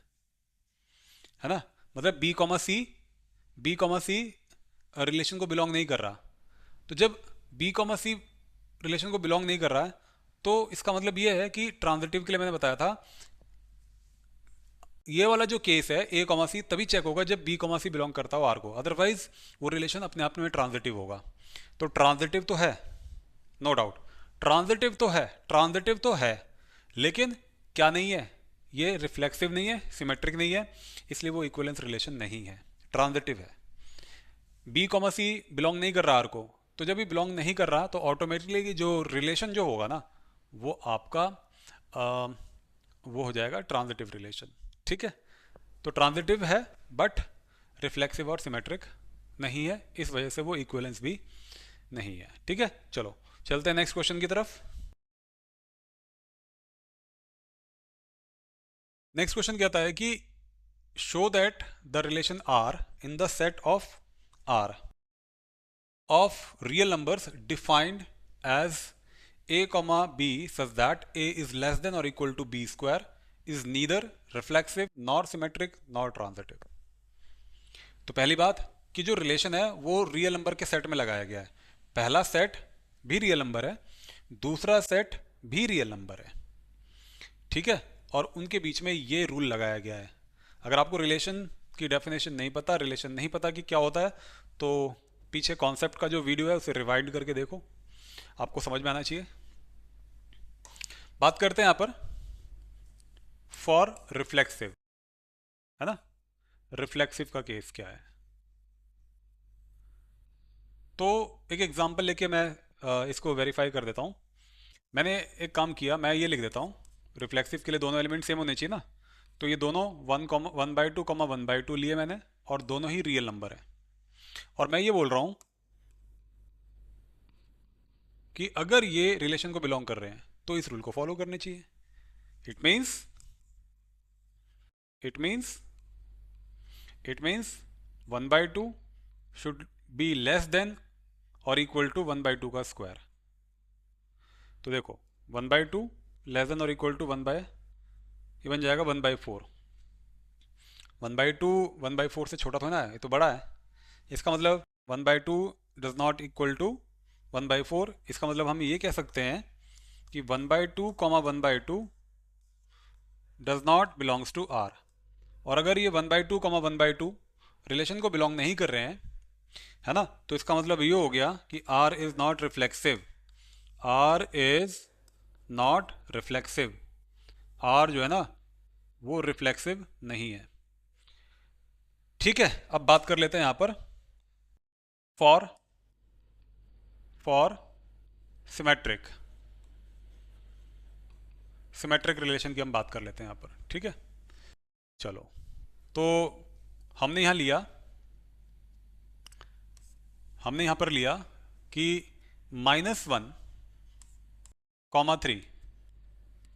Speaker 1: ना। मतलब बी कॉमा सी रिलेशन को बिलोंग नहीं कर रहा। तो जब बी कॉमा सी रिलेशन को बिलोंग नहीं कर रहा है तो इसका मतलब ये है कि ट्रांजिटिव के लिए मैंने बताया था, ये वाला जो केस है ए कॉमा सी तभी चेक होगा जब बी कॉमा सी बिलोंग करता हो आर को, अदरवाइज वो रिलेशन अपने आप में ट्रांजिटिव होगा। तो ट्रांजिटिव तो है, नो डाउट, ट्रांजिटिव तो है, लेकिन क्या नहीं है? ये रिफ्लेक्सिव नहीं है, सिमेट्रिक नहीं है, इसलिए वो इक्विवेलेंस रिलेशन नहीं है, ट्रांजिटिव है। बी कॉमा सी बिलोंग नहीं कर रहा आर को, तो जब भी बिलोंग नहीं कर रहा तो ऑटोमेटिकली जो रिलेशन जो होगा ना वो आपका वो हो जाएगा ट्रांजिटिव रिलेशन। ठीक है, तो ट्रांजिटिव है बट रिफ्लेक्सिव और सिमेट्रिक नहीं है, इस वजह से वो इक्विवेलेंस भी नहीं है। ठीक है, चलो चलते हैं नेक्स्ट क्वेश्चन की तरफ। नेक्स्ट क्वेश्चन कहता है कि show that the relation R in the set of R of real numbers defined as a comma b such that a is less than or equal to b square is neither reflexive nor symmetric nor transitive। तो पहली बात कि जो relation है वो real number के set में लगाया गया है। पहला सेट भी रियल नंबर है, दूसरा सेट भी रियल नंबर है। ठीक है, और उनके बीच में ये रूल लगाया गया है। अगर आपको रिलेशन की डेफिनेशन नहीं पता, रिलेशन नहीं पता कि क्या होता है, तो पीछे कॉन्सेप्ट का जो वीडियो है उसे रिवाइंड करके देखो, आपको समझ में आना चाहिए। बात करते हैं यहां पर फॉर रिफ्लेक्सिव, है ना। रिफ्लेक्सिव का केस क्या है? तो एक एग्जांपल लेके मैं इसको वेरीफाई कर देता हूं। मैंने एक काम किया, मैं ये लिख देता हूं, रिफ्लेक्सिव के लिए दोनों एलिमेंट सेम होने चाहिए ना। तो ये दोनों 1/2 लिए मैंने, और दोनों ही रियल नंबर है। और मैं ये बोल रहा हूं कि अगर ये रिलेशन को बिलोंग कर रहे हैं तो इस रूल को फॉलो करने चाहिए। It means it means it means 1/2 should be less than और इक्वल टू 1/2 का स्क्वायर। तो देखो 1/2 लेस देन और इक्वल टू 1/, ये बन जाएगा 1/4। 1/2 1/4 से छोटा थोड़ा ना है, ये तो बड़ा है, इसका मतलब 1/2 डज नॉट इक्वल टू 1/4। इसका मतलब हम ये कह सकते हैं कि 1/2 comma 1/2 does not belongs to R. और अगर ये 1/2 कॉमा 1/2 रिलेशन को बिलोंग नहीं कर रहे हैं, है ना, तो इसका मतलब ये हो गया कि R is not reflexive. R is not reflexive. R जो है ना वो रिफ्लेक्सिव नहीं है। ठीक है, अब बात कर लेते हैं यहां पर for for symmetric symmetric relation की हम बात कर लेते हैं यहां पर। ठीक है, चलो। तो हमने यहां लिया हमने यहां पर लिया कि -1, 3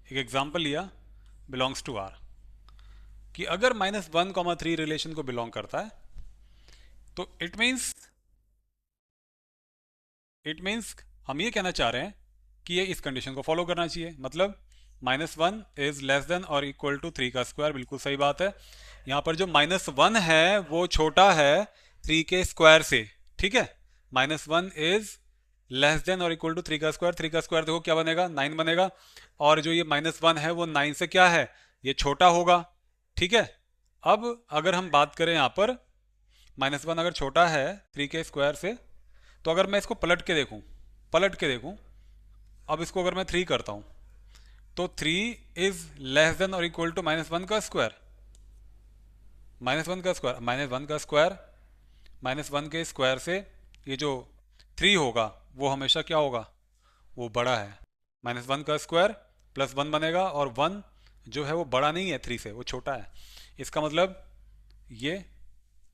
Speaker 1: एक एग्जाम्पल लिया बिलोंग्स टू आर, कि अगर -1, 3 रिलेशन को बिलोंग करता है तो इट मीन्स हम ये कहना चाह रहे हैं कि ये इस कंडीशन को फॉलो करना चाहिए। मतलब -1 इज लेस देन और इक्वल टू 3 का स्क्वायर। बिल्कुल सही बात है। यहाँ पर जो -1 है वो छोटा है 3 के स्क्वायर से। ठीक है, -1 इज लेस देन और इक्वल टू 3 का स्क्वायर। 3 का स्क्वायर देखो क्या बनेगा, 9 बनेगा। और जो ये -1 है वो 9 से क्या है, ये छोटा होगा। ठीक है, अब अगर हम बात करें यहाँ पर -1 अगर छोटा है 3 के स्क्वायर से, तो अगर मैं इसको पलट के देखूं, अब इसको अगर मैं 3 करता हूं तो 3 इज लेस देन और इक्वल टू -1 का स्क्वायर। -1 के स्क्वायर से ये जो 3 होगा वो हमेशा क्या होगा, वो बड़ा है। -1 का स्क्वायर प्लस 1 बनेगा, और 1 जो है वो बड़ा नहीं है 3 से, वो छोटा है। इसका मतलब ये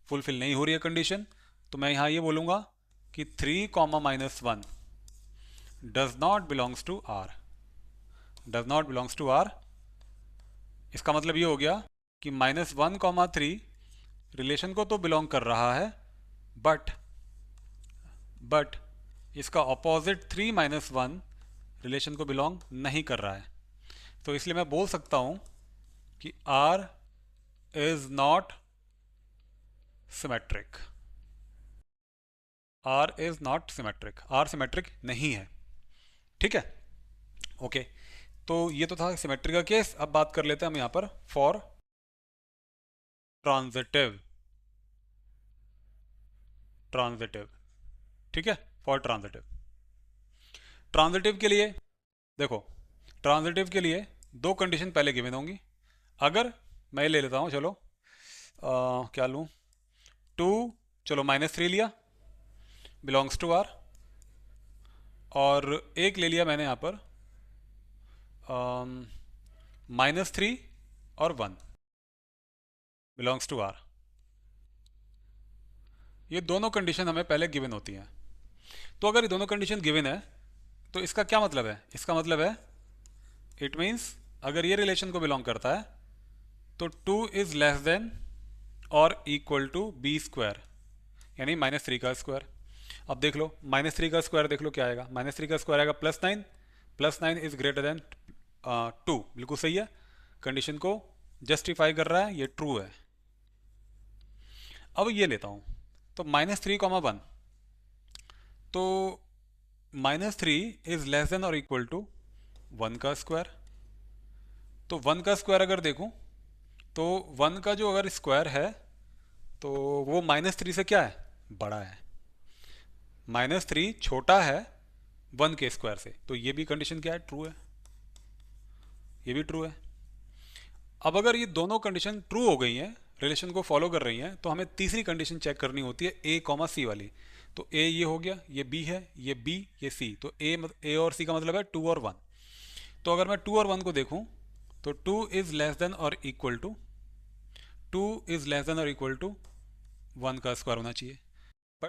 Speaker 1: फुलफिल नहीं हो रही है कंडीशन। तो मैं यहाँ ये बोलूँगा कि 3 comma -1 does not belongs to R. इसका मतलब ये हो गया कि -1, 3 रिलेशन को तो बिलोंग कर रहा है, बट इसका ऑपोजिट 3 - 1 रिलेशन को बिलोंग नहीं कर रहा है। तो इसलिए मैं बोल सकता हूं कि R is not symmetric. R symmetric नहीं है। ठीक है, ओके। तो ये तो था सिमेट्री का केस। अब बात कर लेते हैं हम यहां पर फॉर ट्रांजिटिव। ठीक है, फॉर ट्रांजिटिव के लिए देखो, ट्रांजिटिव के लिए दो कंडीशन पहले गिवन होंगी। अगर मैं ले लेता हूँ, चलो क्या लूँ, 2, चलो -3 लिया बिलोंग्स टू आर, और एक ले लिया मैंने यहाँ पर -3 और 1 बिलोंग्स टू आर। ये दोनों कंडीशन हमें पहले गिवन होती हैं। तो अगर ये दोनों कंडीशन गिवन है तो इसका क्या मतलब है, इसका मतलब है इट मीन्स अगर ये रिलेशन को बिलोंग करता है तो 2 इज लेस देन और इक्वल टू बी स्क्वायर, यानी -3 का स्क्वायर। अब देख लो -3 का स्क्वायर, देख लो क्या आएगा, -3 का स्क्वायर आएगा +9, +9 इज ग्रेटर देन 2। बिल्कुल सही है, कंडीशन को जस्टिफाई कर रहा है, ये ट्रू है। अब ये लेता हूँ तो -3, 1, तो -3 इज लेस देन और इक्वल टू 1 का स्क्वायर। तो 1 का स्क्वायर अगर देखूं तो 1 का जो अगर स्क्वायर है तो वो -3 से क्या है, बड़ा है। -3 छोटा है 1 के स्क्वायर से, तो ये भी कंडीशन क्या है, ट्रू है। ये भी ट्रू है। अब अगर ये दोनों कंडीशन ट्रू हो गई हैं, रिलेशन को फॉलो कर रही हैं, तो हमें तीसरी कंडीशन चेक करनी होती है A, C वाली। तो A ये हो गया, ये B है, ये B, ये C। तो A और C का मतलब है 2 और 1। तो अगर मैं 2 और 1 को देखूं तो 2 इज लेस देन और इक्वल टू 1 का स्क्वायर होना चाहिए।